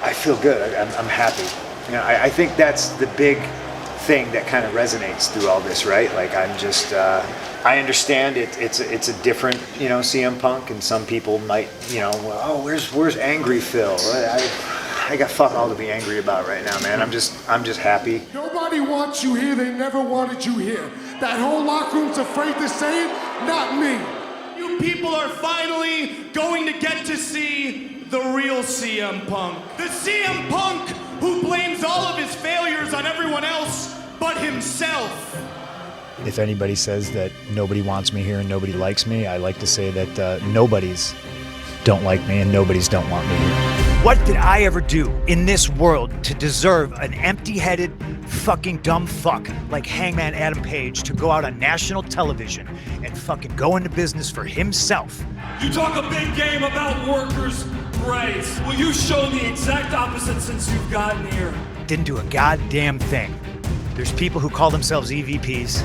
I feel good. I'm happy. You know, I think that's the big thing that kind of resonates through all this, right? Like I'm just, I understand it's a different, you know, CM Punk, and some people might, you know, well, oh, where's angry Phil? I got fuck all to be angry about right now, man. I'm just happy. Nobody wants you here. They never wanted you here. That whole locker room's afraid to say it. Not me. You people are finally going to get to see the real CM Punk. The CM Punk who blames all of his failures on everyone else but himself. If anybody says that nobody wants me here and nobody likes me, I like to say that nobodies don't like me and nobodies don't want me here. What did I ever do in this world to deserve an empty-headed, fucking dumb fuck like Hangman Adam Page to go out on national television and fucking go into business for himself? You talk a big game about workers' rights. Well, you show the exact opposite since you've gotten here. Didn't do a goddamn thing. There's people who call themselves EVPs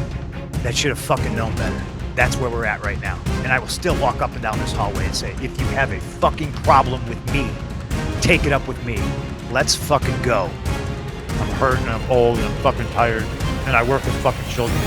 that should have fucking known better. That's where we're at right now. And I will still walk up and down this hallway and say, if you have a fucking problem with me, take it up with me. Let's fucking go. I'm hurt and I'm old and I'm fucking tired and I work with fucking children.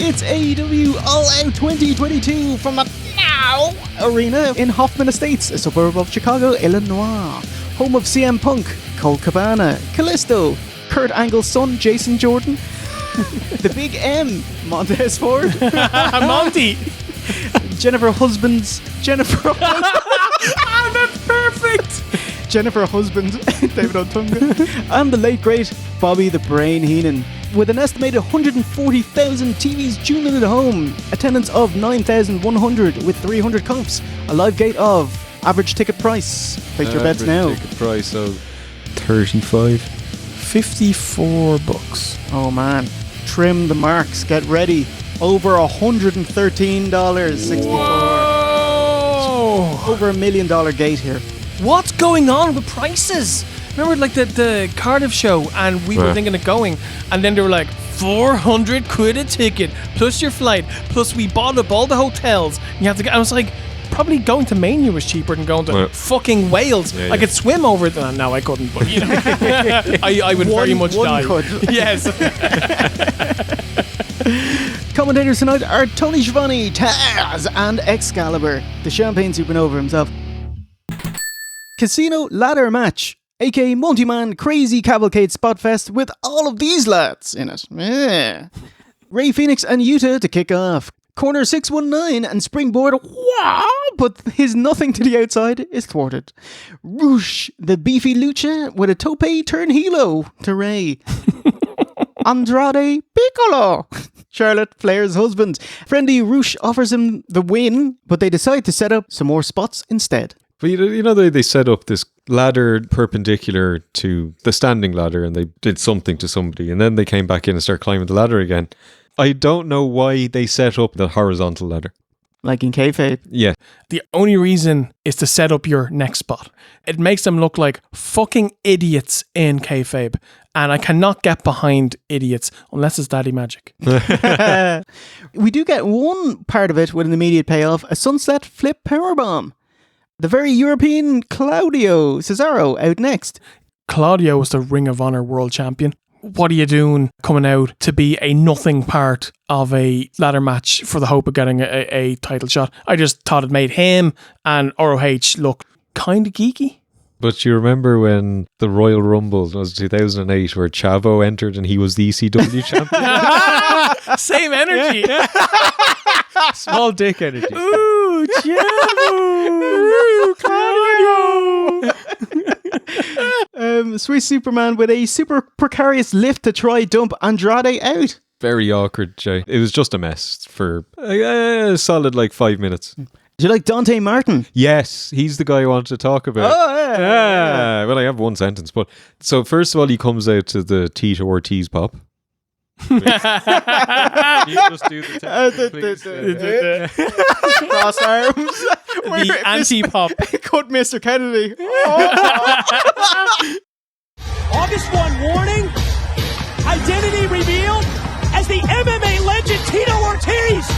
It's AEW All Out 2022 from the Now Arena in Hoffman Estates, a suburb of Chicago, Illinois. Home of CM Punk, Colt Cabana, Kalisto, Kurt Angle's son, Jason Jordan, the Big M, Montez Ford, Monty, Jennifer Husbands, that's perfect. Jennifer Husband, David Otunga, and the late great Bobby the Brain Heenan. With an estimated 140,000 TVs tuning at home, attendance of 9,100 with 300 comps, a live gate of average ticket price. Place your bets now. Ticket price of 35, 54 bucks. Oh man, trim the marks, get ready. Over $113.64. Whoa! Over $1 million gate here. What's going on with prices? Remember like the Cardiff show, and we were thinking of going, and then they were like 400 quid a ticket plus your flight, plus we bought up all the hotels. You have to go. I was like, probably going to Mania was cheaper than going to fucking Wales. I could swim over it. No, I couldn't, but you know, I would very much die. Could. Yes. Commentators tonight are Tony Schiavone, Taz, and Excalibur, the Champagne Supernova himself. Casino ladder match, aka multi-man crazy cavalcade spot fest with all of these lads in it. Yeah. Ray Phoenix and Yuta to kick off. Corner 619 and Springboard, wow, but his nothing to the outside is thwarted. Roosh, the beefy lucha with a tope turn hilo to Ray. Andrade Piccolo, Charlotte Flair's husband. Friendly Roosh offers him the win, but they decide to set up some more spots instead. But you know they set up this ladder perpendicular to the standing ladder, and they did something to somebody, and then they came back in and started climbing the ladder again. I don't know why they set up the horizontal ladder. Like in kayfabe. Yeah. The only reason is to set up your next spot. It makes them look like fucking idiots in kayfabe, and I cannot get behind idiots unless it's Daddy Magic. We do get one part of it with an immediate payoff, a sunset flip powerbomb. The very European Claudio Cesaro out next. Claudio was the Ring of Honor World Champion. What are you doing coming out to be a nothing part of a ladder match for the hope of getting a title shot? I just thought it made him and ROH look kind of geeky. But you remember when the Royal Rumble was 2008 where Chavo entered and he was the ECW champion? Same energy. Small dick energy. Ooh, Chavo! Ooh, Claudio! Swiss Superman with a super precarious lift to try dump Andrade out. Very awkward, Jay. It was just a mess for a solid 5 minutes. Do you like Dante Martin? Yes, he's the guy I wanted to talk about. Oh, yeah. Well, I have one sentence, but so first of all, he comes out to the Tito Ortiz pop. You just do the cross arms. The anti-pop. Cut Mr. Kennedy. August 1 warning. Identity revealed as the MMA legend Tito Ortiz.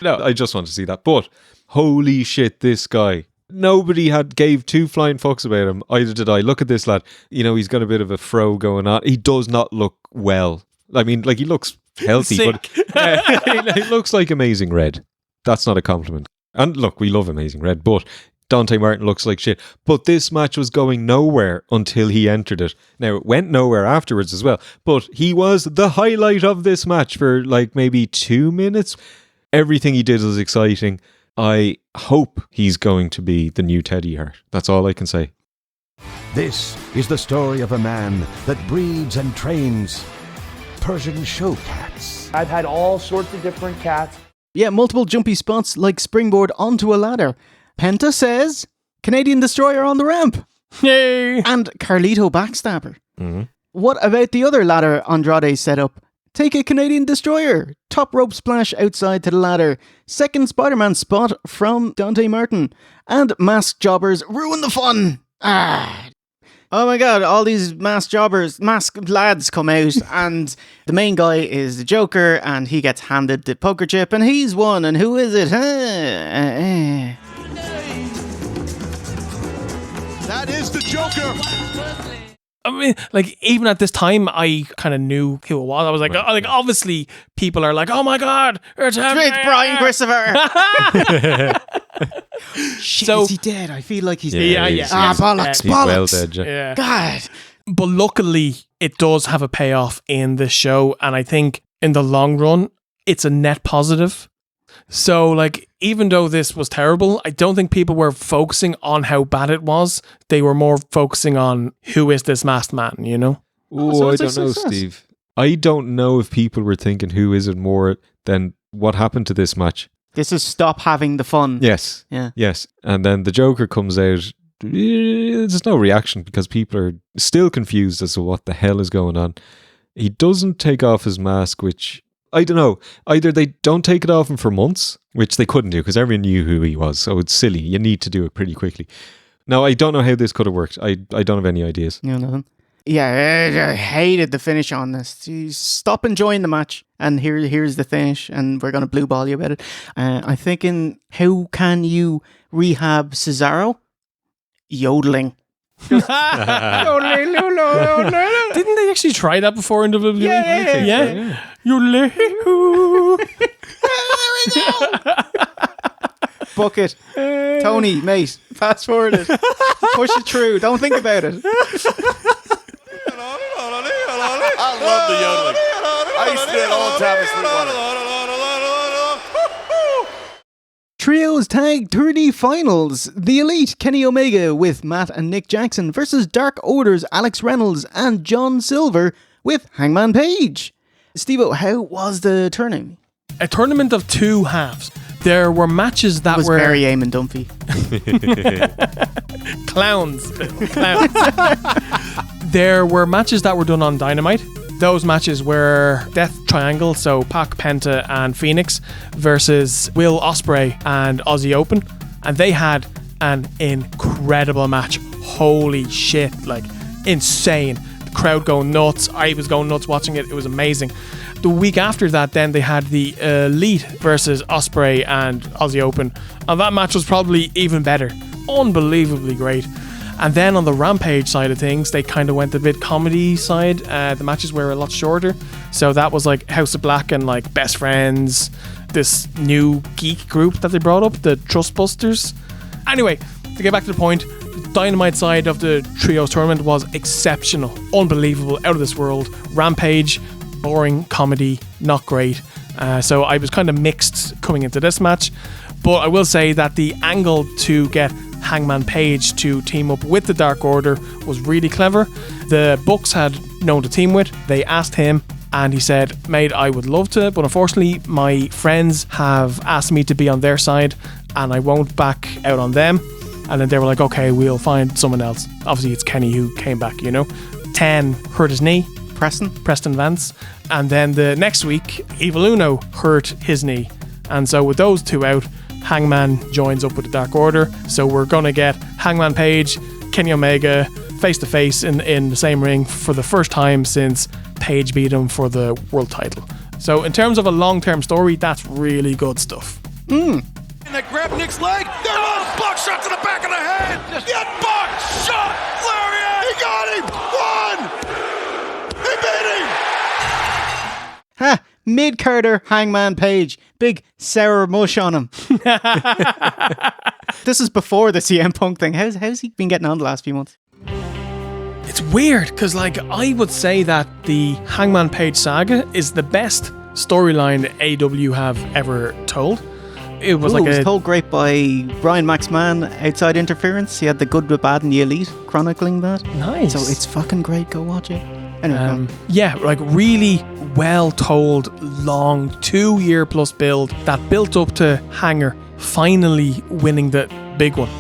No, I just want to see that. But holy shit, this guy. Nobody gave two flying fucks about him. Either did I. Look at this lad. He's got a bit of a fro going on. He does not look well. I mean, he looks healthy, but he looks like Amazing Red. That's not a compliment. And look, we love Amazing Red, but Dante Martin looks like shit. But this match was going nowhere until he entered it. Now, it went nowhere afterwards as well, but he was the highlight of this match for maybe 2 minutes. Everything he did was exciting. I hope he's going to be the new Teddy Hart. That's all I can say. This is the story of a man that breeds and trains Persian show cats. I've had all sorts of different cats. Yeah, multiple jumpy spots like springboard onto a ladder. Penta says, Canadian Destroyer on the ramp. Yay! And Carlito Backstabber. Mm-hmm. What about the other ladder Andrade set up? Take a Canadian Destroyer. Top rope splash outside to the ladder. Second Spider-Man spot from Dante Martin. And masked jobbers ruin the fun. Oh my god, all these masked lads come out and the main guy is the Joker and he gets handed the poker chip and he's won. And who is it? That is the Joker. I mean, even at this time, I kind of knew who it was. I was like, obviously, people are like, oh my god, it's Bryan Christopher. Shit, So- is he dead? I feel like he's dead. Yeah. Bollocks, He's well bollocks. dead, Jay. Yeah. God. But luckily, it does have a payoff in this show. And I think in the long run, it's a net positive. So, even though this was terrible, I don't think people were focusing on how bad it was. They were more focusing on who is this masked man, you know? so I it's a don't know, success. Steve. I don't know if people were thinking who is it more than what happened to this match. This is stop having the fun. Yes. Yeah. Yes. And then the Joker comes out. There's no reaction because people are still confused as to what the hell is going on. He doesn't take off his mask, which I don't know. Either they don't take it off him for months, which they couldn't do because everyone knew who he was. So it's silly. You need to do it pretty quickly. Now, I don't know how this could have worked. I don't have any ideas. No, nothing. Yeah, I hated the finish on this. Jeez, stop enjoying the match. And here's the finish. And we're going to blue ball you about it. I'm thinking, how can you rehab Cesaro? Yodeling. Didn't they actually try that before in WWE? Yeah. Book it. Tony, mate, fast forward it. Push it through. Don't think about it. I love the yodeling. I used to do it all the time. Trios Tag 30 Finals. The Elite, Kenny Omega with Matt and Nick Jackson versus Dark Order's Alex Reynolds and John Silver with Hangman Page. Steve-O, how was the tournament? A tournament of two halves. There were matches that Was were... Barry Eamon Dunphy. Clowns. There were matches that were done on Dynamite. Those matches were Death Triangle, so Pac, Penta, and Phoenix versus Will Ospreay and Aussie Open. And they had an incredible match. Holy shit, insane. The crowd going nuts. I was going nuts watching it. It was amazing. The week after that, then they had the Elite versus Ospreay and Aussie Open. And that match was probably even better. Unbelievably great. And then on the Rampage side of things, they kind of went a bit comedy side. The matches were a lot shorter. So that was House of Black and Best Friends, this new geek group that they brought up, the Trustbusters. Anyway, to get back to the point, Dynamite side of the trios tournament was exceptional, unbelievable, out of this world. Rampage, boring comedy, not great. So I was kind of mixed coming into this match. But I will say that the angle to get Hangman Page to team up with the Dark Order was really clever. The Bucks had known to team with. They asked him and he said, mate, I would love to, but unfortunately my friends have asked me to be on their side and I won't back out on them. And then they were like, okay, we'll find someone else. Obviously it's Kenny who came back, you know. 10 hurt his knee. Preston Vance. And then the next week, Evil Uno hurt his knee. And so with those two out, Hangman joins up with the Dark Order. So we're going to get Hangman Page, Kenny Omega, face to face in the same ring for the first time since Page beat him for the world title. So in terms of a long-term story, that's really good stuff. And they grab Nick's leg. There was a buck shot to the back of the head. Yet buck shot. Lariat. He got him. One. He beat him. Ha! Mid-Carter Hangman Page. Big sour mush on him. This is before the CM Punk thing. How's he been getting on the last few months? It's weird, because I would say that the Hangman Page saga is the best storyline AEW have ever told. It was told great by Brian Maxman, Outside Interference. He had the Good, the Bad, and the Elite chronicling that. Nice. So it's fucking great. Go watch it. Anyway, really well told, long 2-year plus build that built up to Hanger finally winning the big one.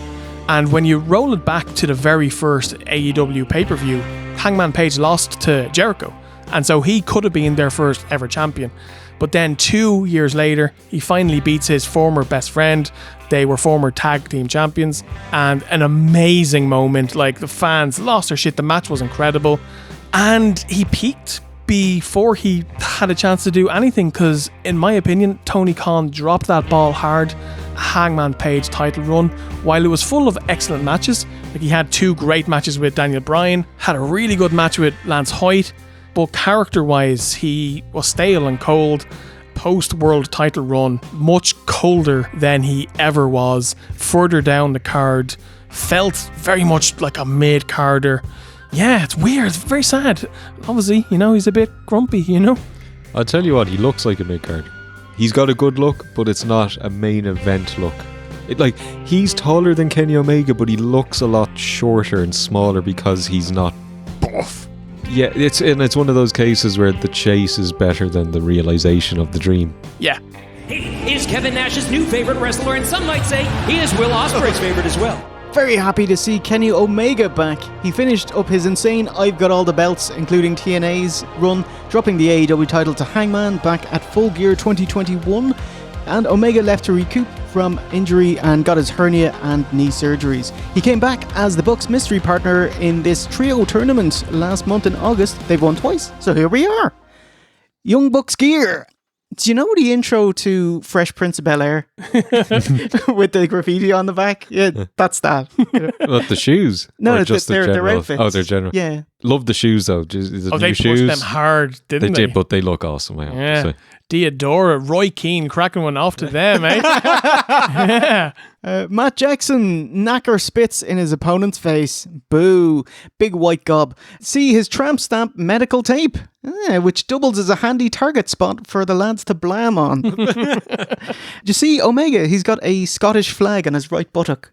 And when you roll it back to the very first AEW pay-per-view, Hangman Page lost to Jericho. And so he could have been their first ever champion. But then 2 years later, he finally beats his former best friend. They were former tag team champions. And an amazing moment. Like, the fans lost their shit. The match was incredible. And he peaked before he had a chance to do anything, because in my opinion, Tony Khan dropped that ball hard. Hangman Page title run, while it was full of excellent matches, like he had 2 great matches with Daniel Bryan, had a really good match with Lance Hoyt, but character wise he was stale and cold. Post world title run, much colder than he ever was. Further down the card, felt very much like a mid-carder. Yeah, it's weird. It's very sad. Obviously, he's a bit grumpy, I'll tell you what, he looks like a mid-card. He's got a good look, but it's not a main event look. He's taller than Kenny Omega, but he looks a lot shorter and smaller because he's not buff. Yeah, it's one of those cases where the chase is better than the realization of the dream. Yeah. He is Kevin Nash's new favorite wrestler, and some might say he is Will Ospreay's favorite as well. Very happy to see Kenny Omega back. He finished up his insane I've Got All the Belts, including TNA's run, dropping the AEW title to Hangman back at Full Gear 2021. And Omega left to recoup from injury and got his hernia and knee surgeries. He came back as the Bucks mystery partner in this trio tournament last month in August. They've won twice, so here we are. Young Bucks gear. Do you know the intro to Fresh Prince of Bel-Air? With the graffiti on the back? Yeah, that's that. What, the shoes? No, or just their outfits. Oh, they're general. Yeah. Love the shoes though. They pushed them hard, didn't they? They did, but they look awesome. I have to say. Diodora, Roy Keane cracking one off to them, eh? Yeah. Matt Jackson, knacker spits in his opponent's face. Boo. Big white gob. See his tramp stamp medical tape, which doubles as a handy target spot for the lads to blam on. You see Omega, he's got a Scottish flag on his right buttock.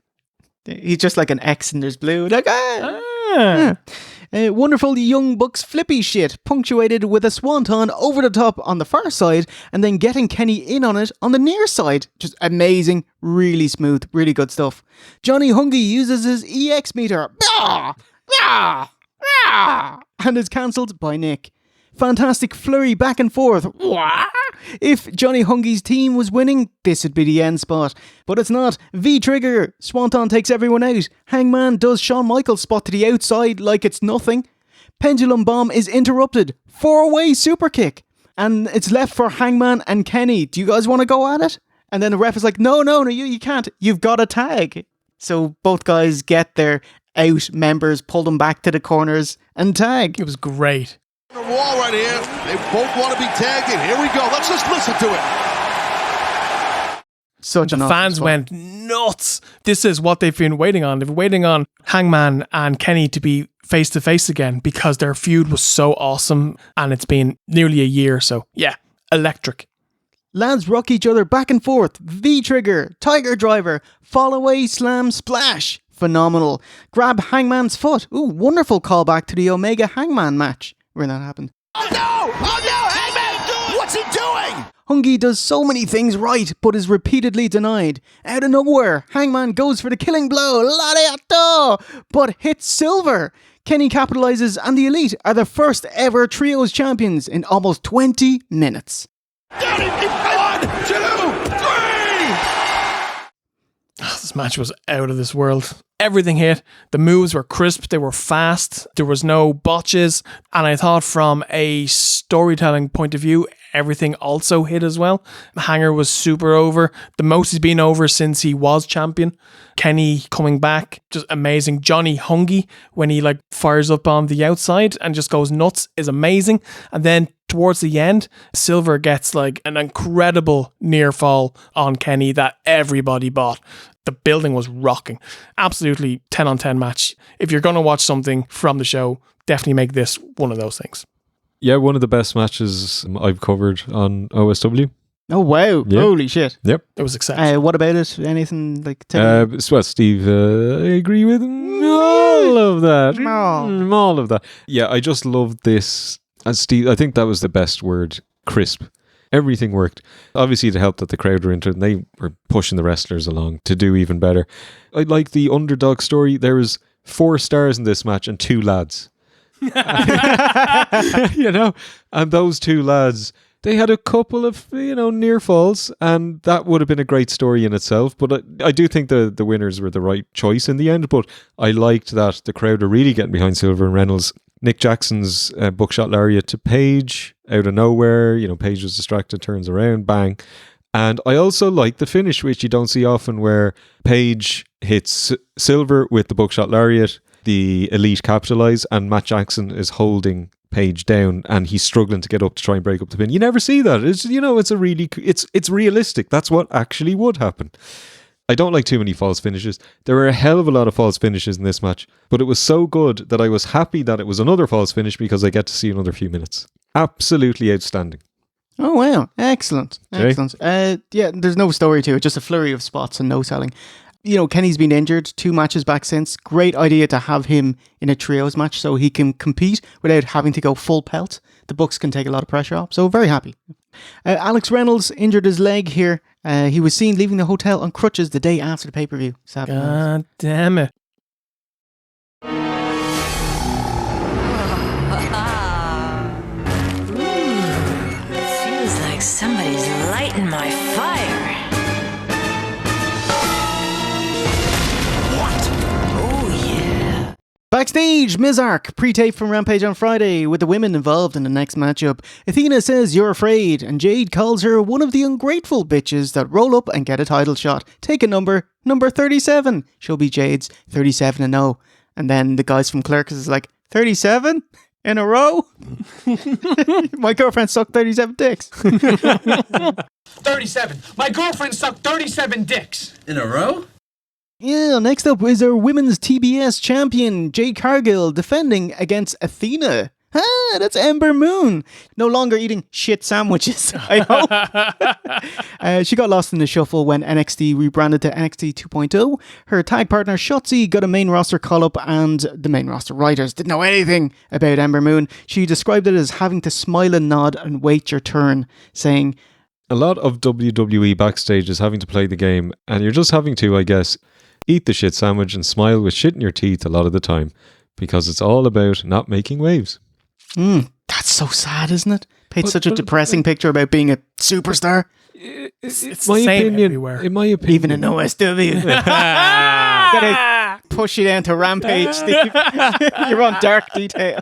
He's just like an X and there's blue. Like, wonderful Young Bucks flippy shit, punctuated with a swanton over the top on the far side and then getting Kenny in on it on the near side. Just amazing, really smooth, really good stuff. Johnny Hungy uses his EX meter and is cancelled by Nick. Fantastic flurry back and forth. If Johnny Hungy's team was winning, this would be the end spot. But it's not. V-trigger. Swanton takes everyone out. Hangman does Shawn Michaels spot to the outside like it's nothing. Pendulum bomb is interrupted. 4-way super kick. And it's left for Hangman and Kenny. Do you guys want to go at it? And then the ref is like, no, you can't. You've got a tag. So both guys get their out members, pull them back to the corners and tag. It was great. The wall right here. They both want to be tagged in. Here we go. Let's just listen to it. Such The an awesome fans spot. went nuts. This is what they've been waiting on. They've been waiting on Hangman and Kenny to be face to face again because their feud was so awesome and it's been nearly a year. So yeah, electric. Lads rock each other back and forth. V-trigger, tiger driver, fall away, slam, splash. Phenomenal. Grab Hangman's foot. Ooh, wonderful callback to the Omega Hangman match where that happened. Oh no! Oh no! Hangman! What's he doing? Hungy does so many things right, but is repeatedly denied. Out of nowhere, Hangman goes for the killing blow, Lariato, but hits Silver. Kenny capitalizes, and the Elite are the first ever Trios champions in almost 20 minutes. Down in 1, 2, 3! This match was out of this world. Everything hit. The moves were crisp. They were fast. There was no botches. And I thought from a storytelling point of view, everything also hit as well. Hanger was super over. The most he's been over since he was champion. Kenny coming back, just amazing. Johnny Hungy, when he fires up on the outside and just goes nuts, is amazing. And then towards the end, Silver gets an incredible near fall on Kenny that everybody bought. The building was rocking. Absolutely 10 on 10 match. If you're going to watch something from the show, definitely make this one of those things. Yeah, one of the best matches I've covered on OSW. Oh, wow. Yeah. Holy shit. Yep. It was exceptional. What about it? Anything Well, Steve, I agree with all of that. All of that. Yeah, I just loved this. And Steve, I think that was the best word, crisp. Everything worked. Obviously, it helped that the crowd were into it and they were pushing the wrestlers along to do even better. I like the underdog story. There was 4 stars in this match and 2 lads. And those 2 lads, they had a couple of, near falls, and that would have been a great story in itself. But I do think the winners were the right choice in the end. But I liked that the crowd are really getting behind Silver and Reynolds. Nick Jackson's buckshot lariat to Paige out of nowhere. Paige was distracted, turns around, bang. And I also like the finish, which you don't see often, where Paige hits Silver with the buckshot lariat. The Elite capitalize, and Matt Jackson is holding Paige down, and he's struggling to get up to try and break up the pin. You never see that. It's realistic. That's what actually would happen. I don't like too many false finishes. There were a hell of a lot of false finishes in this match, but it was so good that I was happy that it was another false finish because I get to see another few minutes. Absolutely outstanding. Oh, wow. Excellent. Okay. Excellent. Yeah, there's no story to it, just a flurry of spots and no selling. Kenny's been injured 2 matches back since. Great idea to have him in a trios match so he can compete without having to go full pelt. The Bucks can take a lot of pressure off, so very happy. Alex Reynolds injured his leg here. He was seen leaving the hotel on crutches the day after the pay-per-view. God damn it. Feels like somebody's lighting my fire. Backstage, Mizark, pre-tape from Rampage on Friday with the women involved in the next matchup. Athena says you're afraid, and Jade calls her one of the ungrateful bitches that roll up and get a title shot. Take a number 37. She'll be Jade's 37-0. And then the guys from Clerks is like, 37? In a row? My girlfriend sucked 37 dicks. 37. My girlfriend sucked 37 dicks. In a row? Yeah, next up is our women's TBS champion, Jade Cargill, defending against Athena. Ah, that's Ember Moon. No longer eating shit sandwiches, I hope. She got lost in the shuffle when NXT rebranded to NXT 2.0. Her tag partner, Shotzi, got a main roster call-up, and the main roster writers didn't know anything about Ember Moon. She described it as having to smile and nod and wait your turn, saying, a lot of WWE backstage is having to play the game, and you're just having to, I guess, eat the shit sandwich and smile with shit in your teeth a lot of the time, because it's all about not making waves. That's so sad, isn't it? Paints such a depressing picture about being a superstar. It's my the same opinion. everywhere. In my opinion, Even in OSW. Gotta push you down to Rampage, Steve. You're on dark detail.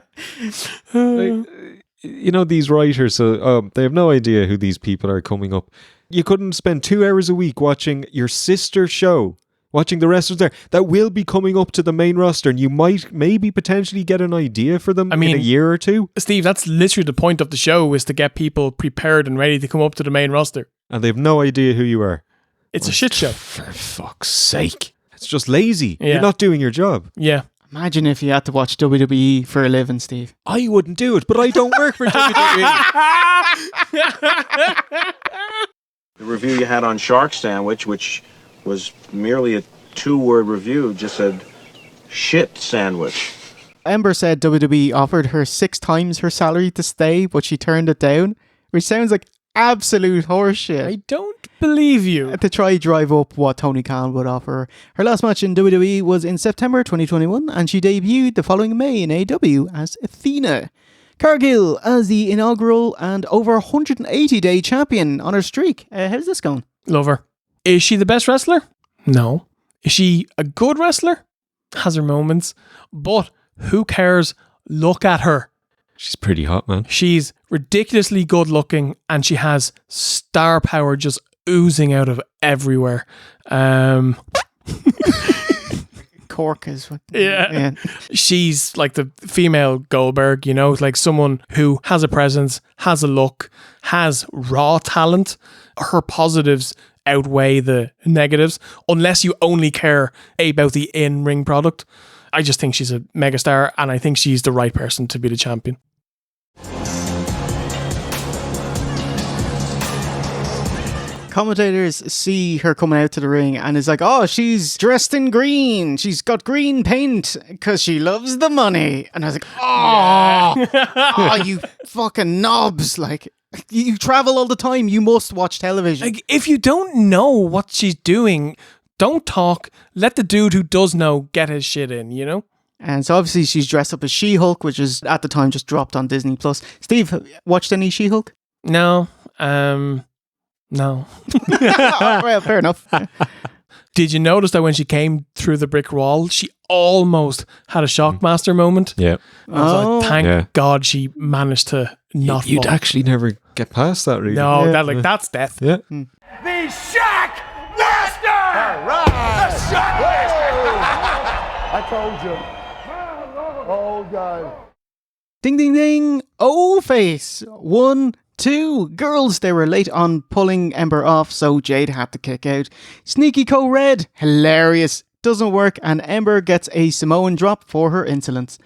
These writers, they have no idea who these people are coming up. You couldn't spend 2 hours a week watching your sister show, watching the wrestlers there that will be coming up to the main roster, and you might maybe potentially get an idea for them in a year or 2. Steve, that's literally the point of the show, is to get people prepared and ready to come up to the main roster. And they have no idea who you are. It's a shit show. For fuck's sake. It's just lazy. Yeah. You're not doing your job. Yeah. Imagine if you had to watch WWE for a living, Steve. I wouldn't do it, but I don't work for WWE. The review you had on Shark Sandwich, which was merely a 2-word review, just said, shit sandwich. Ember said WWE offered her 6 times her salary to stay, but she turned it down, which sounds like absolute horseshit. I don't believe you. To try drive up what Tony Khan would offer her. Her last match in WWE was in September 2021, and she debuted the following May in AEW as Athena. Cargill as the inaugural and over 180-day champion on her streak. How's this going? Love her. Is she the best wrestler? No. Is she a good wrestler? Has her moments. But who cares? Look at her. She's pretty hot, man. She's ridiculously good looking and she has star power just oozing out of everywhere. Cork is what. Yeah. She's like the female Goldberg, you know, like someone who has a presence, has a look, has raw talent. Her positives outweigh the negatives, unless you only care about the in-ring product. I just think she's a megastar, and I think she's the right person to be the champion. Commentators see her coming out to the ring and is like, oh, she's dressed in green. She's got green paint because she loves the money. And I was like, oh, you fucking knobs. Like, you travel all the time. You must watch television. Like, if you don't know what she's doing, don't talk. Let the dude who does know get his shit in, you know? And so obviously she's dressed up as She-Hulk, which is at the time just dropped on Disney+. Steve, watched any She-Hulk? No. No. Well, fair enough. Did you notice that when she came through the brick wall, she almost had a Shockmaster moment? Yeah. I was like, thank God she managed to not You'd fall. actually never get past that, really. No, that's death. Yeah. The Shack Master! All right! The Shack Master! I told you. Oh, God. Ding, ding, ding. Oh, face. 1, 2. Girls, they were late on pulling Ember off, so Jade had to kick out. Sneaky co-red. Hilarious. Doesn't work, and Ember gets a Samoan drop for her insolence.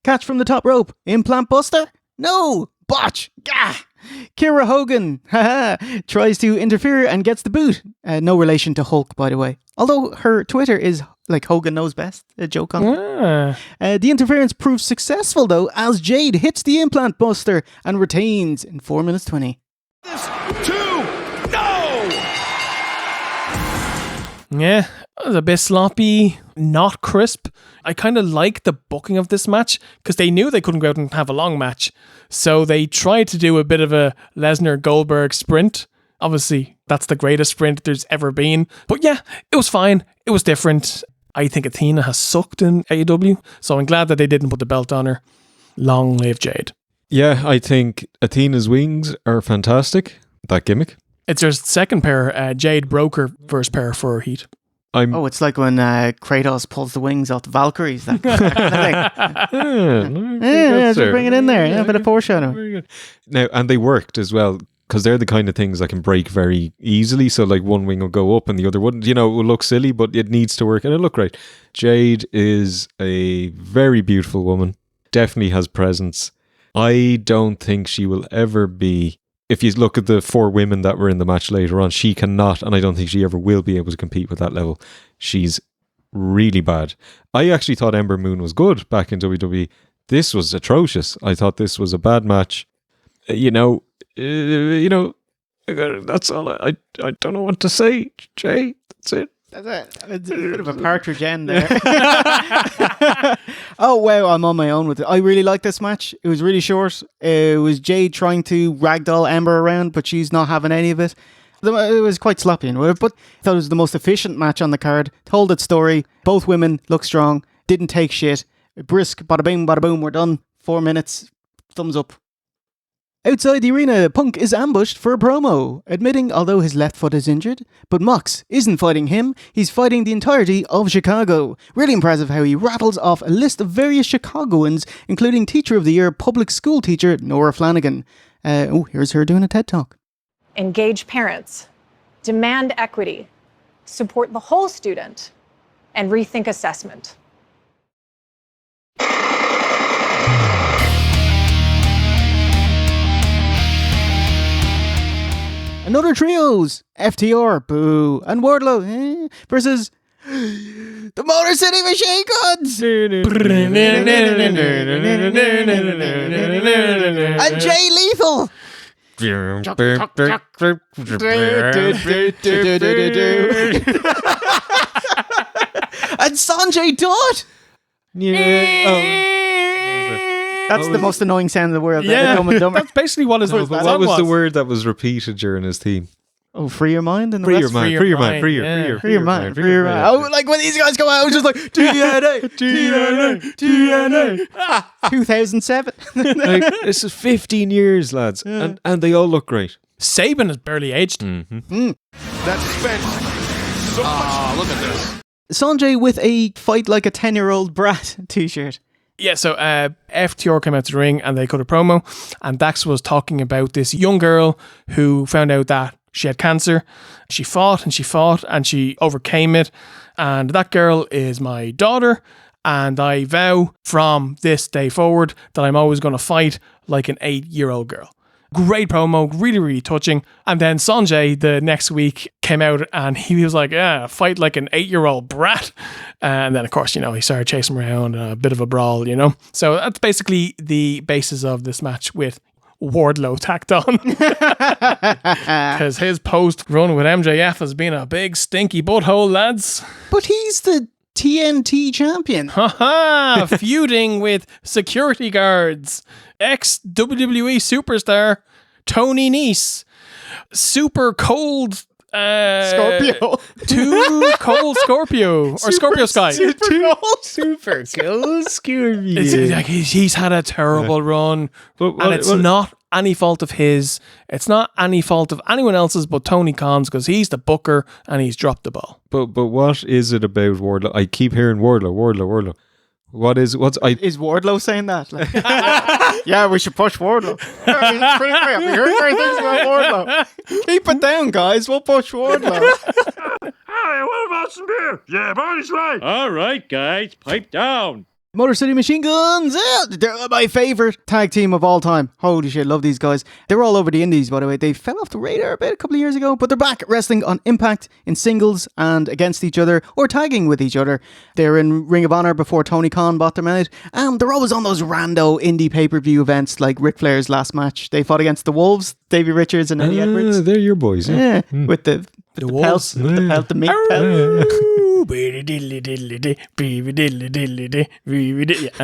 Catch from the top rope. Implant buster? No. Botch. Gah. Kira Hogan tries to interfere and gets the boot. No relation to Hulk, by the way. Although her Twitter is like Hogan knows best, a joke on it. The interference proves successful though, as Jade hits the implant buster and retains in 4 minutes 20. Yeah, it was a bit sloppy, not crisp. I kind of like the booking of this match because they knew they couldn't go out and have a long match. So they tried to do a bit of a Lesnar-Goldberg sprint. Obviously, that's the greatest sprint there's ever been. But yeah, it was fine. It was different. I think Athena has sucked in AEW, so I'm glad that they didn't put the belt on her. Long live Jade. Yeah, I think Athena's wings are fantastic. That gimmick. It's her second pair. Jade broke her first pair for Heat. It's like when Kratos pulls the wings off the Valkyries. That just bring it in there. Yeah, a bit of foreshadowing. Now, and they worked as well, because they're the kind of things that can break very easily. So like one wing will go up and the other wouldn't. You know, it will look silly, but it needs to work and it'll look great. Jade is a very beautiful woman. Definitely has presence. I don't think she will ever be... If you look at the 4 women that were in the match later on, she cannot, and I don't think she ever will be able to compete with that level. She's really bad. I actually thought Ember Moon was good back in WWE. This was atrocious. I thought this was a bad match. That's all. I don't know what to say, Jay. That's it. That's it. It's a bit of a partridge end there. Oh, wow, I'm on my own with it. I really like this match. It was really short. It was Jade trying to ragdoll Ember around, but she's not having any of it. It was quite sloppy and whatever, but I thought it was the most efficient match on the card. Told its story. Both women looked strong. Didn't take shit. Brisk, bada boom, we're done. 4 minutes. Thumbs up. Outside the arena, Punk is ambushed for a promo, admitting although his left foot is injured, but Mox isn't fighting him, he's fighting the entirety of Chicago. Really impressive how he rattles off a list of various Chicagoans, including Teacher of the Year public school teacher Nora Flanagan. Here's her doing a TED Talk. Engage parents. Demand equity. support the whole student, and rethink assessment. Another trios, FTR, Boo, and Wardlow versus the Motor City Machine Guns and Jay Lethal. And Sanjay Dutt. That's the most annoying sound in the world. Yeah, that's basically what his what was the word that was repeated during his theme? Oh, free your mind and free your mind, free your mind, free your mind. Oh, like when these guys come out, it's just like TNA, TNA. 2007. Like, this is 15 years, lads, and they all look great. Sabin is barely aged. That's spent so much. Look at this. Sanjay with a fight like a 10-year-old brat t-shirt. Yeah, so FTR came out to the ring and they cut a promo, and Dax was talking about this young girl who found out that she had cancer. She fought and she overcame it, and that girl is my daughter, and I vow from this day forward that I'm always going to fight like an 8-year-old girl. Great promo, really, really touching. And then Sanjay the next week came out and he was like, yeah, fight like an 8-year-old brat. And then, of course, he started chasing around, a bit of a brawl, So that's basically the basis of this match with Wardlow tacked on. Because his post-run with MJF has been a big stinky butthole, lads. But he's the TNT champion. Haha, feuding with security guards. Ex-WWE superstar Tony Nese. Super cold Scorpio. Too cold Scorpio. Or Scorpio Sky. Super cold Scorpio. It's like he's had a terrible run. And it's not any fault of his. It's not any fault of anyone else's but Tony Khan's, because he's the booker and he's dropped the ball. But what is it about Wardlow? I keep hearing Wardlow. Is Wardlow saying that? Like, yeah, we should push Wardlow. It's pretty great. We heard great things about Wardlow. Keep it down, guys. We'll push Wardlow. Hey, what about some beer? Yeah, Barney's right. All right, guys, pipe down. Motor City Machine Guns, they're my favourite tag team of all time. Holy shit, love these guys. They were all over the indies, by the way. They fell off the radar a bit a couple of years ago, but they're back wrestling on Impact in singles and against each other, or tagging with each other. They're in Ring of Honor before Tony Khan bought them out. They're always on those rando indie pay-per-view events like Ric Flair's last match. They fought against the Wolves, Davey Richards and Eddie Edwards. They're your boys. Yeah, with the Wolves. The meat pelt. And it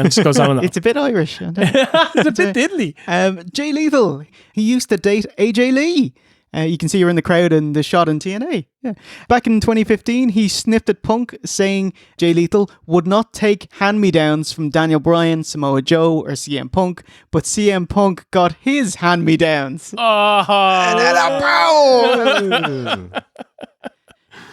just goes on and on. It's a bit Irish. It's a bit diddly. Jay Lethal, he used to date AJ Lee. You can see her in the crowd in the shot in TNA. Yeah. Back in 2015, he sniffed at Punk, saying Jay Lethal would not take hand-me-downs from Daniel Bryan, Samoa Joe, or CM Punk, but CM Punk got his hand-me-downs. And then a bow!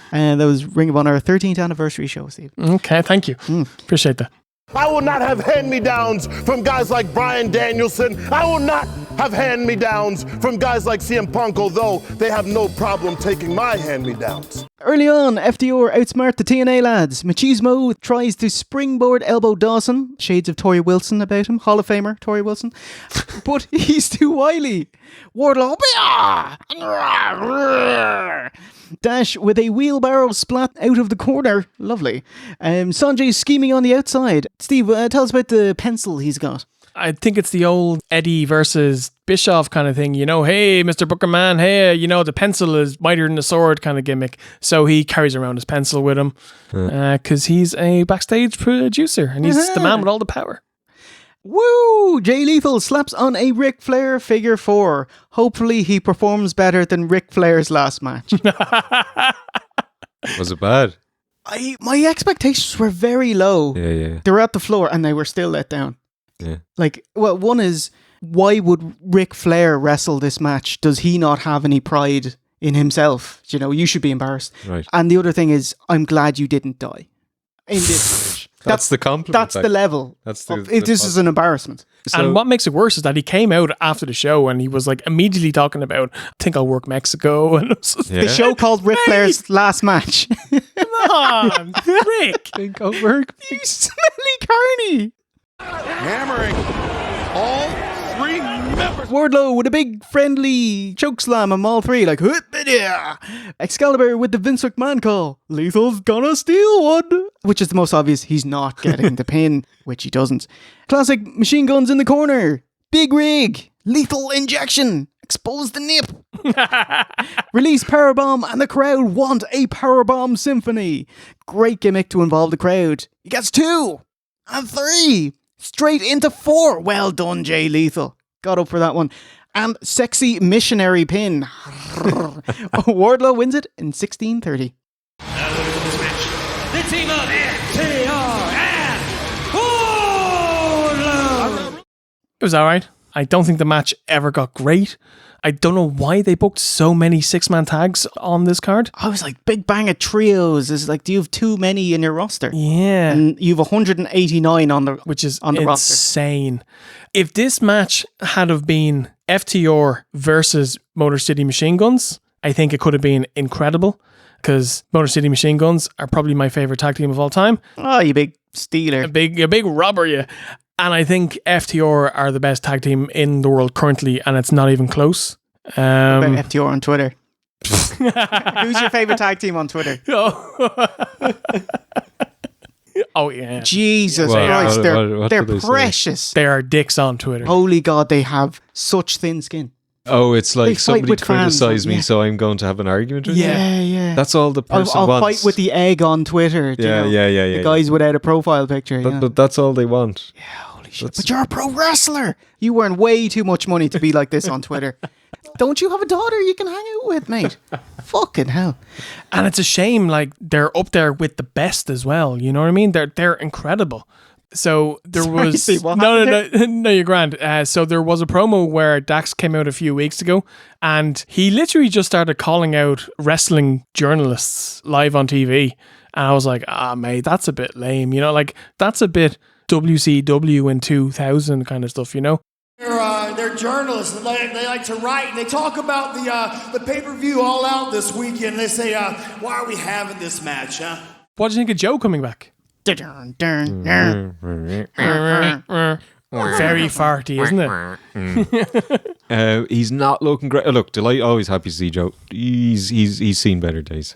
And that was Ring of Honor 13th anniversary show, Steve. Okay, thank you. Appreciate that. I will not have hand-me-downs from guys like Bryan Danielson. I will not have hand-me-downs from guys like CM Punk, although they have no problem taking my hand-me-downs. Early on, FTR outsmart the TNA lads. Machismo tries to springboard elbow Dawson. Shades of Tori Wilson about him. Hall of Famer Tori Wilson. But he's too wily. Wardlow dash with a wheelbarrow splat out of the corner. Lovely. Sanjay's scheming on the outside. Steve, tell us about the pencil he's got. I think it's the old Eddie versus Bischoff kind of thing, hey, Mr. Booker Man, hey, the pencil is mightier than the sword kind of gimmick. So he carries around his pencil with him because he's a backstage producer and he's the man with all the power. Woo! Jay Lethal slaps on a Ric Flair figure 4. Hopefully he performs better than Ric Flair's last match. Was it bad? My expectations were very low. Yeah. They were at the floor and they were still let down. Yeah. One is, why would Ric Flair wrestle this match? Does he not have any pride in himself? You should be embarrassed. Right. And the other thing is, I'm glad you didn't die in this match. That's the compliment. That's the level. This is an embarrassment. And what makes it worse is that he came out after the show and he was like immediately talking about, I think I'll work Mexico. And the show called Ric Flair's last match. Come on, Rick. I think I'll work. You smelly carny. Hammering all 3 members. Wardlow with a big friendly chokeslam on all 3, like, "Hoop-a-da!" Excalibur with the Vince McMahon call, "Lethal's gonna steal one," which is the most obvious. He's not getting the pin, which he doesn't. Classic machine guns in the corner. Big rig. Lethal injection. Expose the nip. Release powerbomb and the crowd want a powerbomb symphony. Great gimmick to involve the crowd. He gets 2 and 3. Straight into 4. Well done, Jay Lethal. Got up for that one. And sexy missionary pin. Wardlow wins it in 16:30. Now look at this match. The team of FTR and Wardlow. It was alright. I don't think the match ever got great. I don't know why they booked so many 6-man tags on this card. I was like, Big Bang of Trios is like, do you have too many in your roster? Yeah. And you have 189 on the which is on the roster. insane. If this match had have been FTR versus Motor City Machine Guns, I think it could have been incredible because Motor City Machine Guns are probably my favorite tag team of all time. Oh, you big stealer. A big robber, you. And I think FTR are the best tag team in the world currently, and it's not even close. What about FTR on Twitter? Who's your favorite tag team on Twitter? Oh yeah. Jesus Christ, they're precious. They are dicks on Twitter. Holy God, they have such thin skin. Oh, it's They like fight somebody with fans, criticized me, yeah. so I'm going to have an argument with you. Yeah. That's all the person I'll wants. fight with the egg on Twitter. do you know? Yeah. The guys without a profile picture. yeah. But that's all they want. Holy shit. But you're a pro wrestler. You earn way too much money to be like this on Twitter. Don't you have a daughter you can hang out with, mate? Fucking hell. And it's a shame, like, they're up there with the best as well. You know what I mean? They're incredible. So there was Steve, what no, happened you're grand. So there was a promo where Dax came out a few weeks ago, and he literally just started calling out wrestling journalists live on TV, and I was like, mate, that's a bit lame. You know, like that's a bit WCW in 2000 kind of stuff. You know. They're journalists. They like to write. And they talk about the pay-per-view All Out this weekend. They say, why are we having this match, huh? What do you think of Joe coming back? Very farty, isn't it? He's not looking great. Look, always happy to see Joe. He's seen better days.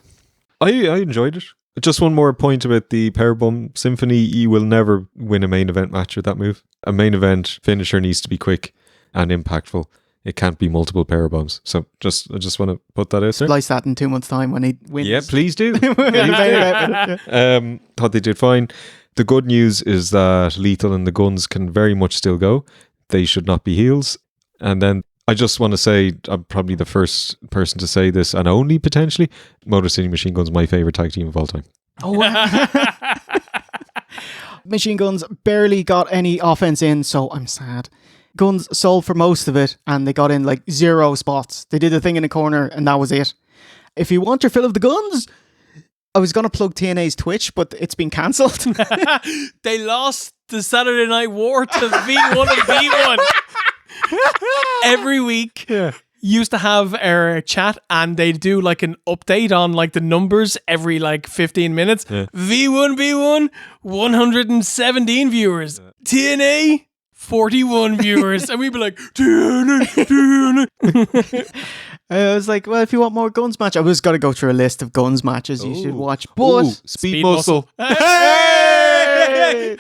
I enjoyed it. Just one more point about the Powerbomb Symphony. You will never win a main event match with that move. A main event finisher needs to be quick and impactful. It can't be multiple power bombs. So I just want to put that out there. Splice that in 2 months' time when he wins. Yeah, please do. Thought they did fine. The good news is that Lethal and the Guns can very much still go. They should not be heels. And then I just want to say, I'm probably the first person to say this, and only potentially, Motor City Machine Guns, my favourite tag team of all time. Oh, wow. Machine Guns barely got any offense in, so I'm sad. Guns sold for most of it, and they got in like 0 spots. They did a thing in the corner, and that was it. If you want your fill of the Guns, I was going to plug TNA's Twitch, but it's been cancelled. They lost the Saturday Night War to V1 and V1. Every week. Yeah. Used to have our chat, and they do like an update on like the numbers every like 15 minutes. Yeah. V1, 117 viewers. TNA, 41 viewers. And we'd be like, TNA. I was like, well, if you want more Guns match, I was going to go through a list of Guns matches you should watch. But Speed Muscle. Hey!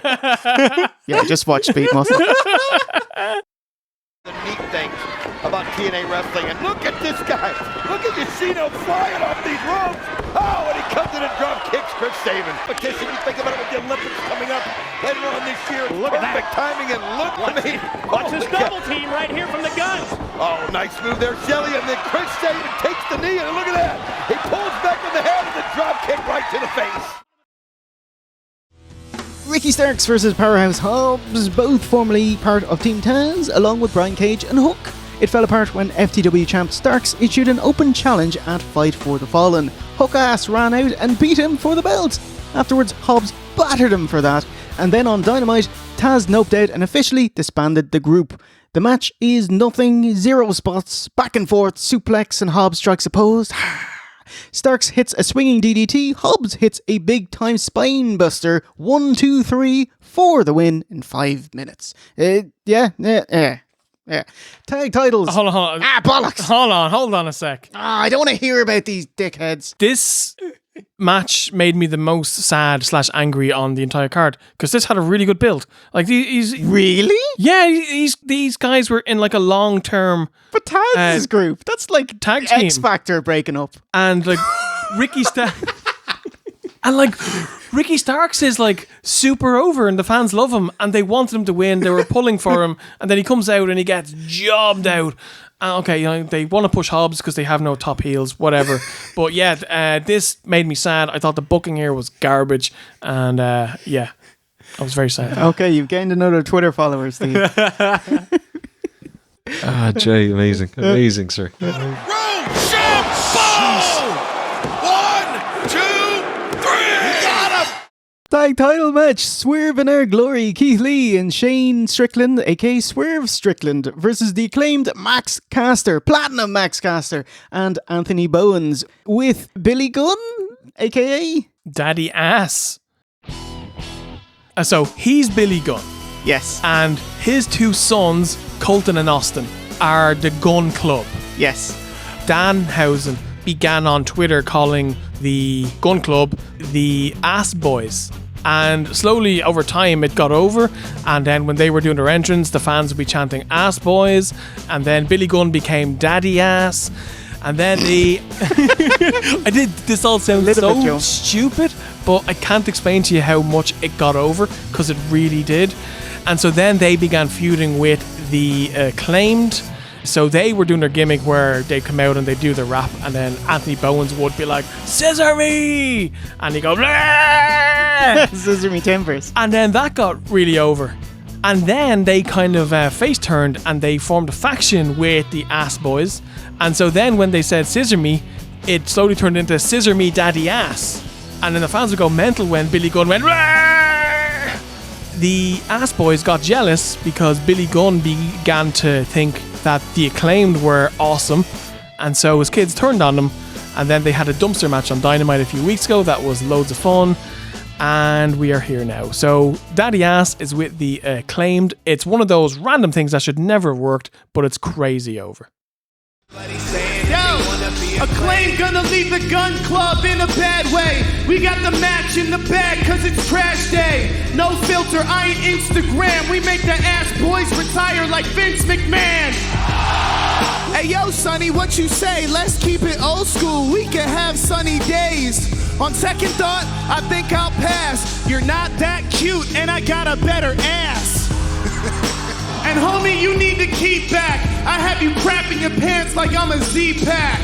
Yeah, just watch Speed Muscle. The neat things about TNA wrestling, and look at this guy. Look at Yashino flying off these ropes. Oh, and he comes in and drop kicks Chris Sabin. Competition, you think about it with the Olympics coming up later on this year. Look at perfect timing, and look, I mean, Watch this double team right here from the Guns. Oh, nice move there, Shelley, and then Chris Sabin takes the knee, and look at that. He pulls back with the head and the drop kick right to the face. Ricky Starks versus Powerhouse Hobbs, both formerly part of Team Taz, along with Brian Cage and Hook. It fell apart when FTW champ Starks issued an open challenge at Fight for the Fallen. Hook ass ran out and beat him for the belt. Afterwards, Hobbs battered him for that, and then on Dynamite, Taz noped out and officially disbanded the group. The match is nothing, 0 spots, back and forth, suplex and Hobbs strikes a pose. Starks hits a swinging DDT, Hobbs hits a big time spine buster, 1, 2, 3 for the win in 5 minutes. Yeah. Tag titles. Hold on. Bollocks. Hold on a sec. I don't want to hear about these dickheads. This match made me the most sad / angry on the entire card because this had a really good build. Like he's really, yeah. These guys were in like a long term. But Taz's group, that's like tag team. X Factor breaking up, and like Ricky and like Ricky Starks is like super over and the fans love him and they wanted him to win. They were pulling for him and then he comes out and he gets jobbed out. Okay, you know, they want to push Hobbs because they have no top heels, whatever. But yeah, this made me sad. I thought the booking here was garbage. And yeah, I was very sad. Okay, you've gained another Twitter follower, Steve. Jay, amazing. Amazing, sir. Tag title match, Swerve in Our Glory, Keith Lee and Shane Strickland, aka Swerve Strickland, versus the acclaimed Max Caster, Platinum Max Caster, and Anthony Bowens, with Billy Gunn, aka Daddy Ass. So he's Billy Gunn. Yes. And his 2 sons, Colton and Austin, are the Gun Club. Yes. Danhausen began on Twitter calling the Gun Club the Ass Boys. And slowly over time it got over, and then when they were doing their entrance the fans would be chanting Ass Boys, and then Billy Gunn became Daddy Ass, and then this all sounds so stupid, but I can't explain to you how much it got over because it really did. And so then they began feuding with the Acclaimed. So they were doing their gimmick where they'd come out and they'd do the rap, and then Anthony Bowens would be like, "Scissor me!" And he'd go, "Scissor me timbers." And then that got really over. And then they kind of face turned and they formed a faction with the Ass Boys. And so then when they said "Scissor me," it slowly turned into "Scissor me Daddy Ass." And then the fans would go mental when Billy Gunn went, "Rah!" The Ass Boys got jealous because Billy Gunn began to think that the Acclaimed were awesome, and so his kids turned on them, and then they had a dumpster match on Dynamite a few weeks ago that was loads of fun, and we are here now. So Daddy Ass is with the Acclaimed. It's one of those random things that should never have worked, but it's crazy over. Acclaimed gonna leave the Gun Club in a bad way. We got the match in the bag cause it's trash day. No filter, I ain't Instagram. We make the Ass Boys retire like Vince McMahon. Hey yo, Sonny, what you say? Let's keep it old school. We can have sunny days. On second thought, I think I'll pass. You're not that cute and I got a better ass. And homie, you need to keep back. I have you crapping your pants like I'm a Z-Pack.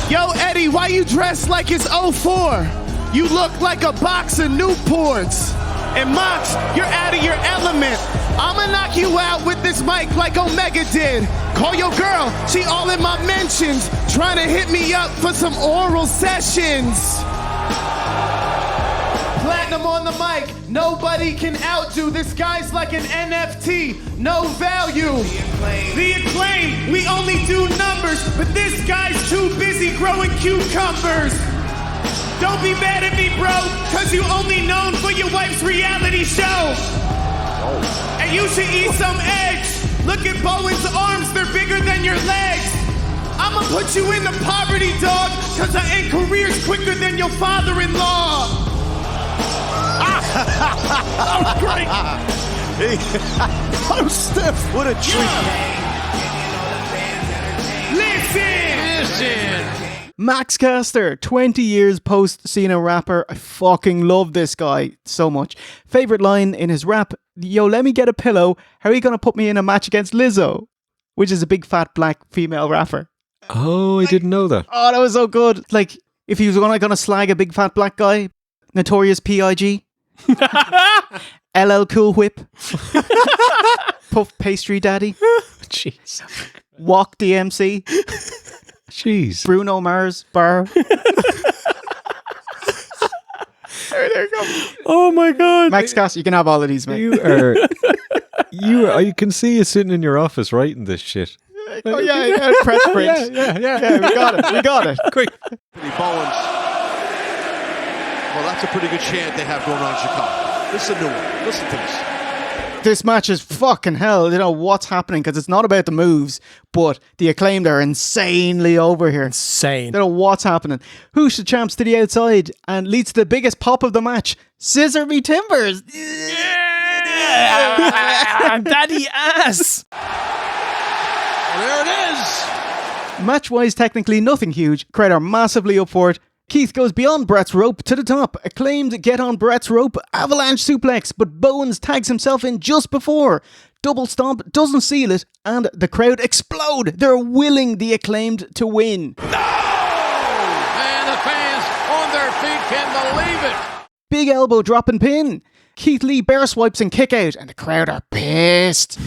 Yo, Eddie, why you dressed like it's 04? You look like a box of Newports. And Mox, you're out of your element. I'ma knock you out with this mic like Omega did. Call your girl, she all in my mentions. Trying to hit me up for some oral sessions. Platinum on the mic, nobody can outdo. This guy's like an NFT, no value. The Acclaimed, we only do numbers, but this guy's too busy growing cucumbers. Don't be mad at me, bro, cause you only known for your wife's reality show. And you should eat some eggs. Look at Bowen's arms, they're bigger than your legs. I'ma put you in the poverty, dog, cause I end careers quicker than your father-in-law. That was great. Oh, Steph, what a treat. Listen. Max Caster, 20 years post-Cena rapper. I fucking love this guy so much. Favorite line in his rap, "Yo, let me get a pillow. How are you gonna put me in a match against Lizzo?" Which is a big fat black female rapper. Oh, I didn't know that. Oh, that was so good. Like, if he was gonna slag a big fat black guy, Notorious P.I.G. LL Cool Whip. Puff Pastry Daddy. Jeez. Walk DMC. Jeez. Bruno Mars Bar. There you go. Oh my God. Max Caster, you can have all of these, mate. I can see you sitting in your office writing this shit. Oh yeah, press print. Yeah, we got it. Quick. Bowens. Well, that's a pretty good chant they have going on in Chicago. This is a new one. Listen to this. This match is fucking hell. You know what's happening because it's not about the moves, but the Acclaimed are insanely over here. Insane. You know what's happening. Who's the champs to the outside and leads to the biggest pop of the match. Scissor me Timbers. Yeah. Daddy ass. Well, there it is. Match-wise, technically nothing huge. Crowd are massively up for it. Keith goes beyond Brett's rope to the top. Acclaimed get on Brett's rope. Avalanche suplex, but Bowens tags himself in just before. Double stomp doesn't seal it, and the crowd explode. They're willing the Acclaimed to win. No! And the fans on their feet can believe it. Big elbow drop and pin. Keith Lee bear swipes and kick out, and the crowd are pissed.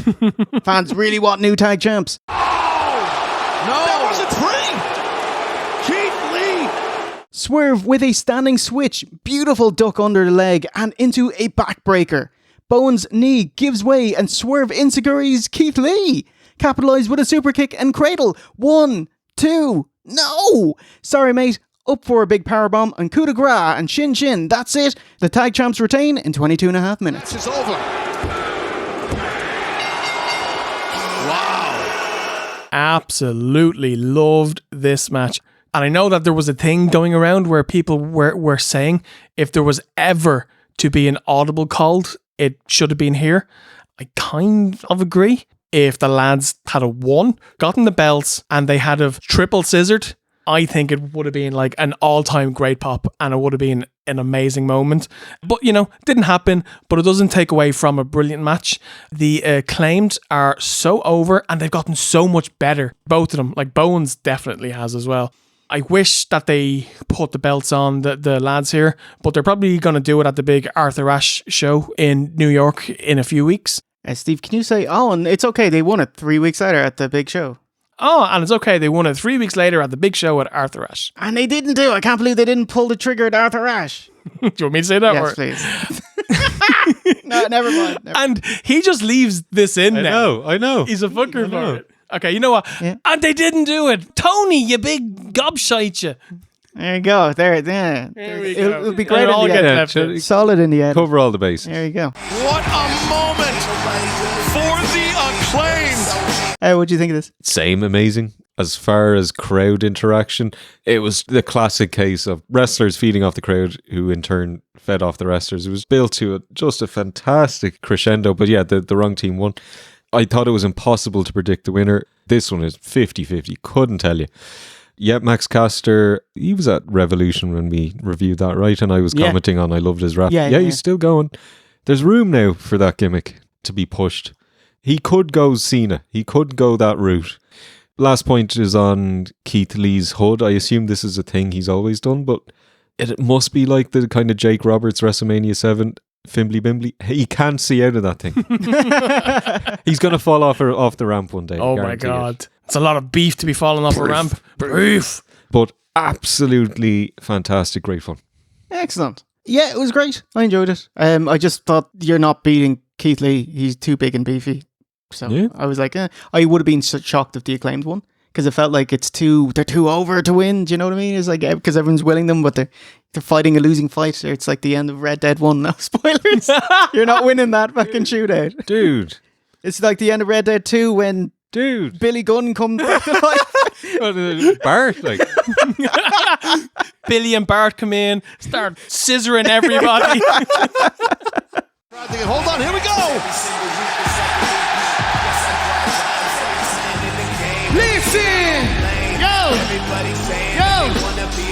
Fans really want new tag champs. No! That was a three! Keith Lee! Swerve with a standing switch, beautiful duck under the leg, and into a backbreaker. Bowens' knee gives way, and Swerve insecures Keith Lee. Capitalise with a super kick and cradle. 1, 2, no! Sorry, mate. Up for a big powerbomb and coup de grace and shin shin. That's it. The tag champs retain in 22.5 minutes. This is over. Wow. Absolutely loved this match. And I know that there was a thing going around where people were saying if there was ever to be an audible called, it should have been here. I kind of agree. If the lads had won, gotten the belts, and they had have triple scissored, I think it would have been like an all-time great pop, and it would have been an amazing moment. But, you know, didn't happen, but it doesn't take away from a brilliant match. The Acclaimed are so over, and they've gotten so much better. Both of them, like Bowens definitely has as well. I wish that they put the belts on the lads here, but they're probably going to do it at the big Arthur Ashe show in New York in a few weeks. Steve, can you say, and it's okay, they won it 3 weeks later at the big show. Oh, and it's okay, they won it 3 weeks later at the big show at Arthur Ashe. And they didn't do it. I can't believe they didn't pull the trigger at Arthur Ashe. Do you want me to say that? Yes, please. No, never mind. And he just leaves this in now. I know. He's a fucker for it. Okay, you know what? Yeah. And they didn't do it. Tony, you big gobshite, you. There you go. There we go. It'll be great in the end. Solid in the end. Cover all the bases. There you go. What a moment for the Acclaimed. What do you think of this? Same amazing. As far as crowd interaction, it was the classic case of wrestlers feeding off the crowd, who in turn fed off the wrestlers. It was built to just a fantastic crescendo, but yeah, the wrong team won. I thought it was impossible to predict the winner. This one is 50-50. Couldn't tell you. Yeah, Max Caster, he was at Revolution when we reviewed that, right? And I was commenting on I loved his rap. Yeah, he's still going. There's room now for that gimmick to be pushed. He could go Cena. He could go that route. Last point is on Keith Lee's hood. I assume this is a thing he's always done, but it must be like the kind of Jake Roberts WrestleMania 7 Fimbly Bimbly. He can't see out of that thing. He's going to fall off the ramp one day. Oh my God. It's a lot of beef to be falling off a ramp. Beef. But absolutely fantastic, great fun. Excellent. Yeah, it was great. I enjoyed it. I just thought you're not beating Keith Lee. He's too big and beefy. So I was like, I would have been shocked if the Acclaimed won, because it felt like they're too over to win. Do you know what I mean? It's like, because everyone's willing them, but they're fighting a losing fight. It's like the end of Red Dead 1. No spoilers. You're not winning that fucking shootout. Dude. It's like the end of Red Dead 2 when Billy Gunn comes back to life. Bart, like. Billy and Bart come in, start scissoring everybody. Hold on, here we go. Listen! Yo!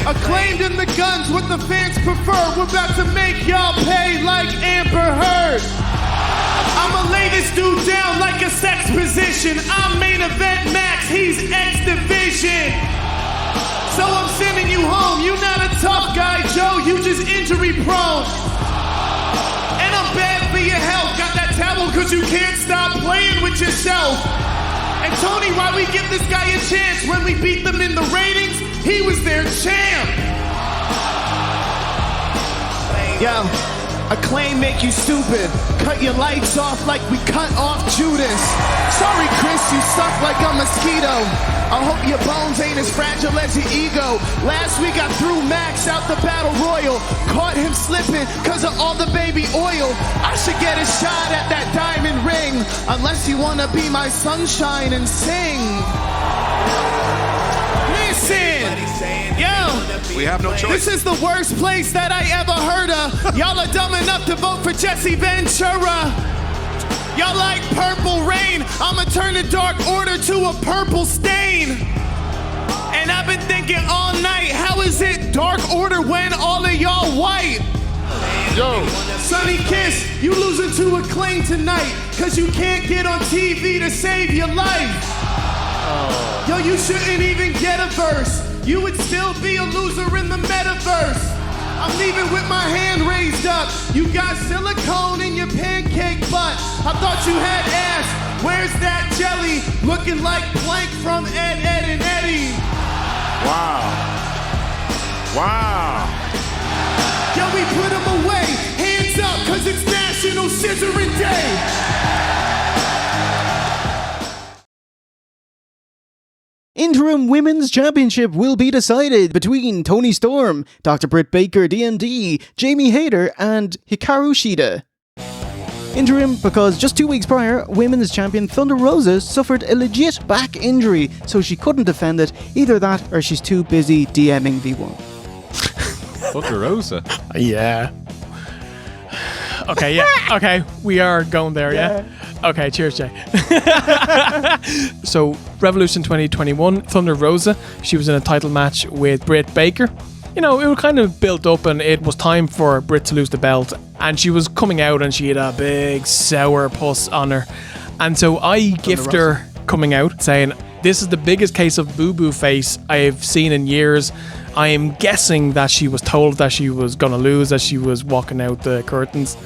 Acclaimed in the guns, what the fans prefer. We're about to make y'all pay like Amber Heard. I'ma lay this dude down like a sex position. I'm main event Max, he's X Division. So I'm sending you home. You not a tough guy, Joe, you just injury prone. And I'm bad for your health. Got that towel cause you can't stop playing with yourself. And Tony, why we give this guy a chance? When we beat them in the ratings, he was their champ. Yo, Acclaim make you stupid. Cut your lights off like we cut off Judas. Sorry, Chris, you suck like a mosquito. I hope your bones ain't as fragile as your ego. Last week I threw Max out the Battle Royal. Caught him slipping cause of all the baby oil. I should get a shot at that diamond ring. Unless you wanna be my sunshine and sing. Listen, yo, we have no choice. this is the worst place that I ever heard of. Y'all are dumb enough to vote for Jesse Ventura. Y'all like Purple Rain. I'ma turn the Dark Order to a purple stain. And I've been thinking all night, how is it Dark Order when all of y'all white? Yo, Sonny Kiss, you losing to Acclaim tonight, cause you can't get on TV to save your life. Yo, you shouldn't even get a verse. You would still be a loser in the metaverse. I'm leaving with my hand raised up. You got silicone in your pancake butt. I thought you had ass. Where's that jelly? Looking like Plank from Ed, Ed, and Eddie. Wow. Wow. Yo, we put him away. Hands up, cause it's National Scissoring Day. Interim Women's Championship will be decided between Toni Storm, Dr. Britt Baker DMD, Jamie Hayter, and Hikaru Shida. Interim because just 2 weeks prior, Women's Champion Thunder Rosa suffered a legit back injury, so she couldn't defend it. Either that or she's too busy DMing V1. Thunder Rosa? Yeah. Okay, yeah. Okay, we are going there, yeah? Okay, cheers, Jay. So, Revolution 2021, Thunder Rosa, she was in a title match with Britt Baker. You know, it was kind of built up and it was time for Britt to lose the belt. And she was coming out and she had a big sour puss on her. And so I gift her coming out saying, this is the biggest case of boo-boo face I've seen in years. I am guessing that she was told that she was going to lose as she was walking out the curtains.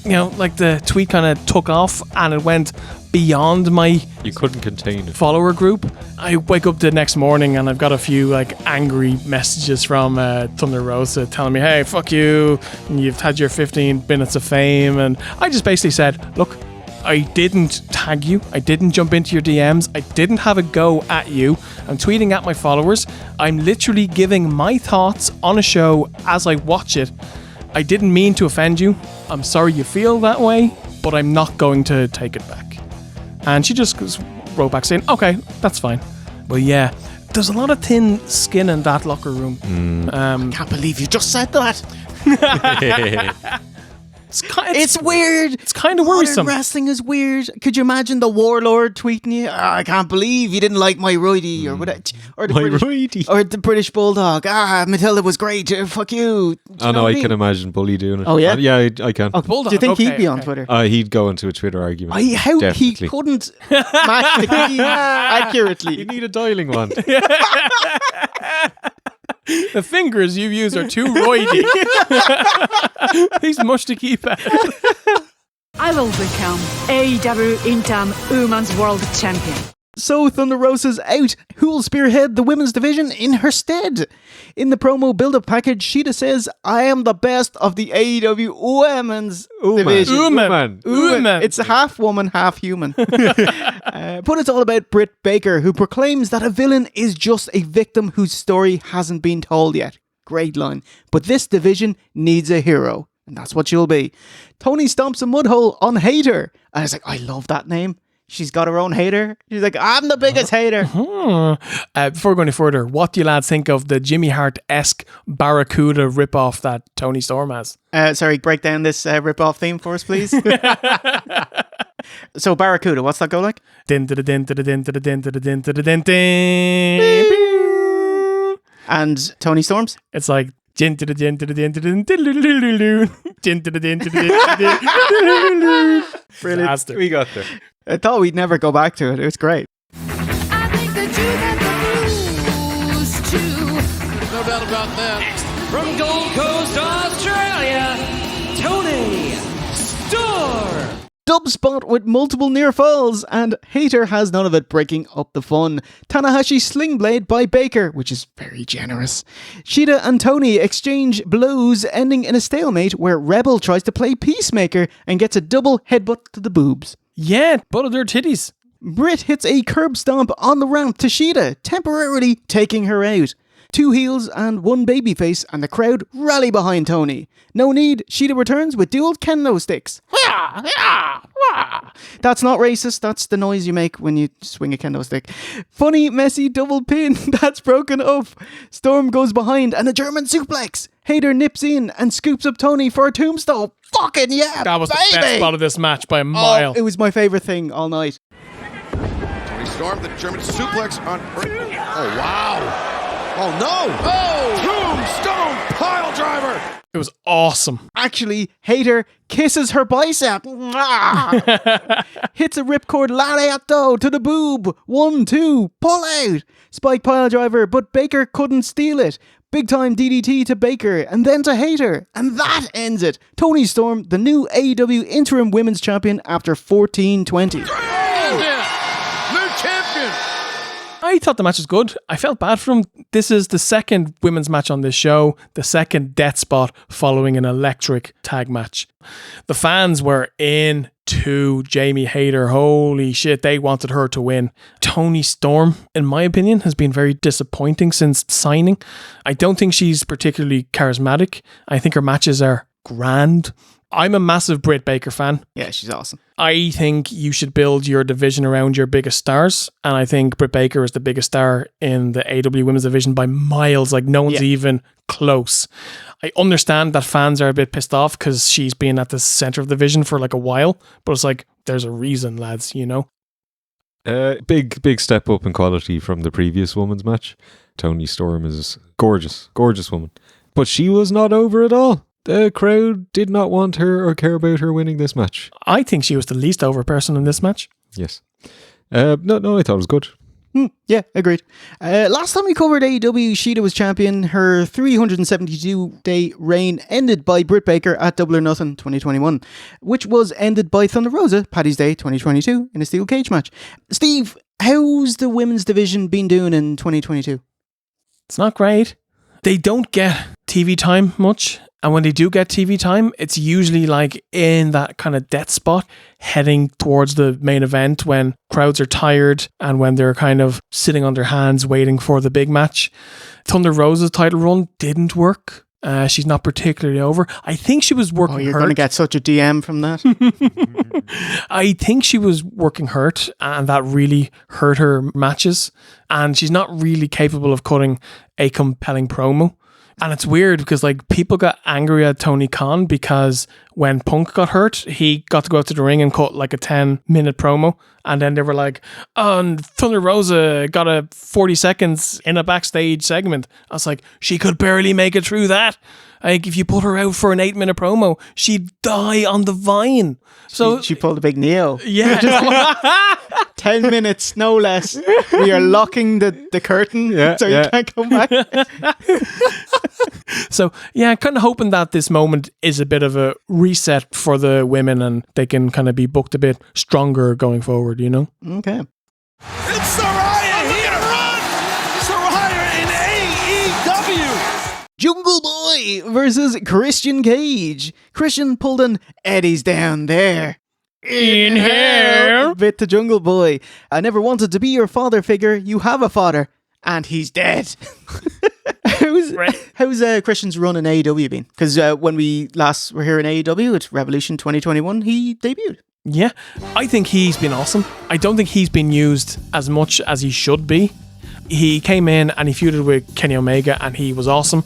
You know, like the tweet kind of took off and it went beyond my You couldn't contain it. follower group. I wake up the next morning and I've got a few like angry messages from Thunder Rosa telling me, hey, fuck you, and you've had your 15 minutes of fame. And I just basically said, look, I didn't tag you. I didn't jump into your DMs. I didn't have a go at you. I'm tweeting at my followers. I'm literally giving my thoughts on a show as I watch it. I didn't mean to offend you. I'm sorry you feel that way, but I'm not going to take it back. And she just wrote back saying, okay, that's fine. But yeah, there's a lot of thin skin in that locker room. I can't believe you just said that. It's weird. It's kind of worrisome. Modern wrestling is weird. Could you imagine the Warlord tweeting you? I can't believe you didn't like my righty or whatever, or the British Bulldog. Matilda was great. Fuck you. I know. I can imagine Bully doing it. Oh yeah, yeah, I can. Oh, do you think he'd be on Twitter? He'd go into a Twitter argument. How definitely. he couldn't match the keys accurately. You need a dialing wand. The fingers you use are too roidy. He's much to keep at. I will become AEW Interim Women's World Champion. So Thunder Rosa's out. Who will spearhead the women's division in her stead? In the promo build-up package, Shida says, I am the best of the AEW Women's division. Woman. It's half woman, half human. But it's all about Britt Baker, who proclaims that a villain is just a victim whose story hasn't been told yet. Great line. But this division needs a hero. And that's what she'll be. Toni stomps a mudhole on Hater. And it's like, I love that name. She's got her own hater. She's like, I'm the biggest hater. Before going any further, what do you lads think of the Jimmy Hart-esque Barracuda ripoff that Toni Storm has? Sorry, break down this ripoff theme for us, please. So Barracuda, what's that go like? And Toni Storm's? It's like brilliant. We got there. I thought we'd never go back to it. It was great. I think that you got the blues too. No doubt about that. From Gold Coast, Australia, Toni Storm. dub spot with multiple near falls, and Hater has none of it, breaking up the fun. Tanahashi sling blade by Baker, which is very generous. Shida and Tony exchange blows, ending in a stalemate where Rebel tries to play peacemaker and gets a double headbutt to the boobs. Yeah, both of their titties. Britt hits a curb stomp on the ramp to Shida, temporarily taking her out. 2 heels and 1 babyface, and the crowd rally behind Tony. No need, Shida returns with dual kendo sticks. That's not racist, that's the noise you make when you swing a kendo stick. Funny, messy double pin that's broken up. Storm goes behind and a German suplex. Hater nips in and scoops up Tony for a tombstone. Fucking yeah, That was baby! the best spot of this match by a mile. Oh, it was my favourite thing all night. Tony Storm, the German suplex on... Oh, wow. Oh, no. Oh, tombstone pile driver. It was awesome. Actually, Hater kisses her bicep. Hits a ripcord lariato to the boob. 1, 2, pull out. Spike pile driver, but Baker couldn't steal it. Big time DDT to Baker and then to Hater. And that ends it. Toni Storm, the new AEW Interim Women's Champion after 14-20. New champion. I thought the match was good. I felt bad for him. This is the second women's match on this show, the second death spot following an electric tag match. The fans were into Jamie Hayter. Holy shit, they wanted her to win. Toni Storm, in my opinion, has been very disappointing since signing. I don't think she's particularly charismatic. I think her matches are grand. I'm a massive Britt Baker fan. Yeah, she's awesome. I think you should build your division around your biggest stars, and I think Britt Baker is the biggest star in the AEW Women's Division by miles. Like, no one's even close. I understand that fans are a bit pissed off because she's been at the center of the division for like a while, but it's like, there's a reason, lads, you know? Big step up in quality from the previous women's match. Toni Storm is gorgeous woman. But she was not over at all. The crowd did not want her or care about her winning this match. I think she was the least over person in this match. Yes. No, I thought it was good. Yeah, agreed. Last time we covered AEW, Shida was champion. Her 372-day reign ended by Britt Baker at Double or Nothing 2021, which was ended by Thunder Rosa, Paddy's Day 2022, in a steel cage match. Steve, how's the women's division been doing in 2022? It's not great. They don't get TV time much. And when they do get TV time, it's usually like in that kind of death spot, heading towards the main event when crowds are tired and when they're kind of sitting on their hands waiting for the big match. Thunder Rosa's title run didn't work. She's not particularly over. I think she was working hurt. Oh, you're going to get such a DM from that. I think she was working hurt, and that really hurt her matches. And she's not really capable of cutting a compelling promo. And it's weird because like people got angry at Tony Khan because when Punk got hurt, he got to go out to the ring and cut like a 10-minute promo. And then they were like, oh, and Thunder Rosa got a 40 seconds in a backstage segment. I was like, she could barely make it through that. Like, if you put her out for an 8-minute promo, she'd die on the vine. So she pulled a big Neo. Yeah. 10 minutes, no less. We are locking the curtain so you can't come back. So, yeah, kind of hoping that this moment is a bit of a reset for the women and they can kind of be booked a bit stronger going forward, you know? Okay. It's Saraya here! Run! Saraya in AEW! Jungle Boy versus Christian Cage. Christian pulled an Eddie's down there. In hell. Bit to Jungle Boy. I never wanted to be your father figure. You have a father. And he's dead. How's Christian's run in AEW been? Because when we last were here in AEW at Revolution 2021, he debuted. Yeah, I think he's been awesome. I don't think he's been used as much as he should be. He came in and he feuded with Kenny Omega and he was awesome.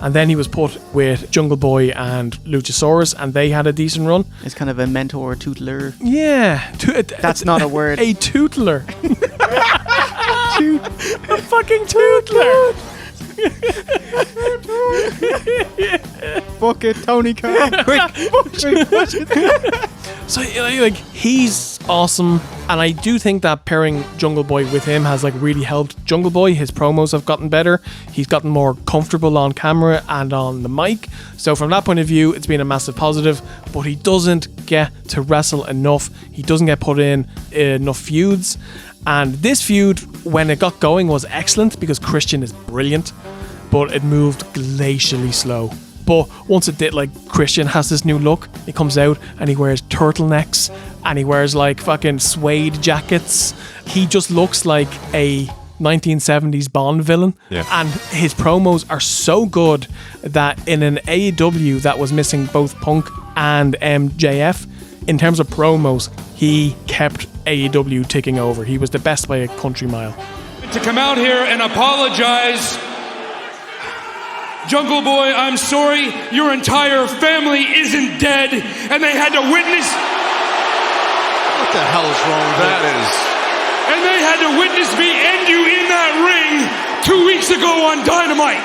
And then he was put with Jungle Boy and Luchasaurus and they had a decent run. It's kind of a mentor, tootler. Yeah. That's not a word. A tootler. A fucking tootler. Fuck it, Tony Khan. Quick. So like he's awesome. And I do think that pairing Jungle Boy with him has like really helped Jungle Boy. His promos have gotten better. He's gotten more comfortable on camera and on the mic. So from that point of view, it's been a massive positive. But he doesn't get to wrestle enough. He doesn't get put in enough feuds. And this feud, when it got going, was excellent because Christian is brilliant. But it moved glacially slow. But once it did, like, Christian has this new look. He comes out and he wears turtlenecks and he wears like fucking suede jackets. He just looks like a 1970s Bond villain. Yeah. And his promos are so good that in an AEW that was missing both Punk and MJF, in terms of promos, he kept AEW ticking over. He was the best by a country mile. To come out here and apologize. Jungle Boy, I'm sorry, your entire family isn't dead, and they had to witness... What the hell is wrong with that? And they had to witness me end you in that ring 2 weeks ago on Dynamite.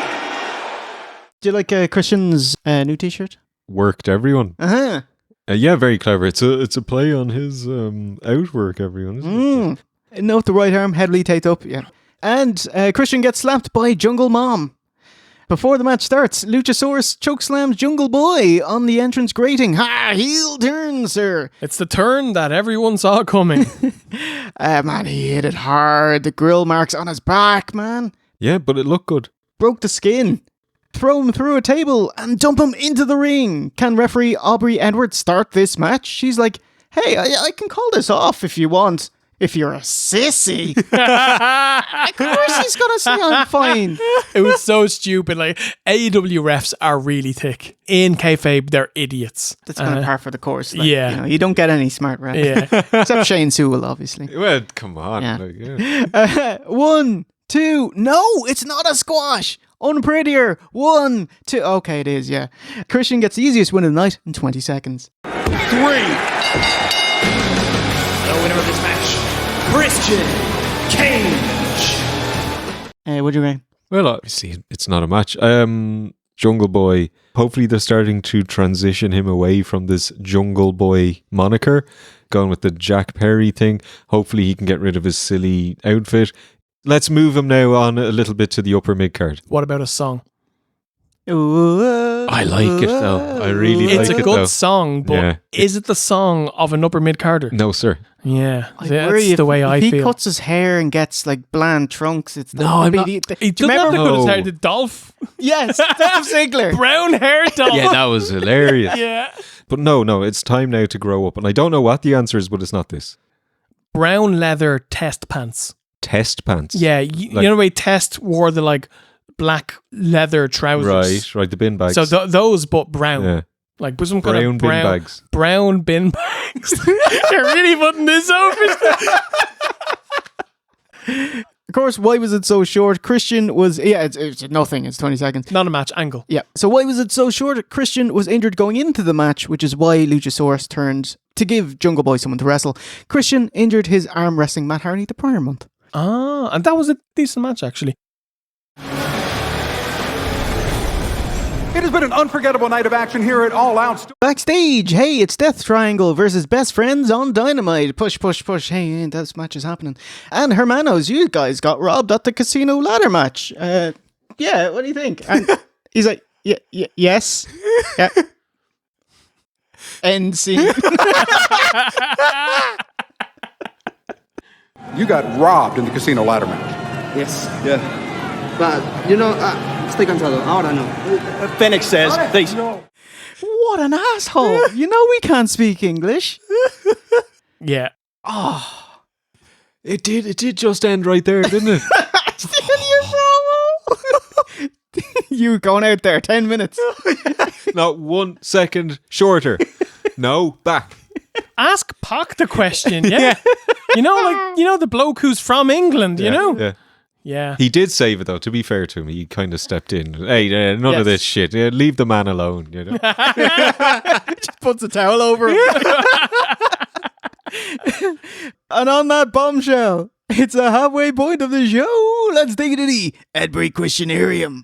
Do you like Christian's new t-shirt? Worked everyone. Uh-huh. Yeah, very clever. It's a play on his outwork everyone, isn't it? Note the right arm heavily taped up, yeah. And Christian gets slapped by Jungle Mom. Before the match starts, Luchasaurus chokeslams Jungle Boy on the entrance grating. Ha! Heel turn, sir. It's the turn that everyone saw coming. Man, he hit it hard. The grill marks on his back, man. Yeah, but it looked good. Broke the skin. Throw him through a table and dump him into the ring. Can referee Aubrey Edwards start this match? She's like, hey, I can call this off if you want. If you're a sissy. Of course he's going to say I'm fine. It was so stupid. Like, AEW refs are really thick. In kayfabe, they're idiots. That's kind of par for the course. Like, yeah. You know, you don't get any smart refs. Yeah. Except Shane Sewell, obviously. Well, come on. Yeah. Like, yeah. 1, 2. No, it's not a squash. Unprettier. 1, 2. Okay, it is, yeah. Christian gets the easiest win of the night in 20 seconds. 3. The winner of this match, Christian Cage. What do you reckon? Well, obviously, it's not a match. Jungle Boy, hopefully they're starting to transition him away from this Jungle Boy moniker, going with the Jack Perry thing. Hopefully he can get rid of his silly outfit. Let's move him now on a little bit to the upper mid card. What about a song? I like it though. I really like it. It's a good song, but is it the song of an upper mid carder? No, sir. Yeah, I that's worry the way I if he feel. cuts his hair and gets like bland trunks, it's No, I'm not- He doesn't have to cut his hair. The Dolph. Yes, Dolph Ziggler. Brown hair Dolph. Yeah, that was hilarious. Yeah. But no, it's time now to grow up. And I don't know what the answer is, but it's not this. Brown leather test pants. Test pants. Yeah, you know the way Test wore the like black leather trousers. Right, the bin bags. So those, but brown. Yeah. Like some kind of bin bags. Brown bin bags. You're really putting this over. Of course, why was it so short? Christian was... Yeah, it's nothing. It's 20 seconds. Not a match angle. Yeah. So why was it so short? Christian was injured going into the match, which is why Luchasaurus turned to give Jungle Boy someone to wrestle. Christian injured his arm wrestling Matt Hardy the prior month. Ah, and that was a decent match, actually. It has been an unforgettable night of action here at All Out. Backstage, hey, it's Death Triangle versus Best Friends on Dynamite. Push, push, push. Hey, this match is happening. And Hermanos, you guys got robbed at the casino ladder match. Yeah, what do you think? And he's like, yes. Yeah. End scene. You got robbed in the casino ladder match. Yes. Yeah. But, estoy cansado. Ahora no. Phoenix says, please. What an asshole. You know we can't speak English. Yeah. Oh. It did just end right there, didn't it? You going out there 10 minutes. Not 1 second shorter. No, back. Ask Pac the question, yeah? You know the bloke who's from England, you know? Yeah. Yeah. He did save it though, to be fair to him. He kind of stepped in. Hey, none of this shit. Yeah, leave the man alone, you know. Just puts a towel over him. And on that bombshell, it's a halfway point of the show. Let's take it easy at Break Questionarium.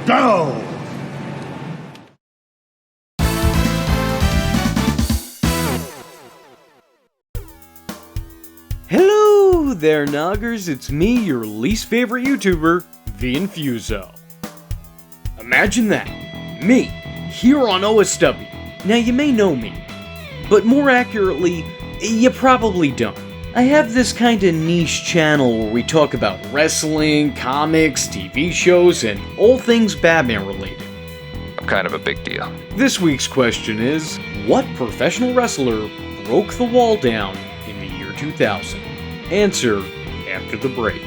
Go! Hello there, Noggers. It's me, your least favorite YouTuber, The Infuso. Imagine that. Me, here on OSW. Now, you may know me, but more accurately, you probably don't. I have this kind of niche channel where we talk about wrestling, comics, TV shows, and all things Batman related. I'm kind of a big deal. This week's question is, what professional wrestler broke the wall down in the year 2000? Answer after the break.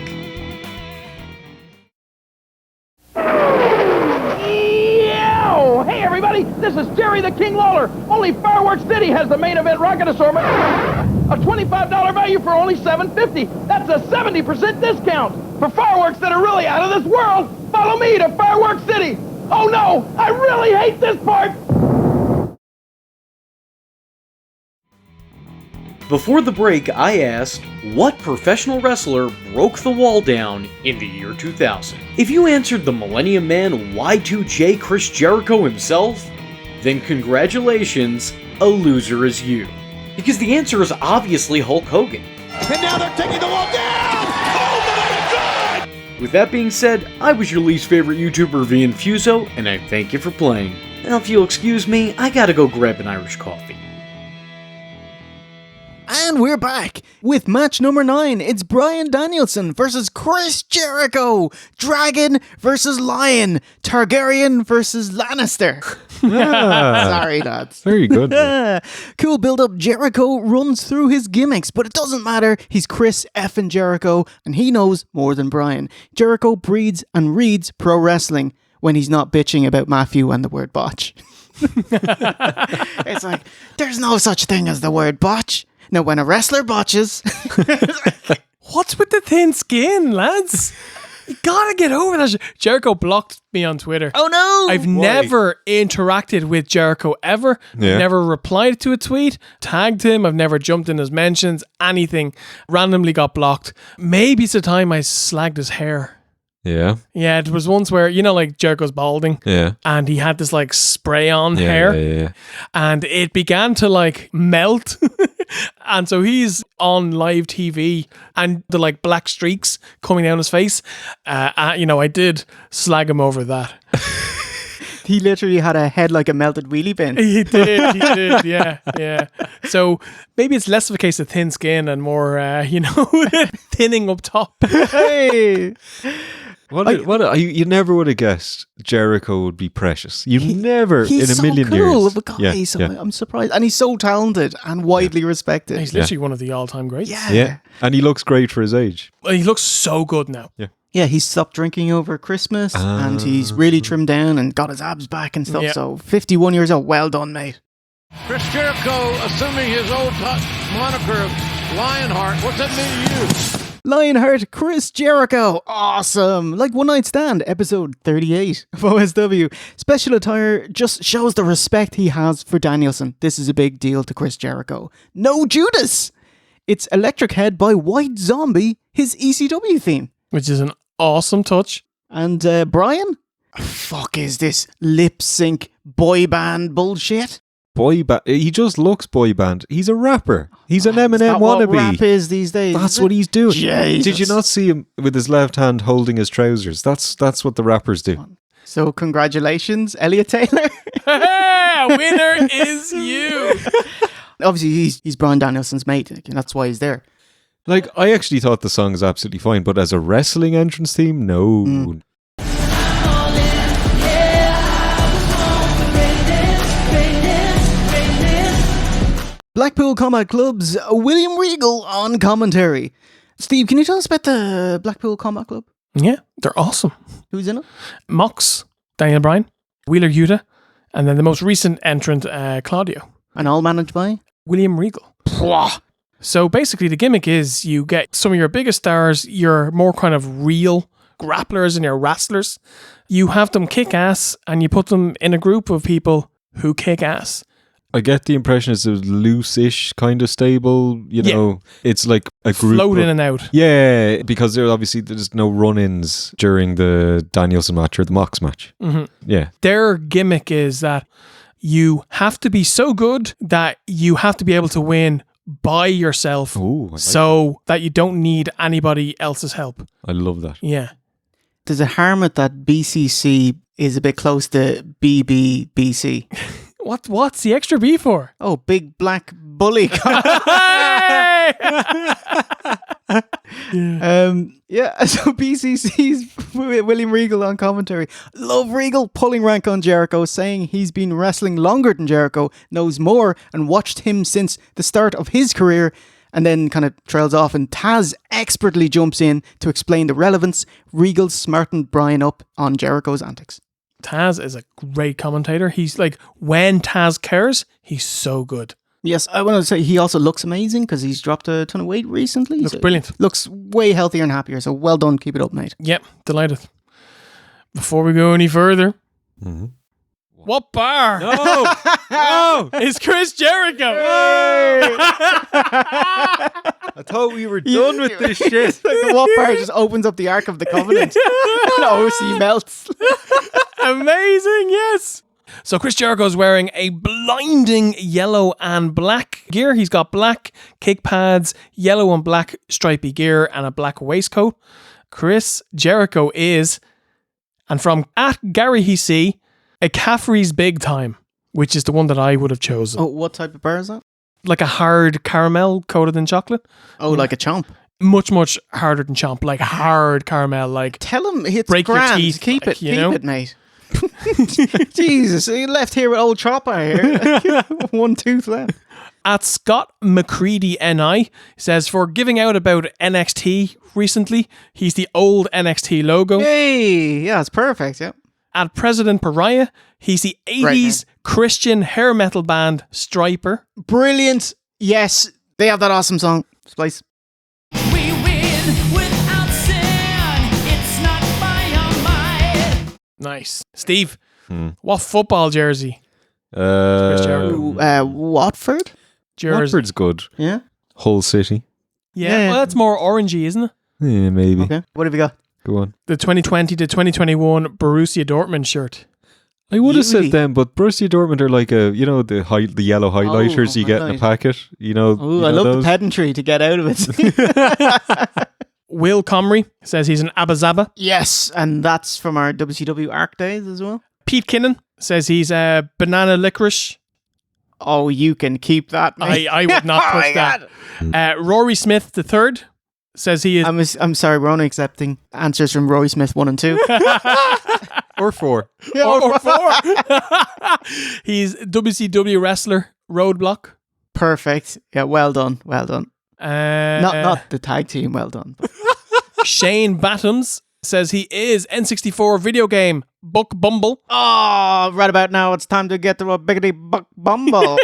Yo! Hey everybody, this is Jerry the King Lawler. Only Fireworks City has the main event rocket assortment. A $25 value for only $7.50. That's a 70% discount. For fireworks that are really out of this world, follow me to Fireworks City. Oh no, I really hate this part. Before the break, I asked, what professional wrestler broke the wall down in the year 2000? If you answered the Millennium Man Y2J Chris Jericho himself, then congratulations, a loser is you. Because the answer is obviously Hulk Hogan. And now they're taking the wall down! Oh my God! With that being said, I was your least favorite YouTuber, The Infuso, and I thank you for playing. Now if you'll excuse me, I gotta go grab an Irish coffee. And we're back with match number 9. It's Bryan Danielson versus Chris Jericho. Dragon versus Lion. Targaryen versus Lannister. Sorry, lads. Very good. Cool build-up. Jericho runs through his gimmicks, but it doesn't matter. He's Chris effing Jericho, and he knows more than Bryan. Jericho breeds and reads pro wrestling when he's not bitching about Matthew and the word botch. It's like, there's no such thing as the word botch. Now, when a wrestler botches... What's with the thin skin, lads? You gotta get over that. Jericho blocked me on Twitter. Oh no! I've never interacted with Jericho ever. Yeah. Never replied to a tweet, tagged him. I've never jumped in his mentions, anything. Randomly got blocked. Maybe it's the time I slagged his hair. Yeah. Yeah, it was once where, like Jericho's balding. Yeah. And he had this spray on hair. Yeah. And it began to melt. And so he's on live TV and the black streaks coming down his face. I did slag him over that. He literally had a head like a melted wheelie bin. He did, yeah. So maybe it's less of a case of thin skin and more, thinning up top. Hey! You never would have guessed Jericho would be precious. You never in a million so years. Cool of a guy, I'm surprised. And he's so talented and widely respected. He's literally one of the all-time greats. Yeah. And he looks great for his age. He looks so good now. Yeah. Yeah, he's stopped drinking over Christmas and he's really trimmed down and got his abs back and stuff. Yeah. So 51 years old. Well done, mate. Chris Jericho assuming his old moniker of Lionheart. What's that mean to you? Lionheart, Chris Jericho. Awesome. Like One Night Stand, episode 38 of OSW. Special attire just shows the respect he has for Danielson. This is a big deal to Chris Jericho. No Judas. It's Electric Head by White Zombie, his ECW theme. Which is an awesome touch. And Bryan? Fuck is this lip sync boy band bullshit? Boy band. He just looks boy band. He's a rapper. He's an Eminem wannabe. What rap is these days? That's what he's doing. Jesus. Did you not see him with his left hand holding his trousers? That's what the rappers do. So congratulations, Elliot Taylor. Winner is you. Obviously, he's Bryan Danielson's mate, and that's why he's there. I actually thought the song is absolutely fine, but as a wrestling entrance theme, no. Blackpool Combat Club's William Regal on commentary. Steve, can you tell us about the Blackpool Combat Club? Yeah, they're awesome. Who's in it? Mox, Daniel Bryan, Wheeler Yuta, and then the most recent entrant, Claudio. And all managed by? William Regal. So basically the gimmick is you get some of your biggest stars, your more kind of real grapplers and your wrestlers. You have them kick ass and you put them in a group of people who kick ass. I get the impression it's a loose-ish kind of stable, it's like a group. Float in and out. Yeah, because there's no run-ins during the Danielson match or the Mox match. Mm-hmm. Yeah. Their gimmick is that you have to be so good that you have to be able to win by yourself that you don't need anybody else's help. I love that. Yeah. Does it harm it that BCC is a bit close to BBBC? What's the extra B for? Oh, big black bully. So BCC's William Regal on commentary. Love Regal pulling rank on Jericho, saying he's been wrestling longer than Jericho, knows more, and watched him since the start of his career, and then kind of trails off, and Taz expertly jumps in to explain the relevance. Regal smartened Bryan up on Jericho's antics. Taz is a great commentator. He's like, when Taz cares, he's so good. Yes, I want to say he also looks amazing because he's dropped a ton of weight recently. Looks brilliant. Looks way healthier and happier. So well done. Keep it up, mate. Yep, delighted. Before we go any further, what bar? No, is Chris Jericho. I thought we were done with this shit. The what bar just opens up the Ark of the Covenant. OC melts. Amazing, yes. So Chris Jericho's wearing a blinding yellow and black gear. He's got black kick pads, yellow and black stripy gear, and a black waistcoat. Chris Jericho is, and from @GaryHC, a Caffrey's Big Time, which is the one that I would have chosen. Oh, what type of bar is that? Like a hard caramel coated in chocolate. Oh, like a chomp. Much harder than chomp. Like hard caramel. Like tell him it's break grand. Your teeth. Keep like, it, keep it, mate. Jesus, he left here with old Chopper here. One tooth left. At Scott McCready NI says, for giving out about NXT recently, he's the old NXT logo. Hey, yeah, it's perfect, yeah. At President Pariah, he's the 80s Christian hair metal band Striper. Brilliant. Yes, they have that awesome song. Splice. Nice. Steve, what football jersey? Watford? Jersey. Watford's good. Yeah. Hull City. Yeah. Well, that's more orangey, isn't it? Yeah, maybe. Okay. What have you got? Go on. The 2020 to 2021 Borussia Dortmund shirt. I would have said them, but Borussia Dortmund are like the yellow highlighters you get in a packet. I love the pedantry to get out of it. Will Comrie says he's an Abba Zaba. Yes, and that's from our WCW Arc days as well. Pete Kinnan says he's a banana licorice. Oh, you can keep that, mate. I would not touch that. Rory Smith III says he is... I'm sorry, we're only accepting answers from Rory Smith 1 and 2. Or 4. Yeah, or 4. He's WCW wrestler Roadblock. Perfect. Yeah, well done. Well done. Not the tag team, well done. Shane Bottoms says he is N64 video game Buck Bumble. Oh, right about now it's time to get to a biggity Buck Bumble.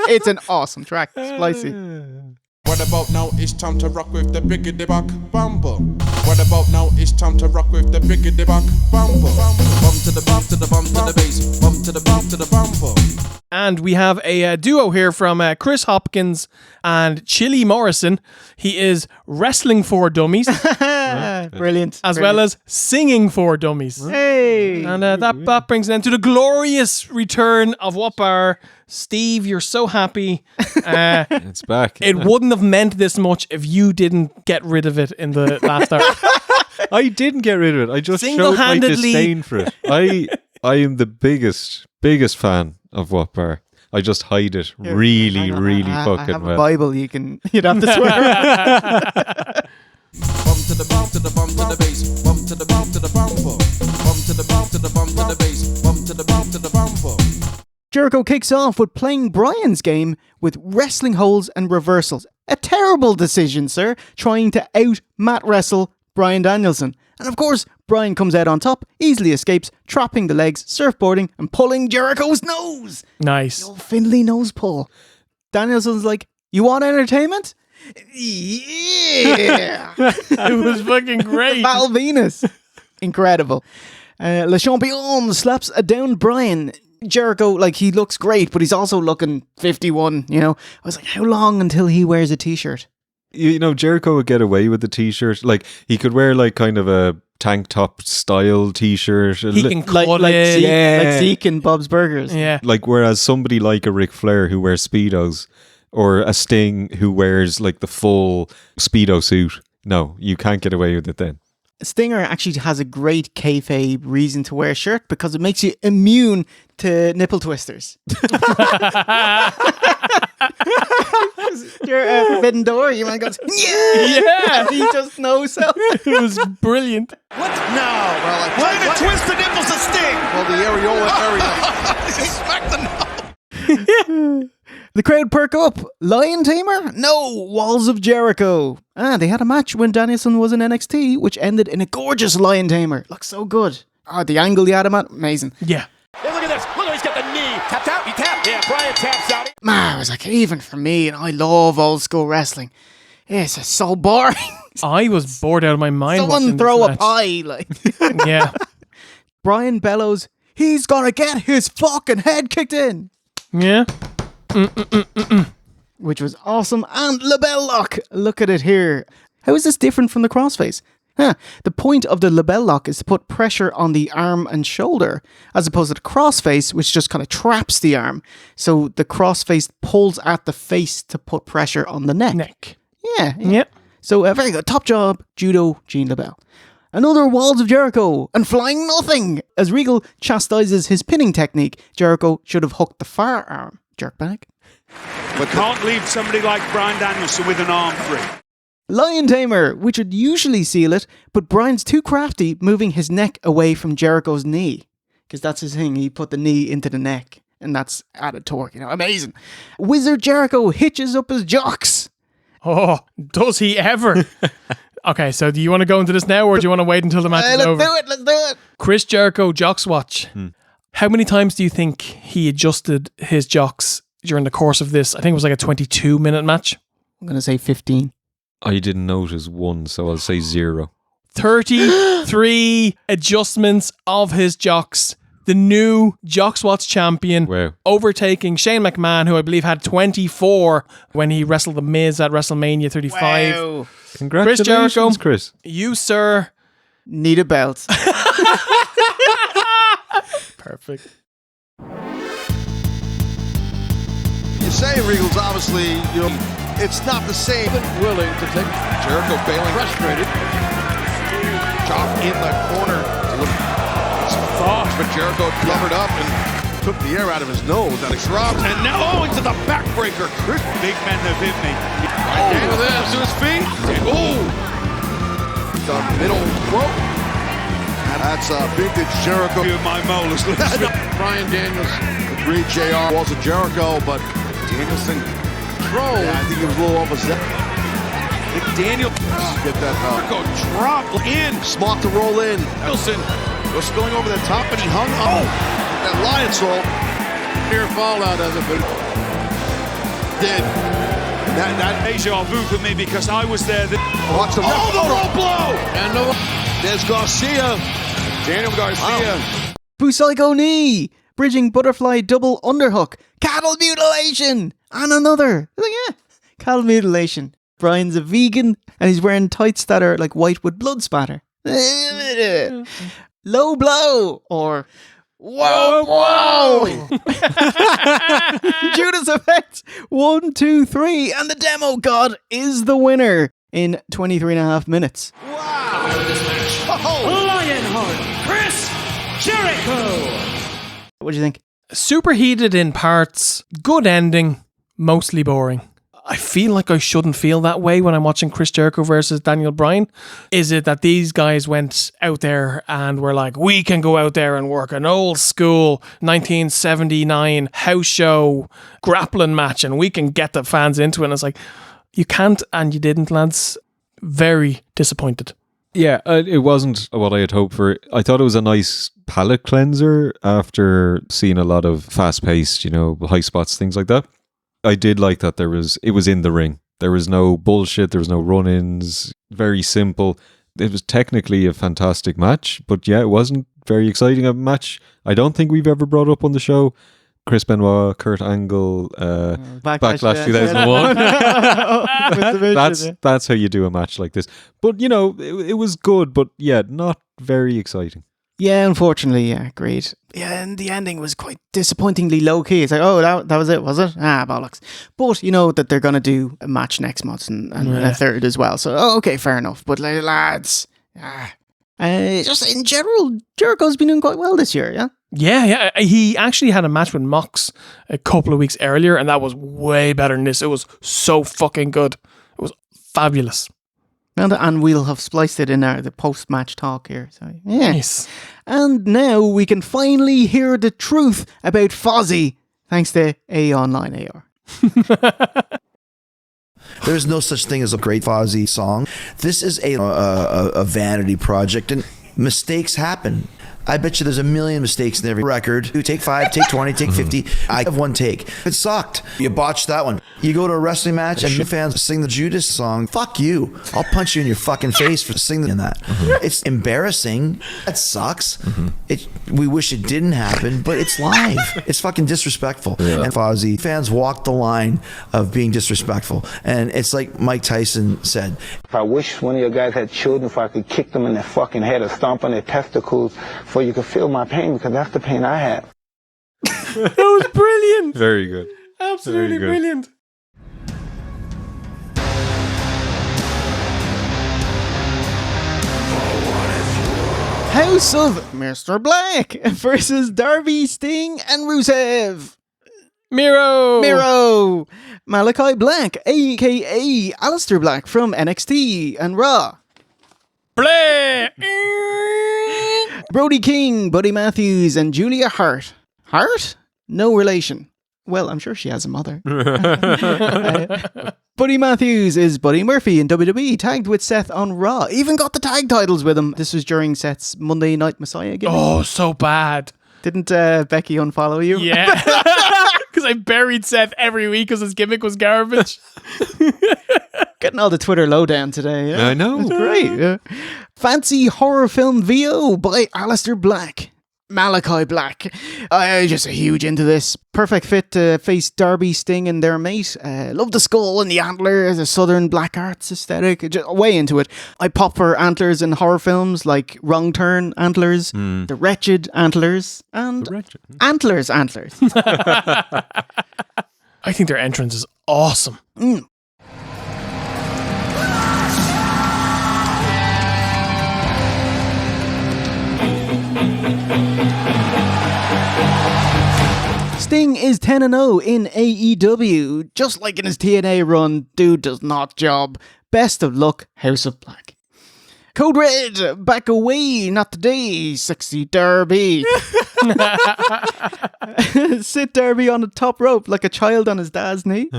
It's an awesome track. Splicey. What about now? It's time to rock with the biggity Buck Bumble. What about now? It's time to rock with the biggity Buck Bumble. Bum to the bump to the bump to the bass. Bump to the bump to the bumble. And we have a duo here from Chris Hopkins and Chili Morrison. He is wrestling for dummies. Brilliant. As well as singing for dummies. Hey. And that brings an end to the glorious return of What Bar. Steve, you're so happy. It's back. It wouldn't have meant this much if you didn't get rid of it in the last hour. I didn't get rid of it. I just showed my disdain for it. I am the biggest fan of What Bar. I just hide it really fucking well. I have a Bible you'd have to swear. Bump to the bump to the bump to the bass. Bump to the bump to the bumble. Bump to the bump to the bump to the bass. Bump to the bump to the bumble. Jericho kicks off with playing Bryan's game with wrestling holds and reversals. A terrible decision, sir, trying to out-mat wrestle Bryan Danielson. And of course, Bryan comes out on top, easily escapes, trapping the legs, surfboarding, and pulling Jericho's nose. Nice. The old Finley nose pull. Danielson's like, you want entertainment? Yeah. It was fucking great. Val Venus. Incredible. Le Champion slaps a down Bryan. Jericho, he looks great, but he's also looking 51, I was like, how long until he wears a t-shirt? Jericho would get away with the t-shirt. He could wear kind of a tank top style t-shirt. He can cut like Zeke and Bob's Burgers. Yeah. Whereas somebody like a Ric Flair who wears Speedos, Or a Sting who wears like the full Speedo suit. No, you can't get away with it then. Stinger actually has a great kayfabe reason to wear a shirt because it makes you immune to nipple twisters. You're Forbidden Door, you man goes, yeah! He just knows so. It was brilliant. What? No. Well, trying to twist the nipples of Sting. Well, the areola area. He smacked the The crowd perk up. Lion Tamer? No. Walls of Jericho. They had a match when Danielson was in NXT, which ended in a gorgeous Lion Tamer. Looks so good. The angle he had him at, amazing. Yeah. Hey, look at this. Look, he's got the knee. Tap, tap. He tapped. Yeah, Bryan taps out. Man, I was like, even for me, and I love old school wrestling, it's just so boring. I was bored out of my mind. Someone throw a pie, like. Yeah. Bryan bellows, he's gonna get his fucking head kicked in. Yeah. Which was awesome. And label lock. Look at it here. How is this different from the crossface? The point of the label lock is to put pressure on the arm and shoulder, as opposed to the crossface, which just kind of traps the arm. So the crossface pulls at the face to put pressure on the neck. Yeah. Yep. So very good. Top job, Judo, Gene LaBelle. Another Walls of Jericho and Flying Nothing. As Regal chastises his pinning technique, Jericho should have hooked the far arm. Jerkbag. But can't leave somebody like Bryan Danielson with an arm free. Lion Tamer, which would usually seal it, but Bryan's too crafty, moving his neck away from Jericho's knee. Because that's his thing, he put the knee into the neck, and that's added torque, amazing. Wizard Jericho hitches up his jocks. Oh, does he ever? Okay, so do you want to go into this now, or do you want to wait until the match is over? Let's do it. Chris Jericho jocks watch. How many times do you think he adjusted his jocks during the course of this? I think it was like a 22-minute match. I'm going to say 15. I didn't notice one, so I'll say 0. 33 adjustments of his jocks. The new Jocks Watch champion, overtaking Shane McMahon, who I believe had 24 when he wrestled The Miz at WrestleMania 35. Wow. Congratulations, Chris Jericho, Chris. You, sir, need a belt. Perfect. You say Regal's obviously, it's not the same. Willing to take Jericho bailing. frustrated. Chop in the corner. It's fast, but Jericho covered up and took the air out of his nose. And he dropped, and now into the backbreaker. Chris, Big men have hit me. with this to his feet. The middle rope. And that's vintage Jericho. My molars. Bryan Danielson. Agreed, JR was a Jericho, but Danielson drove. Yeah, I think he was a little overset. Daniel. Get that Jericho drop in. Smart to roll in. Danielson was spilling over the top, and he hung on. That lion salt. Near fallout of it, but did. That deja vu for me because I was there. Watch the low blow. And there's Garcia. Daniel Garcia. Busaigo knee. Bridging butterfly double underhook. Cattle mutilation. And another. Cattle mutilation. Bryan's a vegan and he's wearing tights that are like white with blood spatter. Low blow. Or whoa. Judas effect. 1, 2, 3. And the demo god is the winner in 23.5 minutes. Lionheart, Chris Jericho. What do you think? Superheated in parts, good ending, mostly boring. I feel like I shouldn't feel that way when I'm watching Chris Jericho versus Daniel Bryan. Is it that these guys went out there and were like, we can go out there and work an old school 1979 house show grappling match and we can get the fans into it? And it's like, you can't and you didn't, lads. Very disappointed. Yeah, it wasn't what I had hoped for. I thought it was a nice palate cleanser after seeing a lot of fast-paced, high spots, things like that. I did like that it was in the ring. There was no bullshit, there was no run-ins, very simple. It was technically a fantastic match, but yeah, it wasn't very exciting a match. I don't think we've ever brought up on the show Chris Benoit, Kurt Angle, Backlash 2001. That's how you do a match like this. But, it was good, but yeah, not very exciting. Yeah, unfortunately, yeah, agreed. Yeah, and the ending was quite disappointingly low key. It's like, oh, that was it, was it? Ah, bollocks. But you know that they're going to do a match next month and a third as well. So, okay, fair enough. But lads, just in general, Jericho's been doing quite well this year, yeah? Yeah. He actually had a match with Mox a couple of weeks earlier, and that was way better than this. It was so fucking good. It was fabulous. And we'll have spliced it in the post-match talk here. So, yeah. Nice. And now we can finally hear the truth about Fozzy, thanks to AEonlineAR. There's no such thing as a great Fozzy song. This is a vanity project, and mistakes happen. I bet you there's a million mistakes in every record. You take 5, take 20, take 50. I have one take. It sucked. You botched that one. You go to a wrestling match and fans sing the Judas song. Fuck you. I'll punch you in your fucking face for singing that. It's embarrassing. That sucks. We wish it didn't happen, but it's live. It's fucking disrespectful. Yeah. And Fozzy fans walk the line of being disrespectful. And it's like Mike Tyson said. If I wish one of your guys had children, if I could kick them in their fucking head or stomp on their testicles, for you could feel my pain, because that's the pain I have. That was brilliant. Very good. Absolutely brilliant. House of Mr. Black versus Darby, Sting, and Rusev. Miro. Malachi Black, a.k.a. Aleister Black from NXT and Raw. Black. Brody King, Buddy Matthews, and Julia Hart. Hart? No relation. Well, I'm sure she has a mother. Buddy Matthews is Buddy Murphy in WWE, tagged with Seth on Raw. Even got the tag titles with him. This was during Seth's Monday Night Messiah gimmick. Oh, so bad. Didn't Becky unfollow you? Yeah. Because I buried Seth every week because his gimmick was garbage. Getting all the Twitter lowdown today. Yeah? I know. It's great. Yeah. Fancy horror film VO by Aleister Black. Malachi Black. Just a huge into this. Perfect fit to face Darby, Sting, and their mate. Love the skull and the antlers, the southern black arts aesthetic. Just way into it. I pop for antlers in horror films like Wrong Turn Antlers, The Wretched Antlers, and Antlers. I think their entrance is awesome. Sting is 10-0 in AEW. Just like in his TNA run, dude does not job. Best of luck, House of Black. Code Red, back away, not today, sexy Darby. Sit Darby on the top rope like a child on his dad's knee.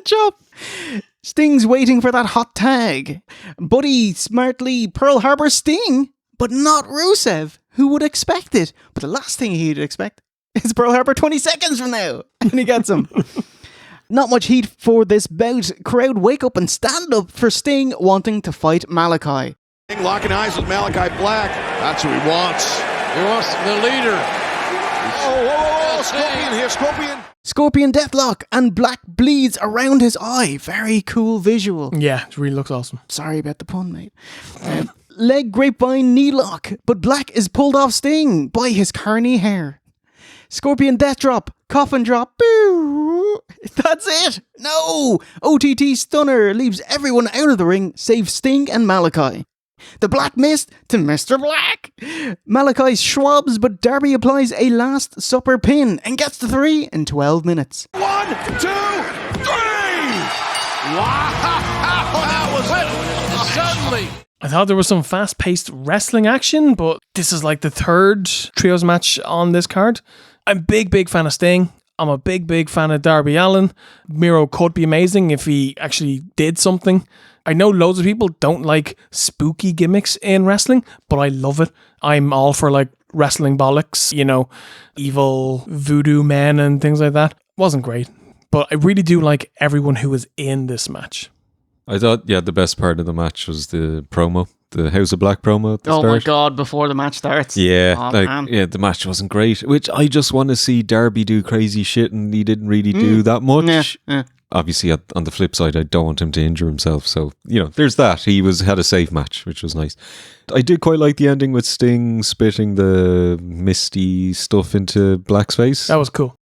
Chop. Sting's waiting for that hot tag. Buddy smartly Pearl Harbor Sting, but not Rusev. Who would expect it? But the last thing he'd expect is Pearl Harbor 20 seconds from now. And he gets him. Not much heat for this bout. Crowd wake up and stand up for Sting wanting to fight Malachi. Locking eyes with Malachi Black. That's who he wants. He wants the leader. Oh, Scorpion here, Scorpion. Scorpion Deathlock, and Black bleeds around his eye. Very cool visual. Yeah, it really looks awesome. Sorry about the pun, mate. Leg grapevine knee lock, but Black is pulled off Sting by his carny hair. Scorpion death drop, coffin drop, boo! That's it! No! OTT stunner leaves everyone out of the ring, save Sting and Malachi. The Black Mist to Mr. Black. Malachi schwabs, but Darby applies a last supper pin and gets the 3 in 12 minutes. 1, 2, 3! Wow! That was it! Suddenly. I thought there was some fast-paced wrestling action, but this is like the third trios match on this card. I'm a big fan of Sting. I'm a big fan of Darby Allin. Miro could be amazing if he actually did something. I know loads of people don't like spooky gimmicks in wrestling, but I love it. I'm all for like wrestling bollocks, you know, evil voodoo men and things like that. Wasn't great, but I really do like everyone who was in this match. I thought, the best part of the match was the promo, the House of Black promo at the start. Oh my God, before the match starts. Yeah, the match wasn't great, which I just want to see Darby do crazy shit, and he didn't really do that much. Yeah. Obviously, on the flip side, I don't want him to injure himself. So, there's that. He had a safe match, which was nice. I did quite like the ending with Sting spitting the misty stuff into Black's face. That was cool.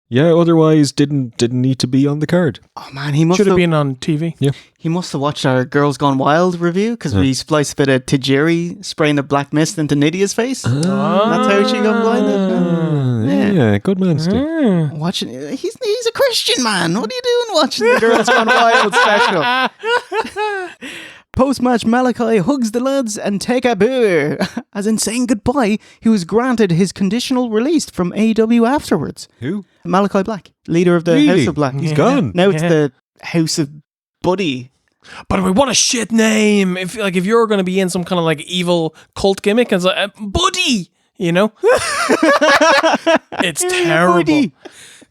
Yeah, otherwise didn't need to be on the card. Oh man, he must should have been on TV. Yeah, he must have watched our Girls Gone Wild review because we spliced a bit of Tajiri spraying the black mist into Nydia's face. That's how she got blinded. Yeah, good man, Steve. Watching, he's a Christian man. What are you doing watching the Girls Gone Wild special? Post-match, Malachi hugs the lads and take a beer. As in saying goodbye, he was granted his conditional release from AEW afterwards. Who? Malachi Black, leader of the House of Black. He's gone. Now it's the House of Buddy. But what a shit name! If you're going to be in some kind of like evil cult gimmick, and it's like Buddy, it's terrible. Buddy.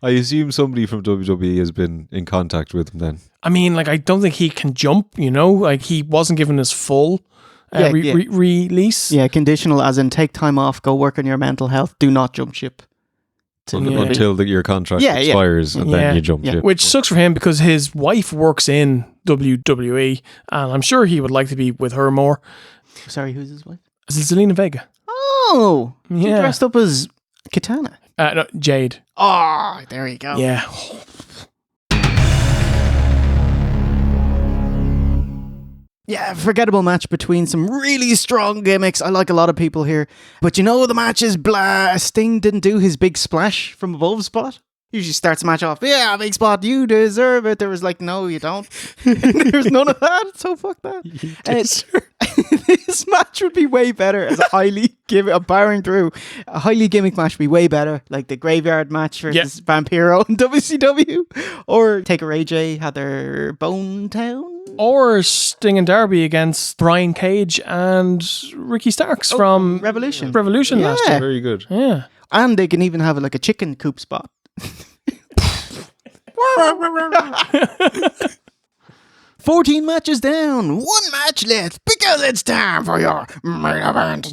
I assume somebody from WWE has been in contact with him then. I mean, I don't think he can jump, he wasn't given his full release. Yeah, conditional as in take time off, go work on your mental health, do not jump ship. Until your contract expires and then you jump ship. Which sucks for him because his wife works in WWE and I'm sure he would like to be with her more. Sorry, who's his wife? Zelina Vega. Oh, she dressed up as Katana. No, Jade. Oh, there you go. Yeah. Yeah, forgettable match between some really strong gimmicks. I like a lot of people here. But the match is blah. Sting didn't do his big splash from above spot. Usually starts the match off, yeah, big spot, you deserve it. There was like, no, you don't. There's none of that. So fuck that. This match would be way better as a powering through. A highly gimmick match would be way better. Like the Graveyard match versus Vampiro in WCW. Or Take a AJ had their Bone Town. Or Sting and Darby against Brian Cage and Ricky Starks from Revolution last year. Very good. Yeah. And they can even have a chicken coop spot. 14 matches down, 1 match left because it's time for your main event.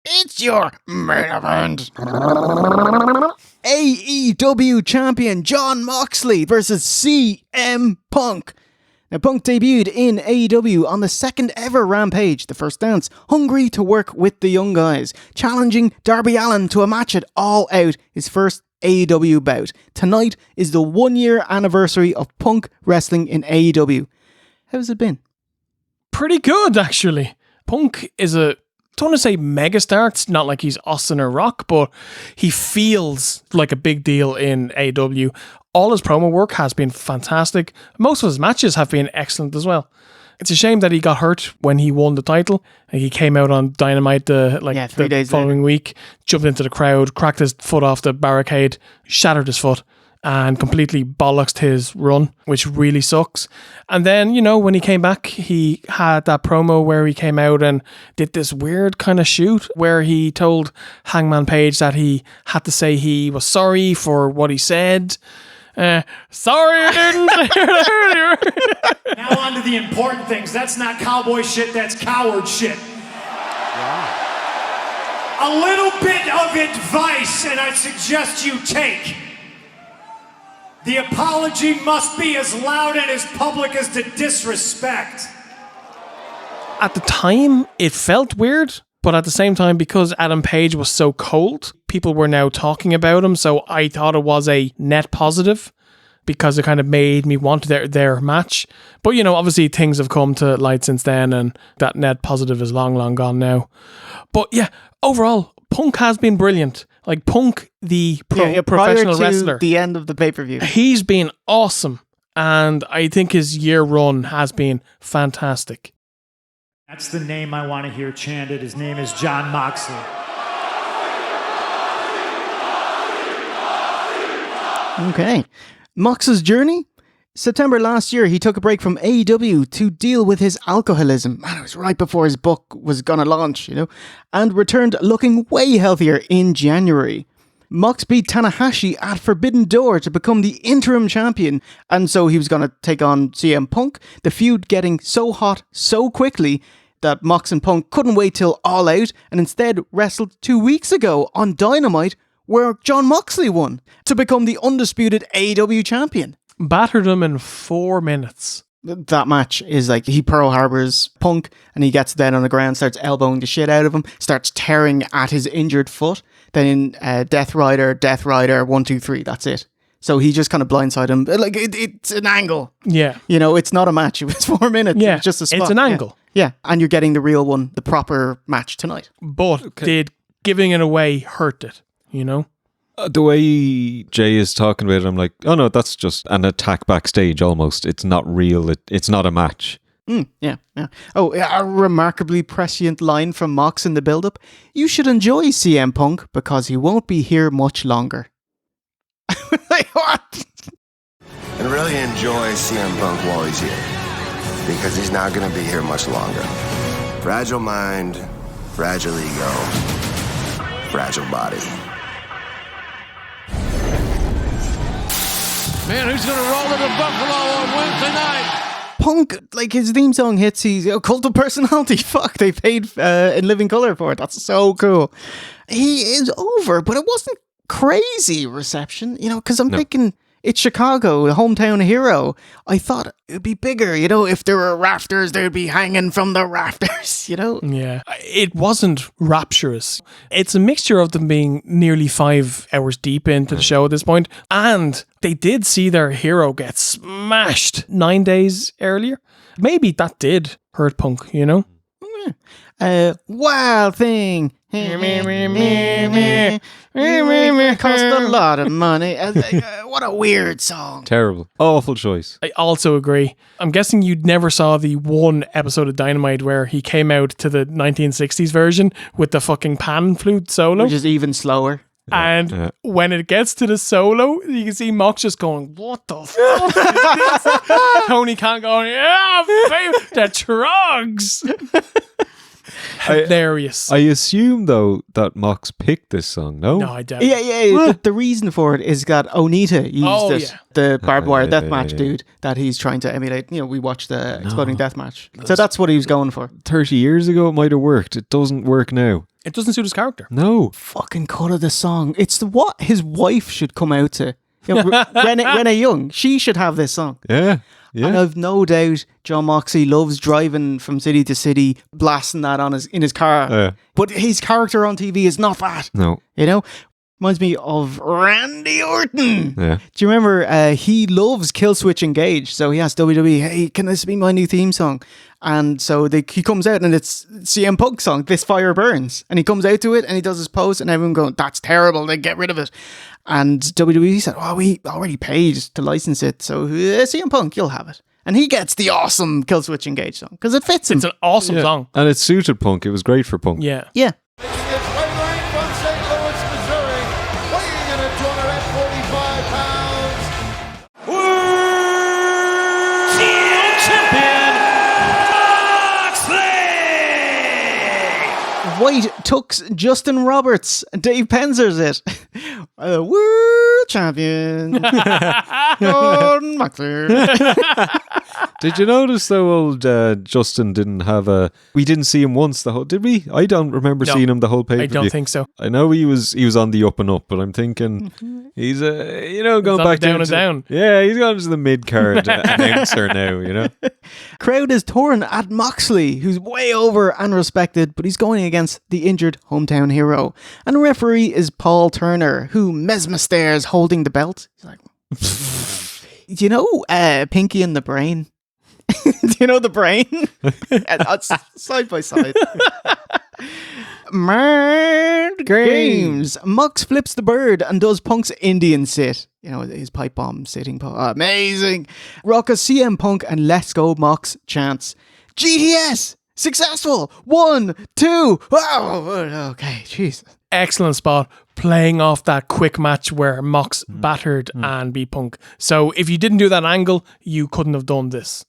It's your main event. AEW champion Jon Moxley versus CM Punk. Now, Punk debuted in AEW on the second ever Rampage, The First Dance, hungry to work with the young guys, challenging Darby Allin to a match at All Out, his first AEW bout. Tonight is the 1-year anniversary of Punk wrestling in AEW. How's it been? Pretty good, actually. Punk is don't want to say megastar. It's not like he's Austin or Rock, but he feels like a big deal in AEW. All his promo work has been fantastic. Most of his matches have been excellent as well. It's a shame that he got hurt when he won the title. He came out on Dynamite 3 days following week, jumped into the crowd, cracked his foot off the barricade, shattered his foot, and completely bollocksed his run, which really sucks. And then, when he came back, he had that promo where he came out and did this weird kind of shoot where he told Hangman Page that he had to say he was sorry for what he said. Sorry I didn't say it earlier. Now on to the important things. That's not cowboy shit, that's coward shit. A little bit of advice, and I suggest you take. The apology must be as loud and as public as the disrespect. At the time, it felt weird, but at the same time, because Adam Page was so cold, people were now talking about him, so I thought it was a net positive, because it kind of made me want their match. But, obviously things have come to light since then, and that net positive is long, long gone now. But yeah, overall, Punk has been brilliant. Like Punk, the professional wrestler. The end of the pay-per-view. He's been awesome. And I think his year run has been fantastic. That's the name I want to hear chanted. His name is Jon Moxley. Okay. Mox's journey September last year, he took a break from AEW to deal with his alcoholism. Man, it was right before his book was going to launch, and returned looking way healthier in January. Mox beat Tanahashi at Forbidden Door to become the interim champion, and so he was going to take on CM Punk, the feud getting so hot so quickly that Mox and Punk couldn't wait till All Out and instead wrestled 2 weeks ago on Dynamite, where Jon Moxley won to become the undisputed AEW champion. Battered him in 4 minutes. That match is like he Pearl Harbors Punk and he gets down on the ground, starts elbowing the shit out of him, starts tearing at his injured foot. Then Death Rider, 1, 2, 3, that's it. So he just kind of blindsided him. Like it's an angle. Yeah. It's not a match. It was 4 minutes. Yeah. It's just a spot. It's an angle. Yeah. And you're getting the real one, the proper match tonight. But did giving it away hurt it, The way Jay is talking about it, I'm like, oh no, that's just an attack backstage almost. It's not real. It's not a match. Yeah. Oh, a remarkably prescient line from Mox in the build-up. You should enjoy CM Punk because he won't be here much longer. Like, what? And really enjoy CM Punk while he's here. Because he's not going to be here much longer. Fragile mind, fragile ego, fragile body. Man, who's going to roll to the Buffalo on Wednesday night? Punk, like his theme song hits, he's a cult of personality. Fuck, they paid in living color for it. That's so cool. He is over, but it wasn't crazy reception, because I'm thinking it's Chicago, the hometown hero. I thought it would be bigger, if there were rafters, they'd be hanging from the rafters, Yeah. It wasn't rapturous. It's a mixture of them being nearly 5 hours deep into the show at this point, and they did see their hero get smashed 9 days earlier. Maybe that did hurt Punk, Wild thing. Cost a lot of money. What a weird song. Terrible. Awful choice. I also agree. I'm guessing you never saw the one episode of Dynamite where he came out to the 1960s version with the fucking pan flute solo. Which is even slower. And when it gets to the solo, you can see Mox just going, what the fuck is this? Tony Khan going, yeah, baby, the trugs. Hilarious. I assume, though, that Mox picked this song, no? No, I don't. Yeah. The reason for it is that Onita used the barbed wire deathmatch dude that he's trying to emulate. We watched the Exploding Deathmatch. So that's what he was going for. 30 years ago, it might have worked. It doesn't work now. It doesn't suit his character. No. Fucking cut of the song. It's what his wife should come out to. Renee Young, she should have this song. Yeah. And I've no doubt Jon Moxley loves driving from city to city, blasting that in his car. But his character on TV is not that. No. Reminds me of Randy Orton. Yeah. Do you remember he loves Killswitch Engage? So he asked WWE, hey, can this be my new theme song? And so he comes out and it's CM Punk's song, This Fire Burns. And he comes out to it and he does his pose and everyone going, that's terrible, they get rid of it. And WWE said, we already paid to license it. So CM Punk, you'll have it. And he gets the awesome Killswitch Engage song because it fits him. It's an awesome song. And it suited Punk. It was great for Punk. Yeah. Yeah. White Tux Justin Roberts. Dave Penzer's it. World champion. Jon Moxley. Did you notice though old Justin didn't have we didn't see him once the whole, did we? I don't remember seeing him the whole pay-per-view. I don't think so. I know he was on the up and up, but I'm thinking he's going back down and down. Yeah, he's gone to the mid-card announcer now, Crowd is torn at Moxley, who's way over and respected, but he's going against the injured hometown hero. And referee is Paul Turner, who mesmer stares holding the belt. He's like, do you know Pinky and the Brain? Do you know the Brain? That's side by side. Mind games. Mox flips the bird and does Punk's Indian sit. His pipe bomb sitting. Amazing. Rock a CM Punk and Let's Go Mox chants. GTS! Successful! 1, 2. Wow. Okay, Jesus. excellent spot playing off that quick match where Mox battered and beat Punk. So if you didn't do that angle, you couldn't have done this.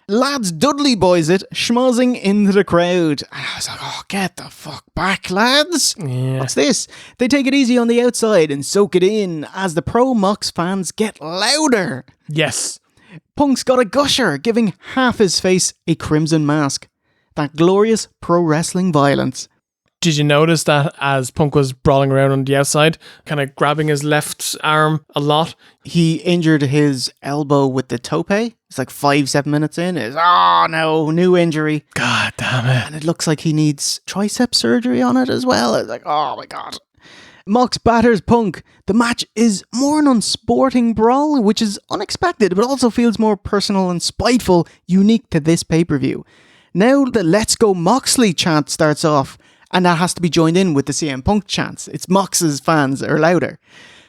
Lads Dudley boys it, schmozzing into the crowd. And I was like, oh, get the fuck back, lads. Yeah. What's this? They take it easy on the outside and soak it in as the pro Mox fans get louder. Yes. Punk's got a gusher, giving half his face a crimson mask. That glorious pro wrestling violence. Did you notice that as Punk was brawling around on the outside, kind of grabbing his left arm a lot? He injured his elbow with the tope. It's like 5-7 minutes in. It's, oh no, new injury. God damn it. And it looks like he needs tricep surgery on it as well. It's like, oh my God. Mox batters Punk. The match is more an unsporting brawl, which is unexpected, but also feels more personal and spiteful, unique to this pay-per-view. Now the Let's Go Moxley chant starts off, and that has to be joined in with the CM Punk chants. It's Mox's fans are louder.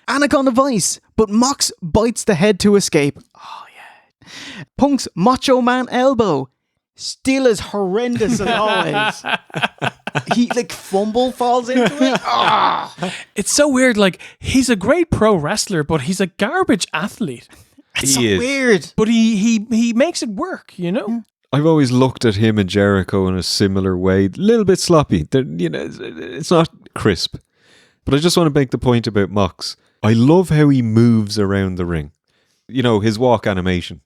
Anaconda Vice, but Mox bites the head to escape. Oh yeah. Punk's Macho Man elbow still is horrendous as always. He fumble falls into it. Oh. It's so weird. Like, he's a great pro wrestler, but he's a garbage athlete. It's so weird. But he makes it work, you know? I've always looked at him and Jericho in a similar way, a little bit sloppy. It's not crisp. But I just want to make the point about Mox. I love how he moves around the ring. His walk animation.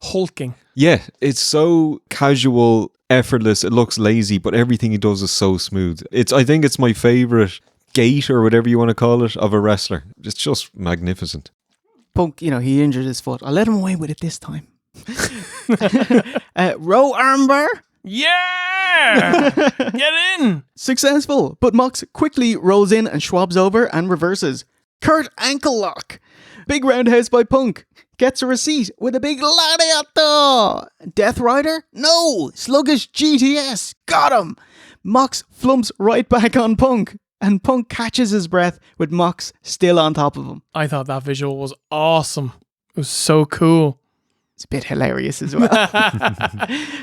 Hulking. Yeah, it's so casual, effortless. It looks lazy, but everything he does is so smooth. I think it's my favorite gait or whatever you want to call it of a wrestler. It's just magnificent. Punk, he injured his foot. I'll let him away with it this time. Row armbar. Yeah! Get in! Successful, but Mox quickly rolls in and swabs over and reverses. Kurt ankle lock. Big roundhouse by Punk. Gets a receipt with a big lariato. Death Rider? No! Sluggish GTS. Got him! Mox flumps right back on Punk, and Punk catches his breath with Mox still on top of him. I thought that visual was awesome. It was so cool. It's a bit hilarious as well.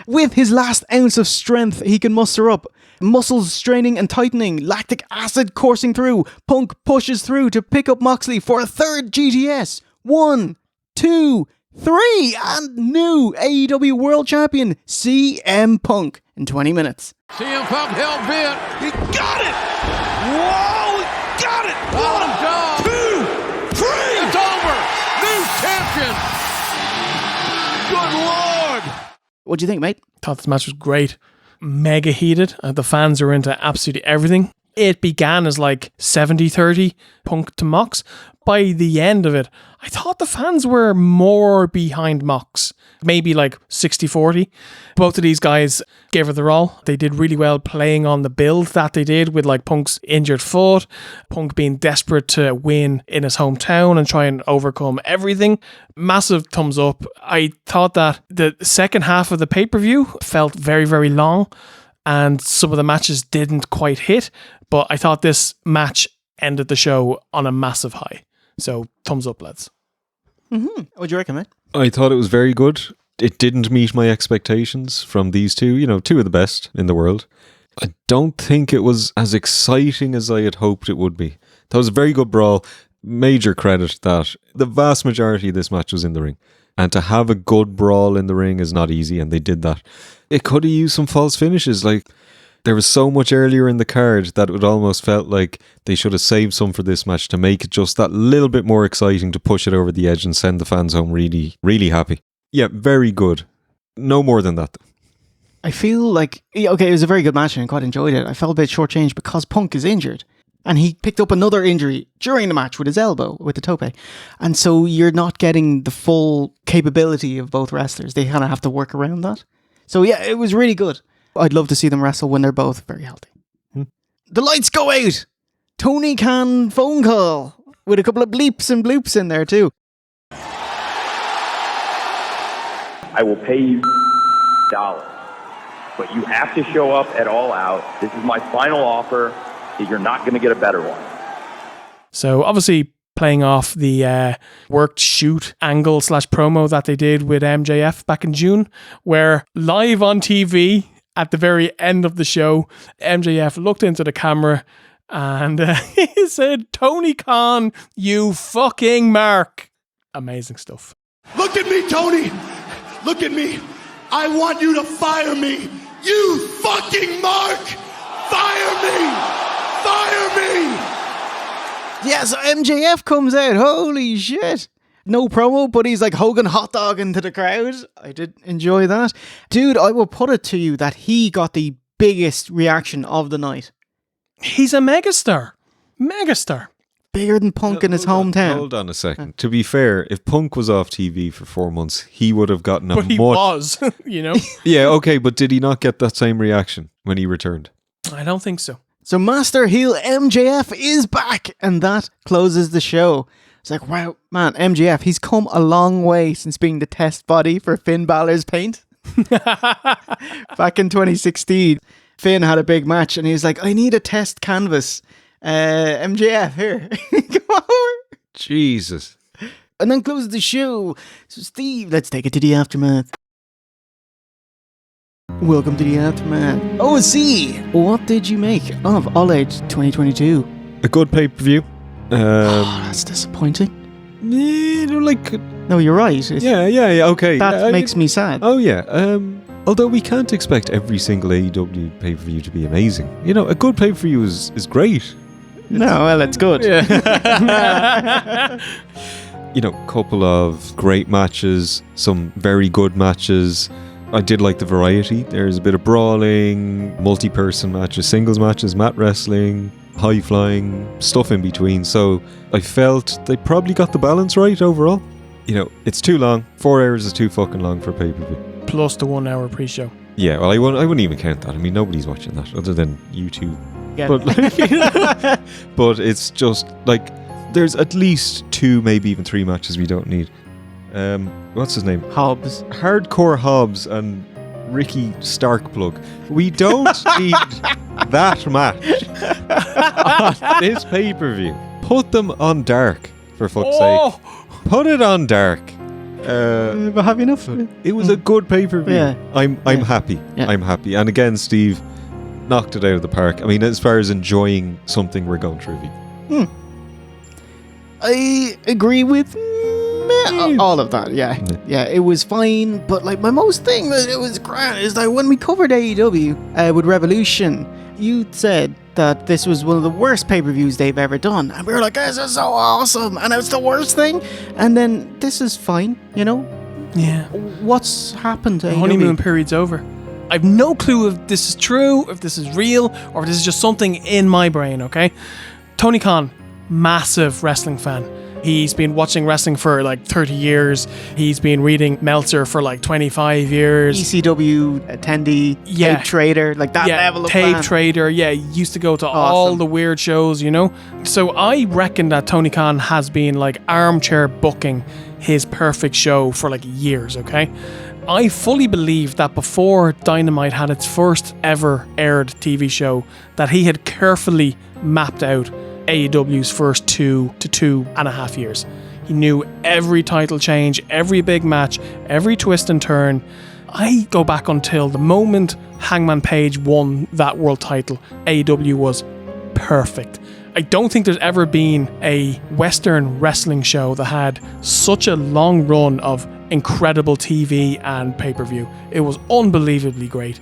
With his last ounce of strength he can muster up, muscles straining and tightening, lactic acid coursing through, Punk pushes through to pick up Moxley for a third GTS. 1, 2, 3, and new AEW World Champion CM Punk in 20 minutes. CM Punk hell bent. He got it! Whoa! He got it! 1, 2, 3! It's over! New champion! Good Lord! What do you think, mate? Thought this match was great. Mega heated. The fans are into absolutely everything. It began as 70-30 Punk to Mox. By the end of it, I thought the fans were more behind Mox. Maybe 60-40. Both of these guys gave it their all. They did really well playing on the build that they did with Punk's injured foot, Punk being desperate to win in his hometown and try and overcome everything. Massive thumbs up. I thought that the second half of the pay-per-view felt very, very long and some of the matches didn't quite hit, but I thought this match ended the show on a massive high. So, thumbs up, lads. Mm-hmm. What do you reckon, mate? I thought it was very good. It didn't meet my expectations from these two, two of the best in the world. I don't think it was as exciting as I had hoped it would be. That was a very good brawl. Major credit that the vast majority of this match was in the ring. And to have a good brawl in the ring is not easy, and they did that. It could have used some false finishes, there was so much earlier in the card that it almost felt like they should have saved some for this match to make it just that little bit more exciting, to push it over the edge and send the fans home really, really happy. Yeah, very good. No more than that. I feel it was a very good match and I quite enjoyed it. I felt a bit shortchanged because Punk is injured. And he picked up another injury during the match with his elbow, with the tope. And so you're not getting the full capability of both wrestlers. They kind of have to work around that. So yeah, it was really good. I'd love to see them wrestle when they're both very healthy. The lights go out! Tony Khan phone call with a couple of bleeps and bloops in there too. I will pay you $, but you have to show up at All Out. This is my final offer. You're not going to get a better one. So obviously playing off the worked shoot angle / promo that they did with MJF back in June, where live on TV at the very end of the show, MJF looked into the camera and he said, "Tony Khan, you fucking mark." Amazing stuff. Look at me, Tony. Look at me. I want you to fire me. You fucking mark. Fire me. Fire me. Yeah, so MJF comes out. Holy shit. No promo, but he's like Hogan hot dog into the crowd. I did enjoy that. Dude, I will put it to you that he got the biggest reaction of the night. He's a megastar. Megastar. Bigger than Punk in his hometown. Hold on a second. To be fair, if Punk was off TV for 4 months, he would have gotten a But he was, you know? Yeah, okay, but did he not get that same reaction when he returned? I don't think so. So Master Heel MJF is back, and that closes the show. It's like, wow, man, MJF, he's come a long way since being the test body for Finn Balor's paint. Back in 2016, Finn had a big match, and he was like, I need a test canvas. MJF, here. Come over. Jesus. And then closes the show. So Steve, let's take it to the aftermath. Welcome to the aftermath. OSC, what did you make of All Out 2022? A good pay-per-view. That's disappointing. No, you're right. Yeah, okay. That makes me sad. Oh, yeah. Although we can't expect every single AEW pay-per-view to be amazing. You know, a good pay-per-view is great. No, well, it's good. Yeah. You know, couple of great matches, some very good matches. I did like the variety. There's a bit of brawling, multi-person matches, singles matches, mat wrestling, high-flying, stuff in between. So I felt they probably got the balance right overall. You know, it's too long. 4 hours is too fucking long for pay-per-view. Plus the 1 hour pre-show. Yeah, well, I wouldn't even count that. I mean, nobody's watching that other than YouTube. Yeah. But it's just like there's at least 2, maybe even 3 matches we don't need. What's his name? Hobbs. Hardcore Hobbs and Ricky Starkplug. We don't need that match on this pay-per-view. Put them on Dark, for fuck's sake. Put it on Dark. But have enough of it. It was a good pay-per-view. Yeah. I'm happy. Yeah. I'm happy. And again, Steve knocked it out of the park. I mean, as far as enjoying something, we're going trivia. I agree with all of that. Yeah, it was fine. But like my most thing that it was grand is that when we covered AEW with Revolution, you said that this was one of the worst pay-per-views they've ever done, and we were like, this is so awesome, and it's the worst thing. And then this is fine, you know. Yeah. What's happened to The AEW? honeymoon period's over. I've no clue if this is true, if this is real, or if this is just something in my brain, okay? Tony Khan, massive wrestling fan. He's been watching wrestling for like 30 years. He's been reading Meltzer for like 25 years. ECW attendee, tape trader, like that level of tape fan. trader, he used to go to all the weird shows, you know? So I reckon that Tony Khan has been like armchair booking his perfect show for like years, okay? I fully believe that before Dynamite had its first ever aired TV show, that he had carefully mapped out AEW's first 2 to 2.5 years. He knew every title change, every big match, every twist and turn. I go back until the moment Hangman Page won that world title, AEW was perfect. I don't think there's ever been a Western wrestling show that had such a long run of incredible TV and pay-per-view. It was unbelievably great.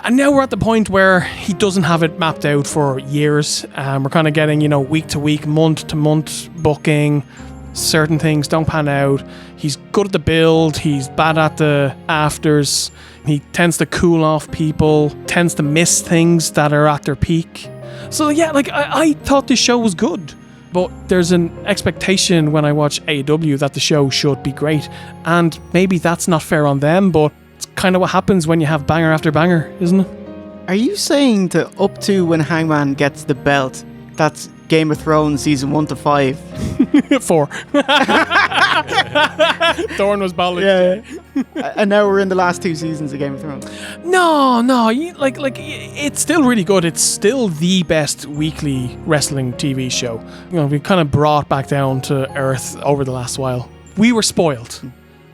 And now we're at the point where he doesn't have it mapped out for years. We're kind of getting, week to week, month to month booking. Certain things don't pan out. He's good at the build. He's bad at the afters. He tends to cool off people, tends to miss things that are at their peak. So yeah, I thought this show was good. But there's an expectation when I watch AEW that the show should be great. And maybe that's not fair on them, but it's kind of what happens when you have banger after banger, isn't it? Are you saying to up to when Hangman gets the belt, that's Game of Thrones season 1 to 5? 4. Thorne was balanced. Yeah. And now we're in the last 2 seasons of Game of Thrones. No, it's still really good. It's still the best weekly wrestling TV show. We've kind of brought back down to earth over the last while. We were spoiled.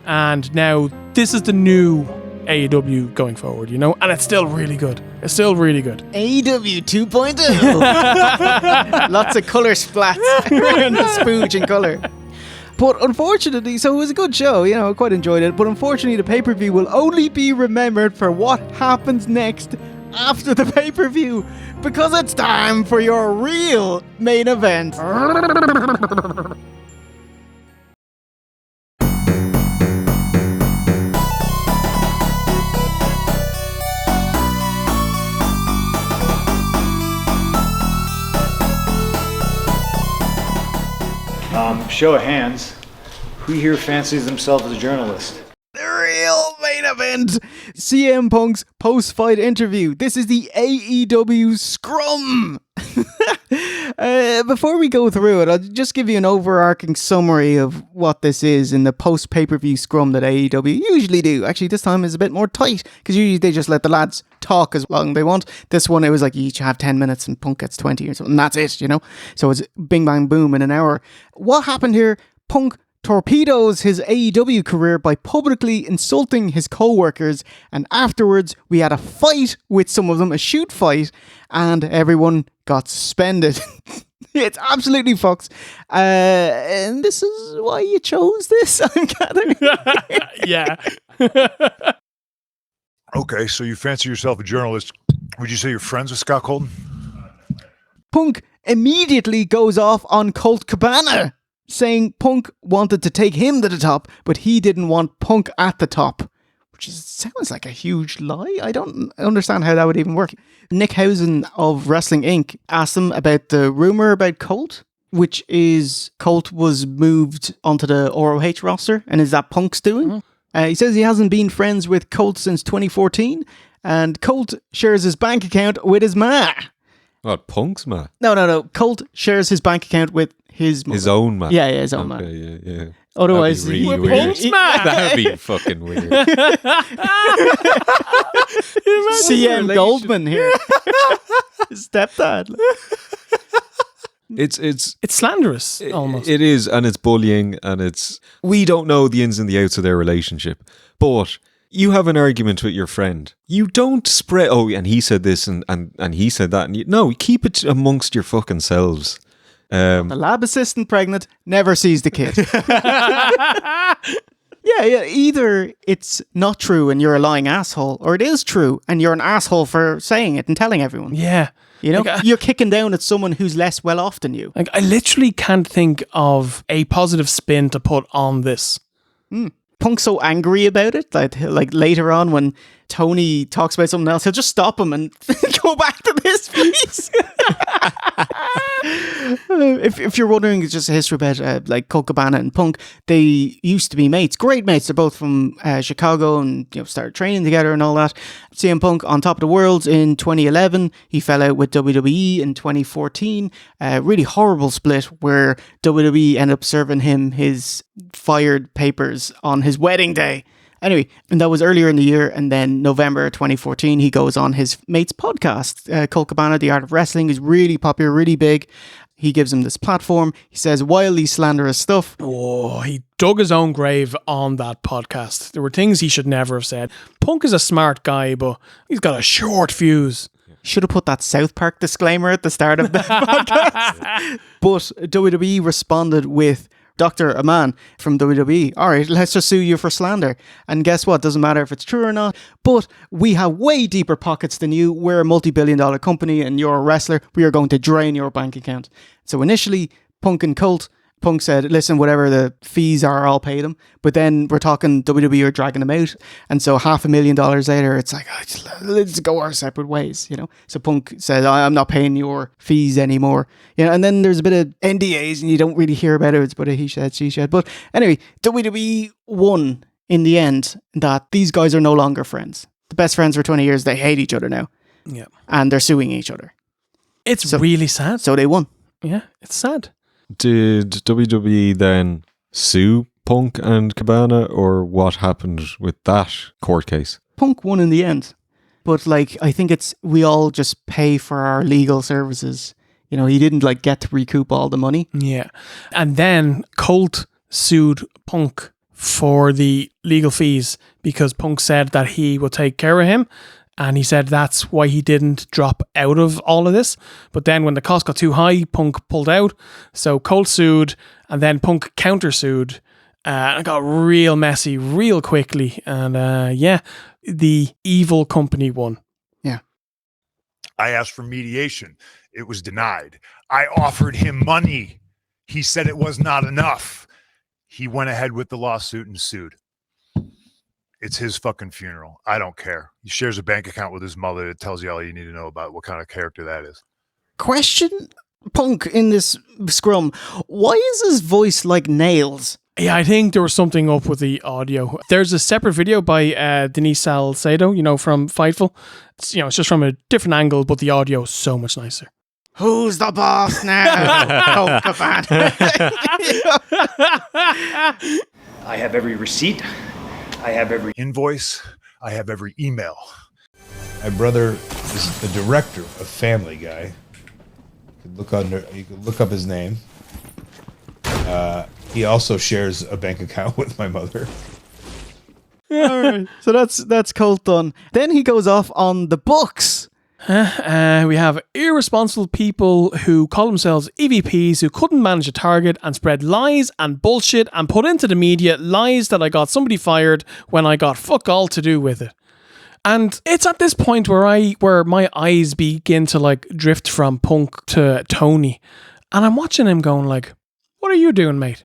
And now this is the new AEW going forward, you know? And it's still really good. It's still really good. AEW 2.0. Lots of colour splats and the spooge in colour. But unfortunately, so it was a good show, you know, I quite enjoyed it. But unfortunately, the pay-per-view will only be remembered for what happens next after the pay-per-view. Because it's time for your real main event. Show of hands, who here fancies themselves as a journalist? The real main event! CM Punk's post-fight interview. This is the AEW Scrum! Before we go through it, I'll just give you an overarching summary of what this is in the post-pay-per-view Scrum that AEW usually do. Actually, this time is a bit more tight, because usually they just let the lads talk as long as they want. This one, it was like you each have 10 minutes and Punk gets 20 or something, and that's it, you know? So it's bing bang boom in an hour. What happened here? Punk torpedoes his AEW career by publicly insulting his co-workers, and afterwards we had a fight with some of them, a shoot fight, and everyone got suspended. It's absolutely fucked. And this is why you chose this, I'm gathering. Yeah. Okay, so you fancy yourself a journalist. Would you say you're friends with Scott Colton? Punk immediately goes off on Colt Cabana, saying Punk wanted to take him to the top, but he didn't want Punk at the top. Which sounds like a huge lie. I don't understand how that would even work. Nick Housen of Wrestling Inc. asked him about the rumor about Colt, which is Colt was moved onto the ROH roster, and is that Punk's doing? He says he hasn't been friends with Colt since 2014, and Colt shares his bank account with his ma. What, Punk's ma? No. Colt shares his bank account with his mother. His own ma? Yeah, his own ma. Yeah. Otherwise, that'd be really weird. Punk's ma! That'd be fucking weird. CM Goldman here. His stepdad. It's slanderous, almost. It is, and it's bullying, and we don't know the ins and the outs of their relationship. But you have an argument with your friend. You don't spread, and he said this and he said that. And no, keep it amongst your fucking selves. The lab assistant pregnant never sees the kid. Yeah, either it's not true and you're a lying asshole, or it is true and you're an asshole for saying it and telling everyone. Yeah. You know, you're kicking down at someone who's less well off than you. Like, I literally can't think of a positive spin to put on this. Punk's so angry about it, like later on when Tony talks about something else, he'll just stop him and go back to this, please. If you're wondering, it's just a history about like Colt Cabana and Punk. They used to be mates, great mates. They're both from Chicago, and started training together and all that. CM Punk on top of the world in 2011. He fell out with WWE in 2014. Really horrible split where WWE ended up serving him his fired papers on his wedding day. Anyway, and that was earlier in the year, and then November 2014, he goes on his mate's podcast, Colt Cabana, The Art of Wrestling, is really popular, really big. He gives him this platform. He says wildly slanderous stuff. Oh, he dug his own grave on that podcast. There were things he should never have said. Punk is a smart guy, but he's got a short fuse. Should have put that South Park disclaimer at the start of the podcast. But WWE responded with, Dr. Aman from WWE, all right, let's just sue you for slander. And guess what? Doesn't matter if it's true or not, but we have way deeper pockets than you. We're a multi-billion-dollar company and you're a wrestler. We are going to drain your bank account. So initially, Punk and Colt, Punk said, listen, whatever the fees are, I'll pay them. But then we're talking WWE are dragging them out. And so $500,000 later, it's like, let's go our separate ways, So Punk said, I'm not paying your fees anymore. And then there's a bit of NDAs and you don't really hear about it. It's but a he said, she said. But anyway, WWE won in the end that these guys are no longer friends. The best friends for 20 years, they hate each other now. Yeah. And they're suing each other. It's really sad. So they won. Yeah, it's sad. Did WWE then sue Punk and Cabana, or what happened with that court case? Punk won in the end. But I think we all just pay for our legal services. He didn't get to recoup all the money. Yeah. And then Colt sued Punk for the legal fees because Punk said that he would take care of him. And he said that's why he didn't drop out of all of this. But then when the cost got too high, Punk pulled out. So Cole sued, and then Punk countersued. And it got real messy real quickly. And the evil company won. Yeah. I asked for mediation. It was denied. I offered him money. He said it was not enough. He went ahead with the lawsuit and sued. It's his fucking funeral. I don't care. He shares a bank account with his mother that tells you all you need to know about what kind of character that is. Question, Punk, in this scrum, why is his voice like nails? Yeah, I think there was something up with the audio. There's a separate video by Denise Salcedo, from Fightful. It's just from a different angle, but the audio is so much nicer. Who's the boss now? I have every receipt. I have every invoice. I have every email. My brother is the director of Family Guy. You could look up his name. He also shares a bank account with my mother. All right. So that's Colt done. Then he goes off on the books. We have irresponsible people who call themselves EVPs who couldn't manage a target and spread lies and bullshit and put into the media lies that I got somebody fired when I got fuck all to do with it. And it's at this point where my eyes begin to drift from Punk to Tony, and I'm watching him going what are you doing, mate?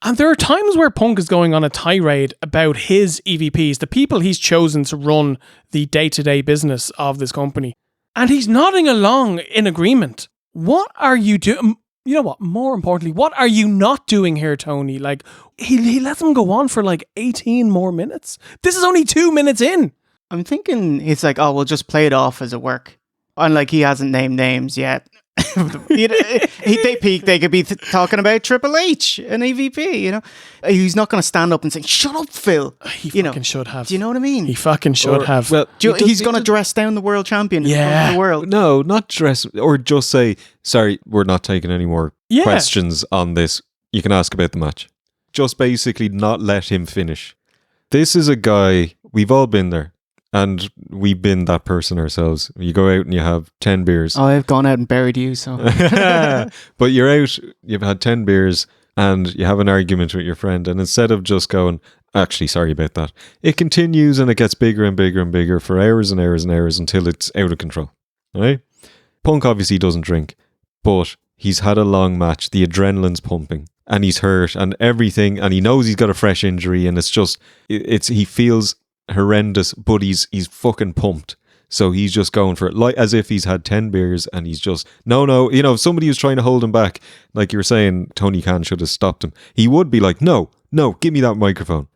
And there are times where Punk is going on a tirade about his EVPs, the people he's chosen to run the day-to-day business of this company. And he's nodding along in agreement. What are you doing? You know what? More importantly, what are you not doing here, Tony? He lets him go on for 18 more minutes. This is only 2 minutes in. I'm thinking it's we'll just play it off as a work. And he hasn't named names yet. They could be talking about Triple H and EVP, He's not going to stand up and say, "Shut up, Phil." He fucking should have. Do you know what I mean? He fucking should have. Well, he's going to dress down the world champion in front of the world. No, not dress, or just say, "Sorry, we're not taking any more questions on this. You can ask about the match." Just basically not let him finish. This is a guy, we've all been there. And we've been that person ourselves. You go out and you have 10 beers. Oh, I've gone out and buried you, so. But you're out, you've had 10 beers, and you have an argument with your friend. And instead of just going, actually, sorry about that, it continues and it gets bigger and bigger and bigger for hours and hours and hours until it's out of control. Right? Punk obviously doesn't drink, but he's had a long match. The adrenaline's pumping. And he's hurt and everything. And he knows he's got a fresh injury. And it's just, he feels horrendous, but he's fucking pumped, so he's just going for it as if he's had 10 beers, and he's just no, if somebody was trying to hold him back, like you were saying, Tony Khan should have stopped him. He would be like, no, give me that microphone.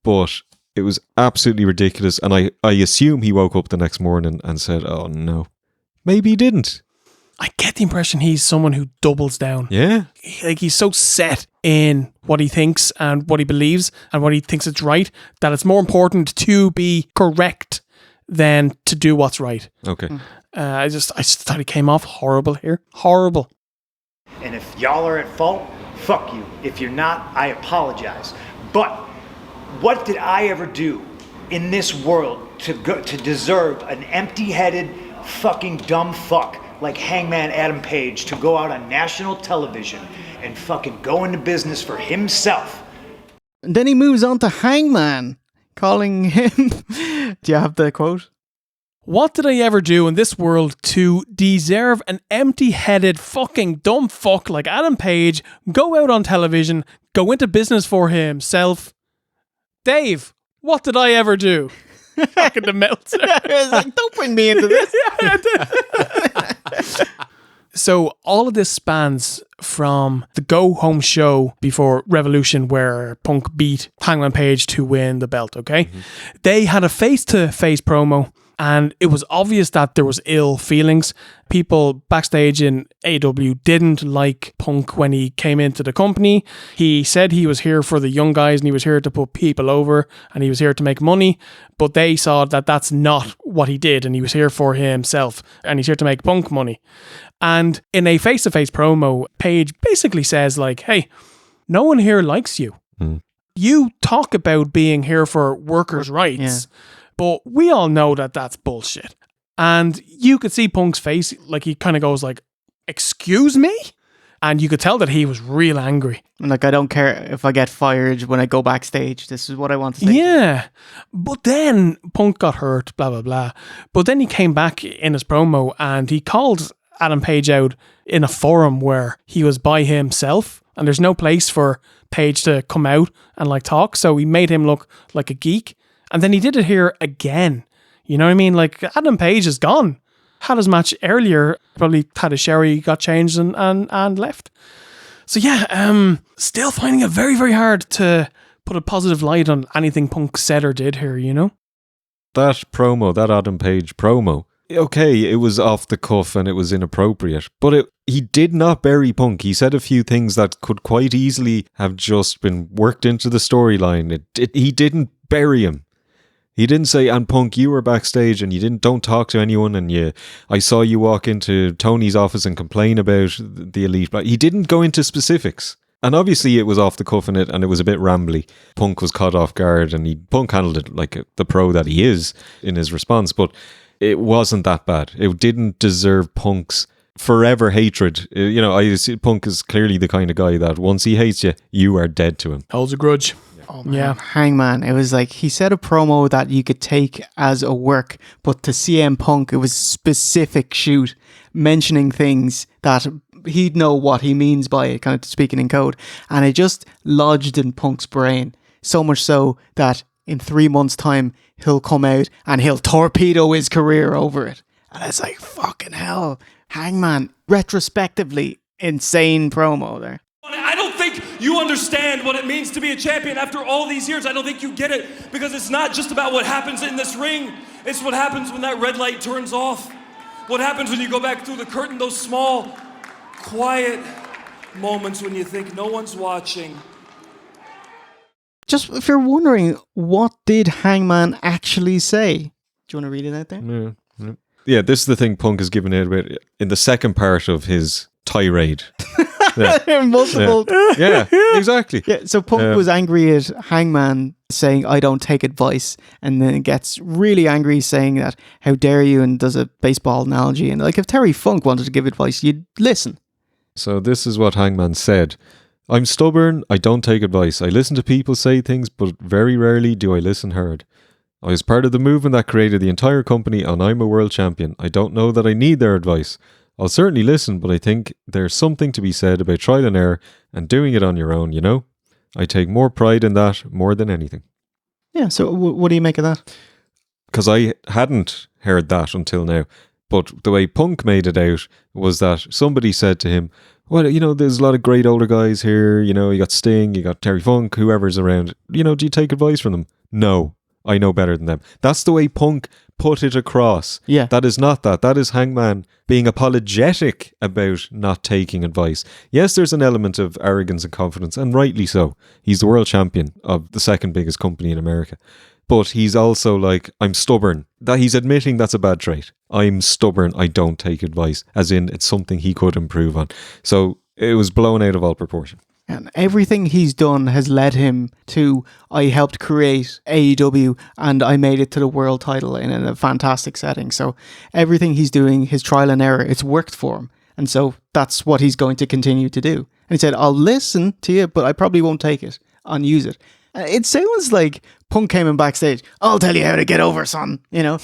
But it was absolutely ridiculous, and I assume he woke up the next morning and said, oh no. Maybe he didn't. I get the impression he's someone who doubles down. Yeah. He's so set in what he thinks and what he believes and what he thinks is right that it's more important to be correct than to do what's right. Okay. I just thought he came off horrible here. Horrible. And if y'all are at fault, fuck you. If you're not, I apologize. But what did I ever do in this world to deserve an empty-headed fucking dumb fuck like Hangman Adam Page to go out on national television and fucking go into business for himself? And then he moves on to Hangman, calling him... Do you have the quote? What did I ever do in this world to deserve an empty-headed fucking dumb fuck like Adam Page go out on television, go into business for himself? Dave, what did I ever do? Fucking the Meltzer. I was don't bring me into this. So all of this spans from the go-home show before Revolution where Punk beat Hangman Page to win the belt, okay? Mm-hmm. They had a face-to-face promo, and it was obvious that there was ill feelings. People backstage in AEW didn't like Punk when he came into the company. He said he was here for the young guys and he was here to put people over and he was here to make money, but they saw that that's not what he did, and he was here for himself and he's here to make Punk money. And in a face-to-face promo, Page basically says hey, no one here likes you. You talk about being here for workers' rights, but we all know that that's bullshit. And you could see Punk's face, like he kind of goes like, excuse me? And you could tell that he was real angry. Like, I don't care if I get fired when I go backstage. This is what I want to say. Yeah. But then Punk got hurt, blah, blah, blah. But then he came back in his promo and he called Adam Page out in a forum where he was by himself and there's no place for Page to come out and like talk. So he made him look like a geek. And then he did it here again. You know what I mean? Like, Adam Page is gone. Had his match earlier, probably had a shower, he got changed and left. So yeah, still finding it very, very hard to put a positive light on anything Punk said or did here, you know? That promo, that Adam Page promo, okay, it was off the cuff and it was inappropriate, but he did not bury Punk. He said a few things that could quite easily have just been worked into the storyline. He didn't bury him. He didn't say, and Punk, you were backstage and you don't talk to anyone and I saw you walk into Tony's office and complain about the Elite. He didn't go into specifics. And obviously it was off the cuff and it was a bit rambly. Punk was caught off guard and Punk handled it like the pro that he is in his response, but it wasn't that bad. It didn't deserve Punk's forever hatred. You know, I see Punk is clearly the kind of guy that once he hates you, you are dead to him. Holds a grudge. Oh, man. Hangman, it was like he said a promo that you could take as a work, but to CM Punk, it was specific shoot, mentioning things that he'd know what he means by it, kind of speaking in code. And it just lodged in Punk's brain, so much so that in 3 months' time, he'll come out and he'll torpedo his career over it. And it's like, fucking hell, Hangman, retrospectively, insane promo there. I don't think you understand what it means to be a champion after all these years. I don't think you get it, because it's not just about what happens in this ring. It's what happens when that red light turns off. What happens when you go back through the curtain, those small, quiet moments when you think no one's watching. Just if you're wondering, what did Hangman actually say? Do you want to read it out there? Yeah, this is the thing Punk is giving out about in the second part of his tirade. Multiple. Yeah, exactly. Yeah, so Punk was angry at Hangman saying, I don't take advice, and then gets really angry saying that, how dare you, and does a baseball analogy. And like, if Terry Funk wanted to give advice, you'd listen. So this is what Hangman said. I'm stubborn, I don't take advice. I listen to people say things, but very rarely do I listen hard. I was part of the movement that created the entire company, and I'm a world champion. I don't know that I need their advice. I'll certainly listen, but I think there's something to be said about trial and error and doing it on your own, you know? I take more pride in that more than anything. Yeah, so what do you make of that? Because I hadn't heard that until now. But the way Punk made it out was that somebody said to him, well, you know, there's a lot of great older guys here. You know, you got Sting, you got Terry Funk, whoever's around. You know, do you take advice from them? No, I know better than them. That's the way Punk put it across. Yeah. That is not that. That is Hangman being apologetic about not taking advice. Yes, there's an element of arrogance and confidence, and rightly so. He's the world champion of the second biggest company in America. But he's also like, I'm stubborn. That he's admitting that's a bad trait. I'm stubborn. I don't take advice. As in, it's something he could improve on. So it was blown out of all proportion. And everything he's done has led him to, I helped create AEW and I made it to the world title in a fantastic setting. So everything he's doing, his trial and error, it's worked for him. And so that's what he's going to continue to do. And he said, I'll listen to you, but I probably won't take it and use it. It sounds like Punk came in backstage, I'll tell you how to get over, son, you know.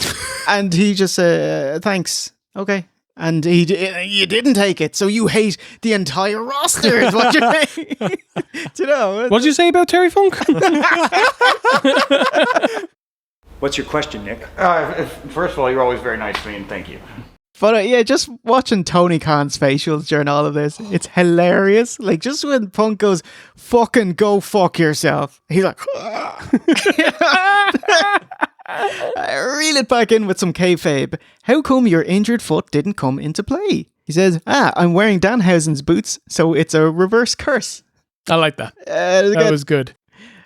And he just said, thanks, okay. And you didn't take it, so you hate the entire roster, is what you're saying. Do you know? What did you say about Terry Funk? What's your question, Nick? First of all, you're always very nice to me, and thank you. But yeah, just watching Tony Khan's facials during all of this, it's hilarious. Like, just when Punk goes, fucking go fuck yourself, he's like, reel it back in with some kayfabe. How come your injured foot didn't come into play? He says, I'm wearing Danhausen's boots, so it's a reverse curse. I like that. That was good.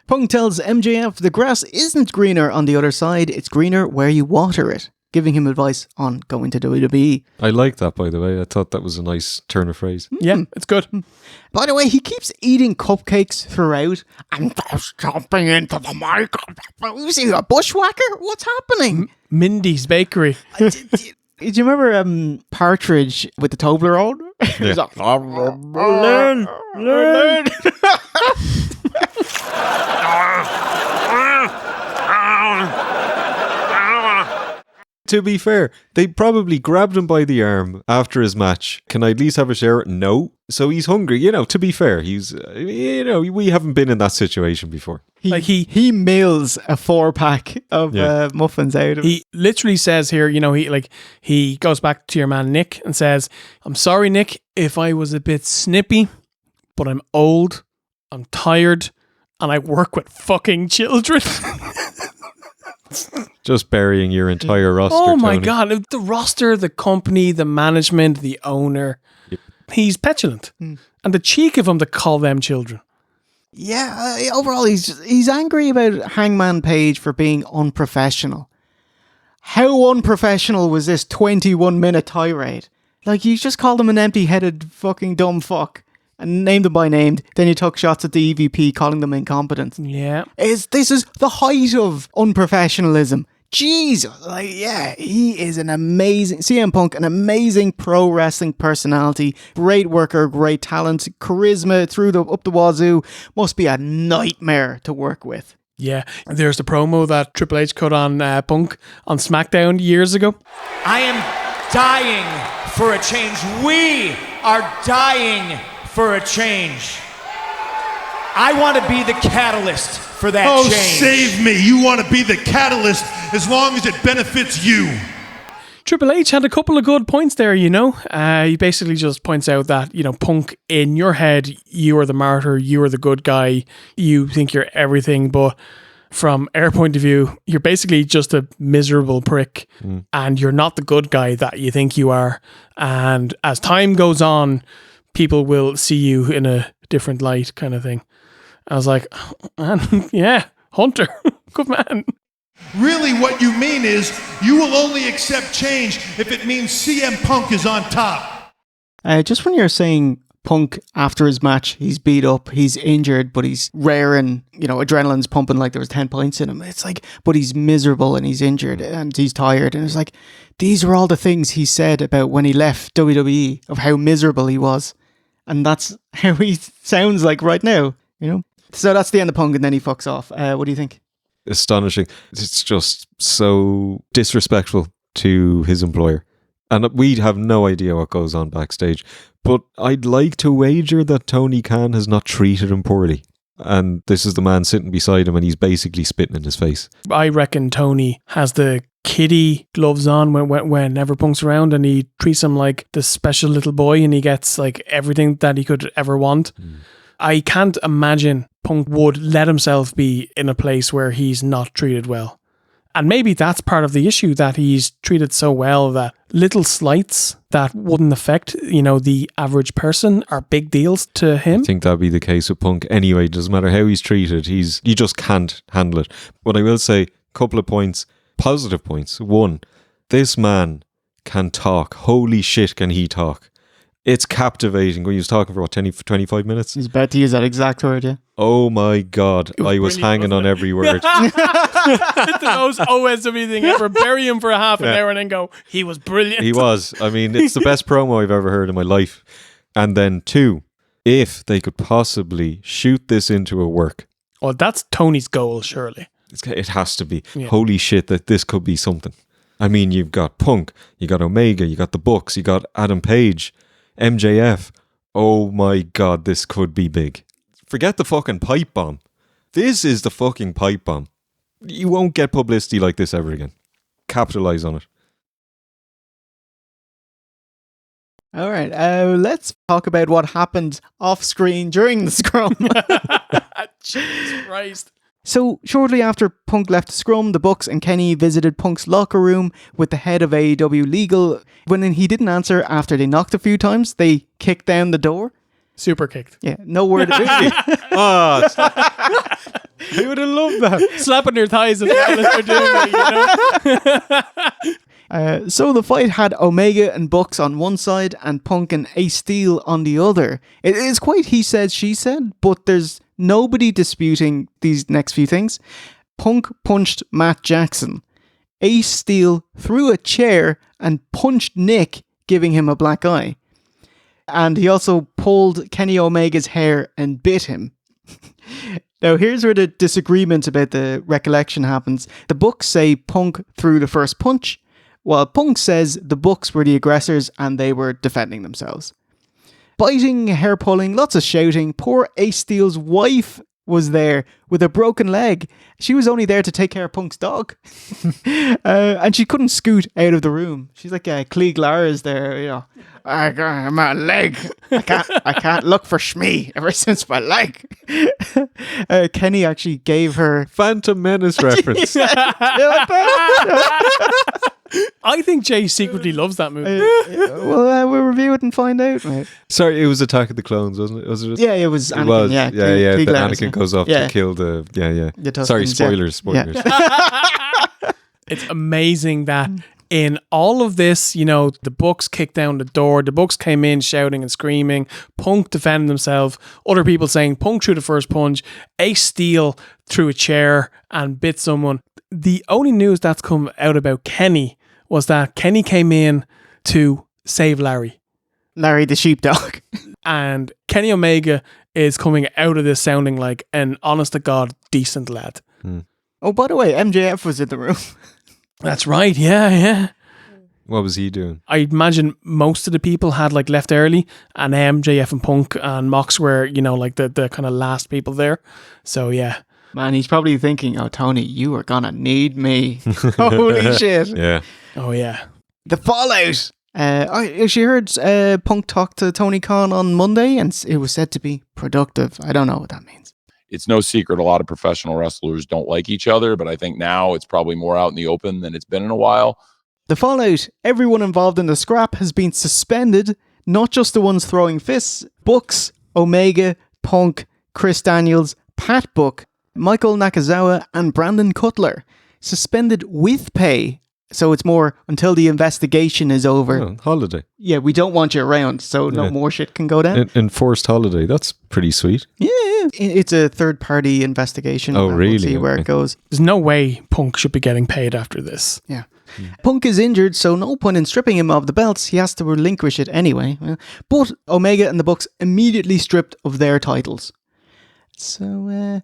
Punk tells MJF the grass isn't greener on the other side, it's greener where you water it. giving him advice on going to WWE. I like that, by the way. I thought that was a nice turn of phrase. Yeah, it's good. By the way, he keeps eating cupcakes throughout and just jumping into the mic. Is he a bushwhacker? What's happening? Mindy's Bakery. Do you remember Partridge with the Toblerone? He was like, learn. To be fair, they probably grabbed him by the arm after his match. Can I at least have a share? No. So he's hungry. To be fair, he's, we haven't been in that situation before. He mills a 4-pack of muffins out of. He literally says here, he goes back to your man Nick and says, "I'm sorry, Nick, if I was a bit snippy, but I'm old, I'm tired, and I work with fucking children." Just burying your entire roster. Oh my Tony. God. The roster, the company, the management, the owner. Yep. He's petulant. And the cheek of him to call them children. Yeah, overall, he's angry about Hangman Page for being unprofessional. How unprofessional was this 21-minute tirade? Like, you just called him an empty-headed fucking dumb fuck and named them by name. Then you took shots at the EVP, calling them incompetent. Yeah. This is the height of unprofessionalism. Jesus. He is an amazing, CM Punk, an amazing pro wrestling personality, great worker, great talent, charisma up the wazoo. Must be a nightmare to work with. Yeah. There's the promo that Triple H cut on Punk on SmackDown years ago. I am dying for a change. We are dying for a change. I want to be the catalyst for that change. Save me. You want to be the catalyst as long as it benefits you. Triple H had a couple of good points there, He basically just points out that, Punk, in your head, you are the martyr, you are the good guy, you think you're everything, but from our point of view, you're basically just a miserable prick and you're not the good guy that you think you are. And as time goes on, people will see you in a different light, kind of thing. I was like, man, yeah, Hunter, good man. Really, what you mean is you will only accept change if it means CM Punk is on top. Just when you're saying Punk after his match, he's beat up, he's injured, but he's raring, adrenaline's pumping like there was 10 points in him. It's like, but he's miserable and he's injured and he's tired. And it's like, these are all the things he said about when he left WWE, of how miserable he was. And that's how he sounds like right now, So that's the end of Punk, and then he fucks off. What do you think? Astonishing. It's just so disrespectful to his employer. And we have no idea what goes on backstage. But I'd like to wager that Tony Khan has not treated him poorly. And this is the man sitting beside him and he's basically spitting in his face. I reckon Tony has the kiddie gloves on whenever Punk's around, and he treats him like the special little boy, and he gets like everything that he could ever want. I can't imagine Punk would let himself be in a place where he's not treated well. And maybe that's part of the issue, that he's treated so well that little slights that wouldn't affect, the average person are big deals to him. I think that'd be the case with Punk anyway. Doesn't matter how he's treated, you just can't handle it. But I will say a couple of points, positive points. One, this man can talk. Holy shit, can he talk? It's captivating. When he was talking for 25 minutes? He's about to use that exact word, yeah. Oh my God. I was hanging on every word. It's the most OSW thing ever. Bury him for a half an hour and then go, he was brilliant. He was. I mean, it's the best promo I've ever heard in my life. And then 2, if they could possibly shoot this into a work. Well, that's Tony's goal, surely. It has to be. Yeah. Holy shit, that this could be something. I mean, you've got Punk, you got Omega, you got the Bucks, you got Adam Page, MJF. Oh my God, this could be big. Forget the fucking pipe bomb. This is the fucking pipe bomb. You won't get publicity like this ever again. Capitalize on it. All right, let's talk about what happened off screen during the scrum. Jesus Christ. So, shortly after Punk left the scrum, the Bucks and Kenny visited Punk's locker room with the head of AEW Legal. When he didn't answer after they knocked a few times, they kicked down the door. Super kicked. Yeah, no word. I would have loved that. Slapping their thighs as well as they're doing it, So the fight had Omega and Bucks on one side and Punk and Ace Steel on the other. It is quite he said, she said, but there's nobody disputing these next few things. Punk punched Matt Jackson. Ace Steel threw a chair and punched Nick, giving him a black eye. And he also pulled Kenny Omega's hair and bit him. Now, here's where the disagreement about the recollection happens. The Bucks say Punk threw the first punch, while Punk says the Bucks were the aggressors and they were defending themselves. Biting, hair pulling, lots of shouting. Poor Ace Steel's wife was there with a broken leg. She was only there to take care of Punk's dog. And she couldn't scoot out of the room. She's like Klieg Lara's there, you know. I got my leg. I can't look for Shmee ever since my leg. Kenny actually gave her Phantom Menace reference. I think Jay secretly loves that movie. Well, we'll review it and find out, mate. Sorry, it was Attack of the Clones, wasn't it? Was it? Yeah, it was Anakin. Yeah, Klieg Lara's, Anakin goes off to kill the. The Sorry, Tuskens, spoilers. It's amazing that in all of this, you know, the Bucks kicked down the door. The Bucks came in shouting and screaming. Punk defended himself. Other people saying Punk threw the first punch. Ace Steel threw a chair and bit someone. The only news that's come out about Kenny was that Kenny came in to save Larry. Larry the sheepdog. And Kenny Omega is coming out of this sounding like an honest-to-God decent lad. Oh, by the way, MJF was in the room. That's right, yeah. What was he doing? I imagine most of the people had like left early, and MJF and Punk and Mox were, you know, like the kind of last people there. So yeah. Man, he's probably thinking, oh, Tony, you are gonna need me. Holy shit. Yeah. Oh, yeah. The fallout. I actually heard Punk talk to Tony Khan on Monday, and it was said to be productive. I don't know what that means. It's no secret a lot of professional wrestlers don't like each other, but I think now it's probably more out in the open than it's been in a while. The fallout. Everyone involved in the scrap has been suspended, not just the ones throwing fists. Bucks, Omega, Punk, Chris Daniels, Pat Buck, Michael Nakazawa, and Brandon Cutler. Suspended with pay. So it's more until the investigation is over. Oh, holiday. Yeah, we don't want you around, so no more shit can go down. Enforced holiday. That's pretty sweet. Yeah. It's a third-party investigation. Oh, really? We'll see where it goes. There's no way Punk should be getting paid after this. Yeah. Punk is injured, so no point in stripping him of the belts. He has to relinquish it anyway. But Omega and the Bucks immediately stripped of their titles. So,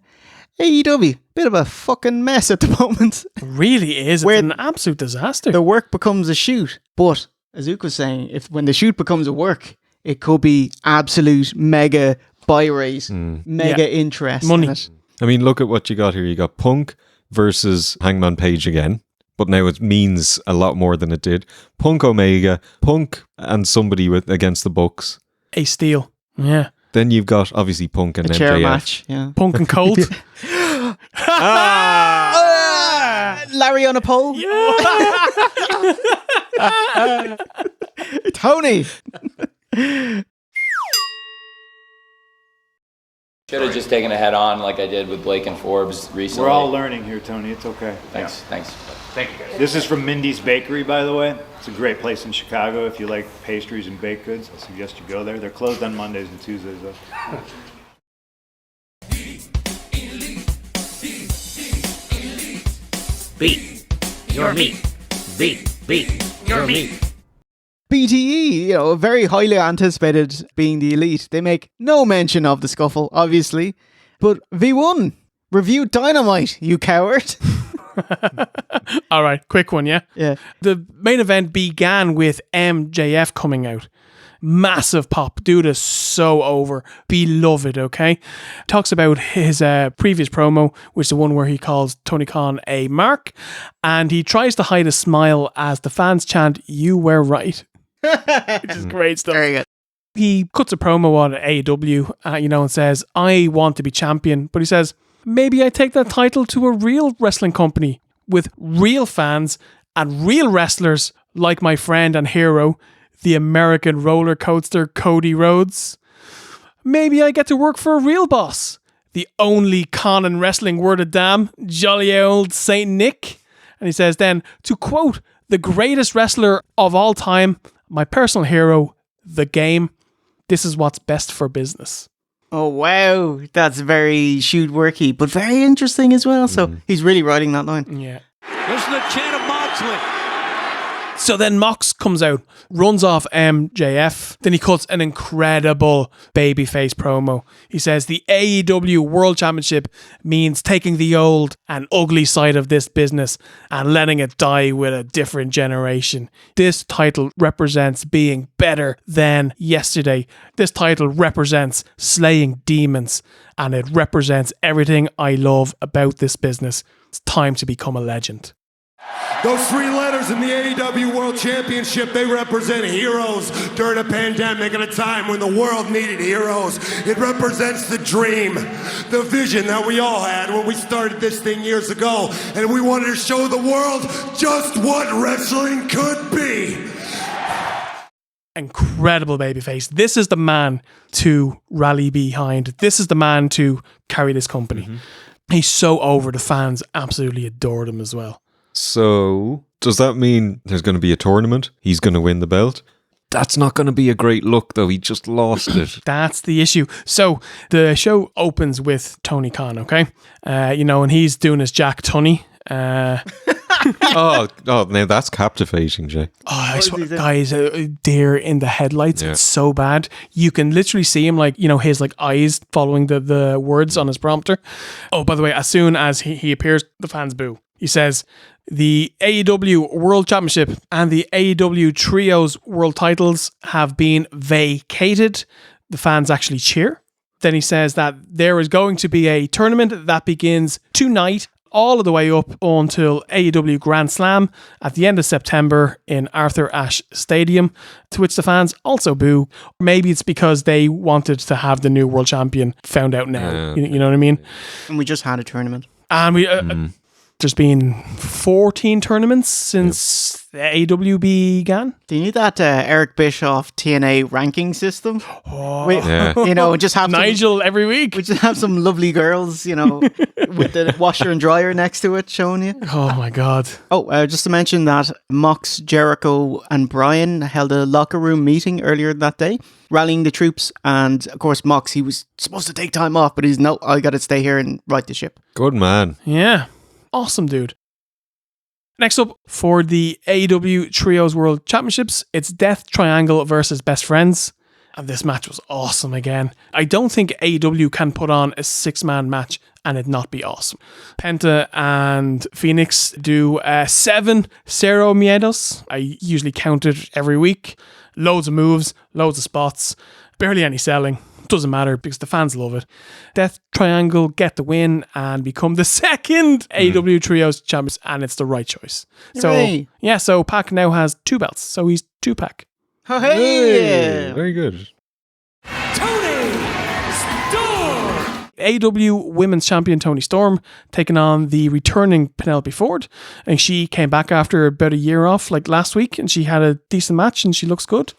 AEW, bit of a fucking mess at the moment. It really is. It's an absolute disaster. The work becomes a shoot. But, as Luke was saying, when the shoot becomes a work, it could be absolute mega buy rate, mega interest. Money. In it. I mean, look at what you got here. You got Punk versus Hangman Page again. But now it means a lot more than it did. Punk Omega, Punk and somebody against the Bucks. Ace Steel. Yeah. Then you've got obviously Punk and a MJF. chair match. Yeah. Punk and Colt. Larry on a pole. Tony. Should have just taken a head on like I did with Blake and Forbes recently. We're all learning here, Tony. It's okay. Thanks. Thank you, guys. This is from Mindy's Bakery, by the way. It's a great place in Chicago. If you like pastries and baked goods, I suggest you go there. They're closed on Mondays and Tuesdays, though. Beat your meat. Beat your meat. BTE, very highly anticipated being the elite. They make no mention of the scuffle, obviously. But V1, review Dynamite, you coward. All right, quick one, yeah? Yeah. The main event began with MJF coming out. Massive pop. Dude is so over. Beloved, okay? Talks about his previous promo, which is the one where he calls Tony Khan a mark. And he tries to hide a smile as the fans chant, "You were right." Which is great stuff. Very good. He cuts a promo on AEW, and says, "I want to be champion." But he says, maybe I take that title to a real wrestling company with real fans and real wrestlers like my friend and hero, the American roller coaster Cody Rhodes. Maybe I get to work for a real boss, the only con in wrestling word of damn, jolly old Saint Nick. And he says then, to quote The greatest wrestler of all time, my personal hero, The Game. This is what's best for business. Oh, wow. That's very shoot worky, but very interesting as well. So he's really riding that line. Yeah. Listen to the chant of Moxley. So then Mox comes out, runs off MJF. Then he cuts an incredible babyface promo. He says the AEW World Championship means taking the old and ugly side of this business and letting it die with a different generation. This title represents being better than yesterday. This title represents slaying demons, and it represents everything I love about this business. It's time to become a legend. Those 3 letters in the AEW World Championship, they represent heroes during a pandemic at a time when the world needed heroes. It represents the dream, the vision that we all had when we started this thing years ago, and we wanted to show the world just what wrestling could be. Incredible babyface. This is the man to rally behind. This is the man to carry this company. He's so over. The fans absolutely adored him as well. So, does that mean there's going to be a tournament? He's going to win the belt? That's not going to be a great look, though. He just lost it. That's the issue. So, the show opens with Tony Khan, okay? And he's doing his Jack Tunney. Oh, now that's captivating, Jay. Oh, I swear, guys, deer in the headlights. Yeah. It's so bad. You can literally see him, his eyes following the words on his prompter. Oh, by the way, as soon as he appears, the fans boo. He says, the AEW World Championship and the AEW Trios World titles have been vacated. The fans actually cheer. Then he says that there is going to be a tournament that begins tonight, all of the way up until AEW Grand Slam at the end of September in Arthur Ashe Stadium, to which the fans also boo. Maybe it's because they wanted to have the new world champion found out now. You know what I mean? And we just had a tournament. And we... There's been 14 tournaments since the AEW began. Do you need that Eric Bischoff TNA ranking system? Just have Nigel every week. We just have some lovely girls, with the washer and dryer next to it showing you. Oh my God. Just to mention that Mox, Jericho and Bryan held a locker room meeting earlier that day, rallying the troops. And of course, Mox, he was supposed to take time off, but he's no, I got to stay here and right the ship. Good man. Yeah. Awesome, dude. Next up, for the AEW Trios World Championships, it's Death Triangle versus Best Friends. And this match was awesome again. I don't think AEW can put on a 6-man match and it not be awesome. Penta and Phoenix do 7 Cero Miedos. I usually count it every week. Loads of moves, loads of spots, barely any selling. Doesn't matter because the fans love it. Death Triangle get the win and become the second AEW Trios champions, and it's the right choice. Hooray. So Pac now has 2 belts, so he's 2-pack. Oh, hey! Very good. Tony Storm! AEW Women's Champion Tony Storm taking on the returning Penelope Ford, and she came back after about a year off, last week, and she had a decent match, and she looks good.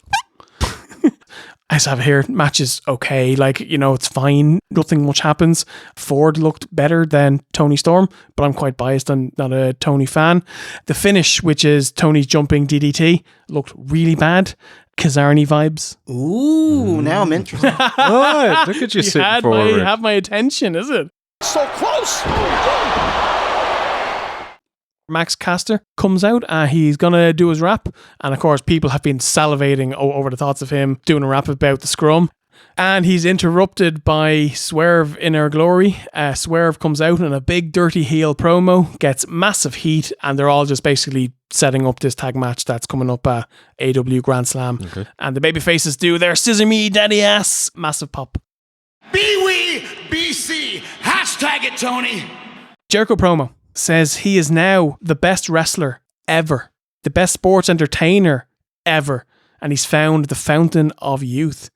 I just have it here. Match is okay. It's fine. Nothing much happens. Ford looked better than Tony Storm, but I'm quite biased. I'm not a Tony fan. The finish, which is Tony's jumping DDT, looked really bad. Kazarni vibes. Ooh, now I'm interested. Oh, look at you sitting forward. You have my attention, is it? So close. Max Caster comes out and he's going to do his rap. And of course, people have been salivating over the thoughts of him doing a rap about the scrum. And he's interrupted by Swerve in her glory. Swerve comes out in a big dirty heel promo, gets massive heat, and they're all just basically setting up this tag match that's coming up at AEW Grand Slam. Okay. And the babyfaces do their scissor me daddy ass massive pop. BWE BC. Hashtag it, Tony. Jericho promo says he is now the best wrestler ever, the best sports entertainer ever, and he's found the fountain of youth.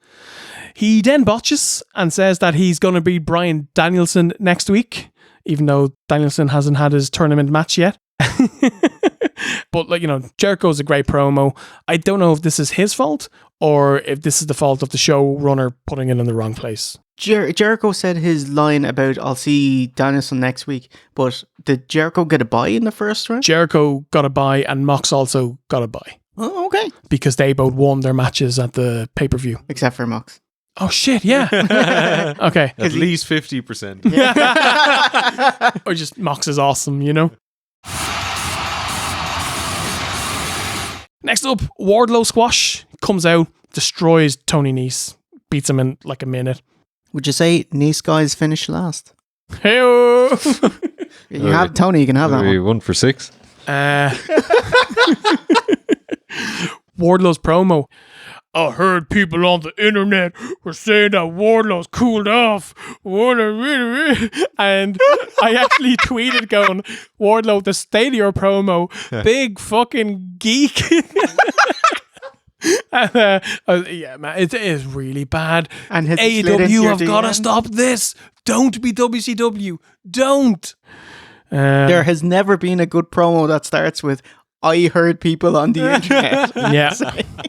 He then botches and says that he's going to be Bryan Danielson next week, even though Danielson hasn't had his tournament match yet. But Jericho's a great promo. I don't know if this is his fault or if this is the fault of the showrunner putting it in the wrong place. Jericho said his line about I'll see Danielson next week, but did Jericho get a bye in the first round? Jericho got a bye and Mox also got a bye. Oh, okay. Because they both won their matches at the pay-per-view. Except for Mox. Oh, shit, yeah. Okay. At least 50%. Or just Mox is awesome, you know? Next up, Wardlow Squash comes out, destroys Tony Nese, beats him in like a minute. Would you say Nese guys finished last? Hey-o! You have Tony, you can have that one. 1 for 6. Wardlow's promo. I heard people on the internet were saying that Wardlow's cooled off. And I actually tweeted going, Wardlow, the state of your promo, big fucking geek. Yeah, man, it is really bad. And AEW have got to stop this. Don't be WCW. Don't. There has never been a good promo that starts with, I heard people on the internet. Yeah.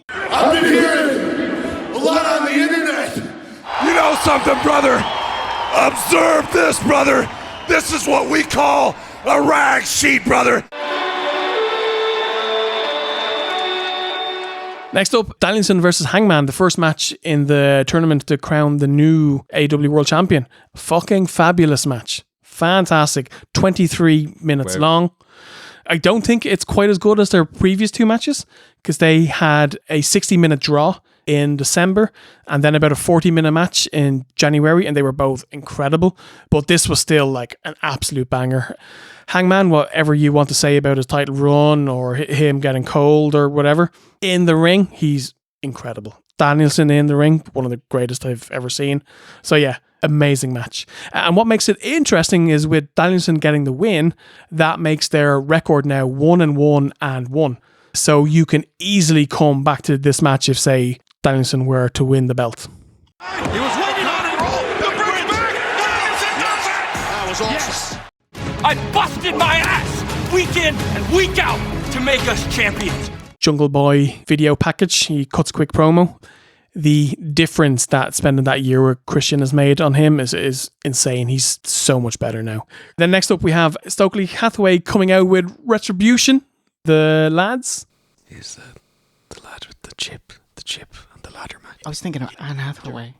I've been hearing a lot on the internet. You know something, brother? Observe this, brother. This is what we call a rag sheet, brother. Next up, Danielson versus Hangman, the first match in the tournament to crown the new AEW World Champion. Fucking fabulous match. Fantastic. 23 minutes long. I don't think it's quite as good as their previous two matches because they had a 60-minute draw in December and then about a 40-minute match in January, and they were both incredible. But this was still like an absolute banger. Hangman, whatever you want to say about his title run or him getting cold or whatever, in the ring, he's incredible. Danielson in the ring, one of the greatest I've ever seen. So yeah, amazing match. And what makes it interesting is with Danielson getting the win, that makes their record now 1-1-1. So you can easily come back to this match if, say, Danielson were to win the belt. He was waiting on it. The bridge back. Danielson does it. That was awesome. Yes. I busted my ass week in and week out to make us champions. Jungle Boy video package. He cuts a quick promo. The difference that spending that year with Christian has made on him is insane. He's so much better now. Then next up we have Stokely Hathaway coming out with Retribution. The lads. Is the lad with the chip and the ladder match. I was thinking of Anne Hathaway.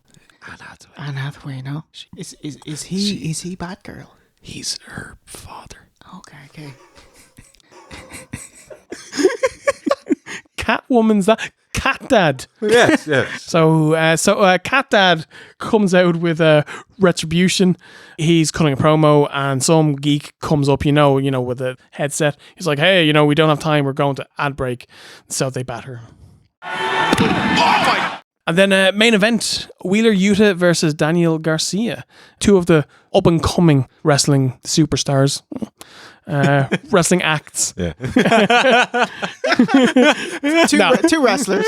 Anne Hathaway, no? Is he Batgirl? He's her father. Okay. Catwoman's that Cat Dad. Yes. So Cat Dad comes out with a Retribution. He's cutting a promo, and some geek comes up, you know, with a headset. He's like, "Hey, we don't have time. We're going to ad break." So they batter. And then main event, Wheeler Yuta versus Daniel Garcia. Two of the up-and-coming wrestling superstars. Wrestling acts. Yeah. Two wrestlers.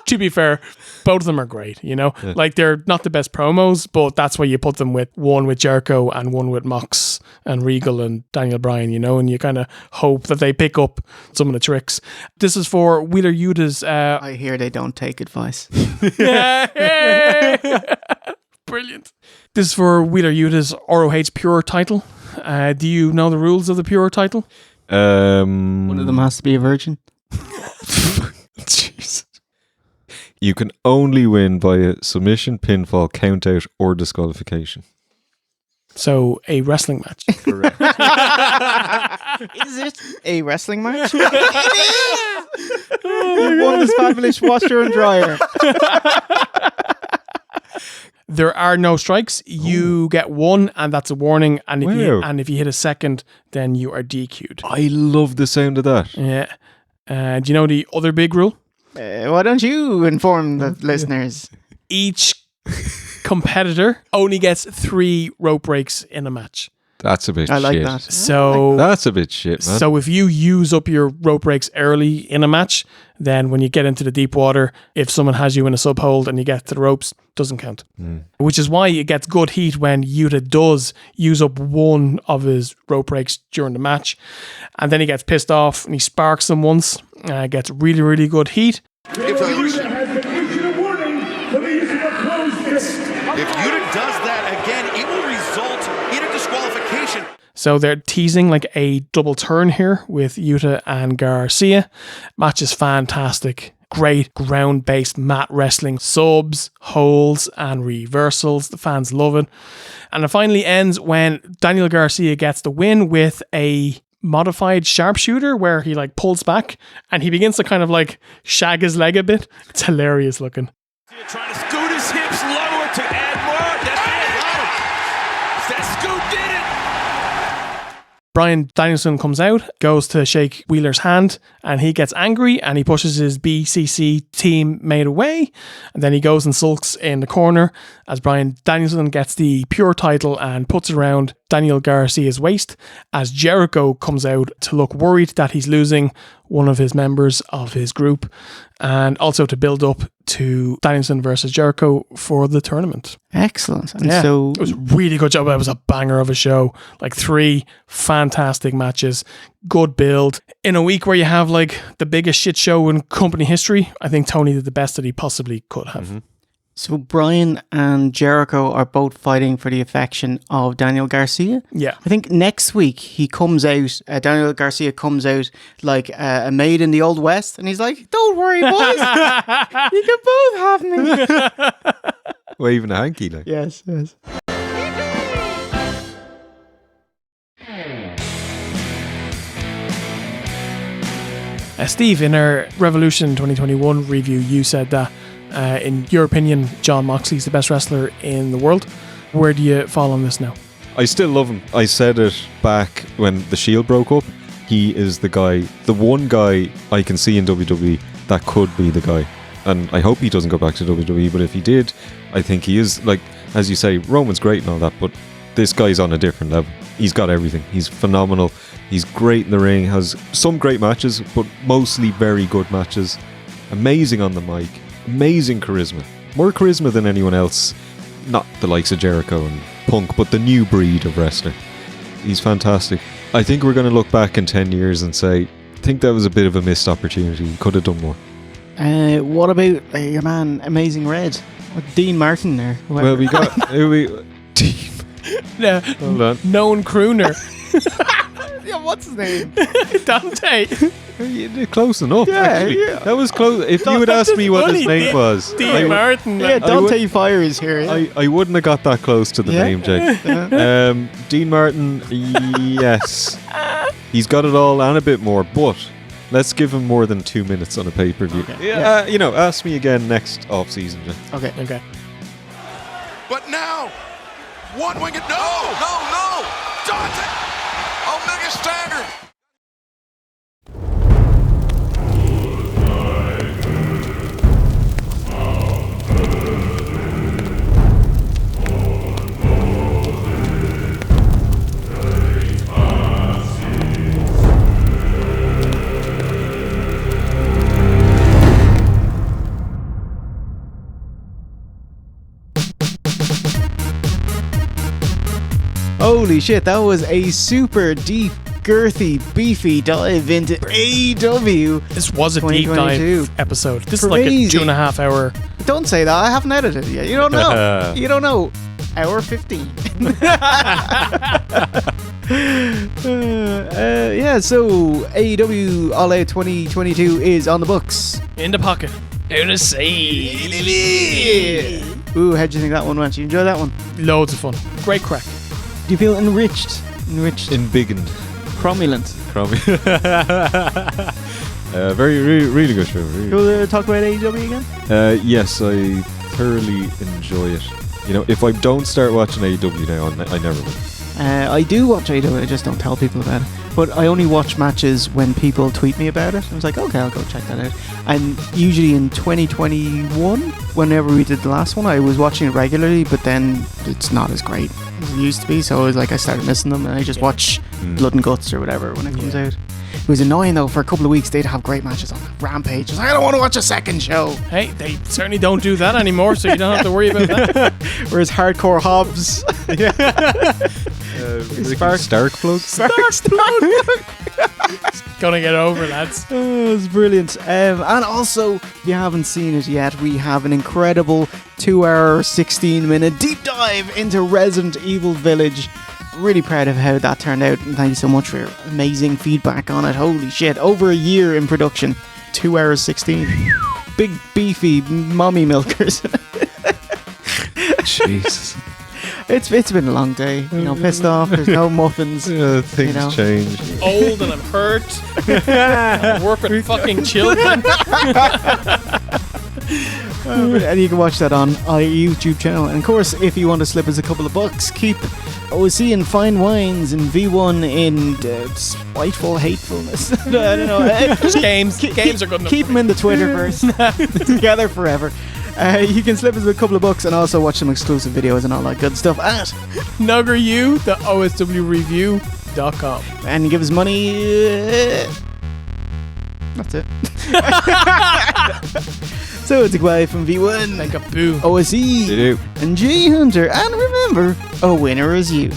To be fair, both of them are great, Yeah. Like, they're not the best promos, but that's why you put them with one with Jericho and one with Mox and Regal and Daniel Bryan, and you kind of hope that they pick up some of the tricks. This is for Wheeler Yuta's... I hear they don't take advice. Brilliant. This is for Wheeler Yuta's ROH Pure title. Do you know the rules of the Pure title? One of them has to be a virgin. Jeez. You can only win by a submission, pinfall, countout, or disqualification. So, a wrestling match. Correct. Is it a wrestling match? You won this fabulous washer and dryer. There are no strikes. You get one, and that's a warning. And if you hit a second, then you are DQ'd. I love the sound of that. Yeah. Do you know the other big rule? Why don't you inform the listeners? Each competitor only gets 3 rope breaks in a match. That's a bit shit. I like that. So that's a bit shit, man. So if you use up your rope breaks early in a match, then when you get into the deep water, if someone has you in a sub hold and you get to the ropes, doesn't count. Which is why it gets good heat when Yuta does use up one of his rope breaks during the match, and then he gets pissed off and he sparks them once, gets really, really good heat. Has been issued a warning for the use of a closed fist. does that again, it will result in a disqualification. So they're teasing like a double turn here with Yuta and Garcia. Match is fantastic. Great ground-based mat wrestling, subs, holds, and reversals. The fans love it. And it finally ends when Daniel Garcia gets the win with a modified sharpshooter where he like pulls back and he begins to kind of like shag his leg a bit. It's hilarious looking. Trying to scoot his hips lower to add more. That's it. That scoot did it. Bryan Danielson comes out, goes to shake Wheeler's hand, and he gets angry and he pushes his BCC teammate away. And then he goes and sulks in the corner as Bryan Danielson gets the pure title and puts it around Daniel Garcia's waist as Jericho comes out to look worried that he's losing one of his members of his group, and also to build up to Danielson versus Jericho for the tournament. Excellent. And yeah, so it was a really good job. It was a banger of a show. Like 3 fantastic matches, good build. In a week where you have like the biggest shit show in company history, I think Tony did the best that he possibly could have. Mm-hmm. So Bryan and Jericho are both fighting for the affection of Daniel Garcia. Yeah. I think next week he comes out, Daniel Garcia comes out like a maid in the Old West, and he's like, don't worry, boys. You can both have me. Waving a hanky like. Yes, yes. Steve, in our Revolution 2021 review, you said that in your opinion, Jon Moxley is the best wrestler in the world. Where do you fall on this now? I still love him. I said it back when the Shield broke up. He is the guy, the one guy I can see in WWE that could be the guy. And I hope he doesn't go back to WWE, but if he did, I think he is, like, as you say, Roman's great and all that, but this guy's on a different level. He's got everything. He's phenomenal. He's great in the ring, has some great matches, but mostly very good matches. Amazing on the mic. Amazing charisma. More charisma than anyone else. Not the likes of Jericho and Punk, but the new breed of wrestler. He's fantastic. I think we're going to look back in 10 years and say, I think that was a bit of a missed opportunity. He could have done more. What about your man, Amazing Red? With Dean Martin there? Well, we got... Yeah, hold on. Known crooner. Yeah, what's his name? Dante. You did close enough, Yeah, actually. yeah. That was close. If you had asked me what his name was... Dean Martin. Yeah, Dante Fire is here. Yeah. I wouldn't have got that close to the name, Jake. Yeah. Dean Martin, yes. He's got it all and a bit more, but let's give him more than 2 minutes on a pay-per-view. Okay. Yeah. Ask me again next off-season, Jake. Okay. But now, one-winged, no! Dante! Omega Standard! Holy shit, that was a super deep, girthy, beefy dive into AEW. This was a deep 2022. dive episode. This is like a 2.5 hour. Don't say that. I haven't edited it yet. You don't know. You don't know. Hour 15. So AEW All Out 2022 is on the books. In the pocket. Out of sight. Ooh, how'd you think that one went? You enjoy that one? Loads of fun. Great crack. Do you feel enriched? Embiggened. Cromulent. Really good show. Really. You want to talk about AEW again? Yes, I thoroughly enjoy it. You know, if I don't start watching AEW now, I never will. I do watch AEW, I just don't tell people about it. But I only watch matches when people tweet me about it. I was like, okay, I'll go check that out. And usually in 2021, whenever we did the last one, I was watching it regularly, but then it's not as great as it used to be. So I was like, I started missing them, and I just watch Blood and Guts or whatever when it comes out. It was annoying though. For a couple of weeks, they'd have great matches on Rampage. I was like, I don't want to watch a second show. Hey, they certainly don't do that anymore, so you don't have to worry about that. Whereas Hardcore Hobbs, Stark plug. Gonna get over, lads. Oh, it's brilliant. And also, if you haven't seen it yet, we have an incredible 2-hour, 16-minute deep dive into Resident Evil Village. Really proud of how that turned out, and thank you so much for your amazing feedback on it. Holy shit, over a year in production, 2 hours 16. Big beefy mommy milkers. Jesus. It's been a long day, pissed off, there's no muffins. Things change. Old and I'm hurt. I work with fucking children. And you can watch that on our YouTube channel. And of course, if you want to slip us a couple of bucks, keep OC in fine wines and V1 in spiteful hatefulness. I don't know. Games are good enough. Keep them in the Twitterverse. Together forever. You can slip us a couple of bucks and also watch some exclusive videos and all that good stuff at NuggerU, the OSWReview.com. And give us money. That's it. So it's a goodbye from V1, like a boo, OSE, and G Hunter. And remember, a winner is you.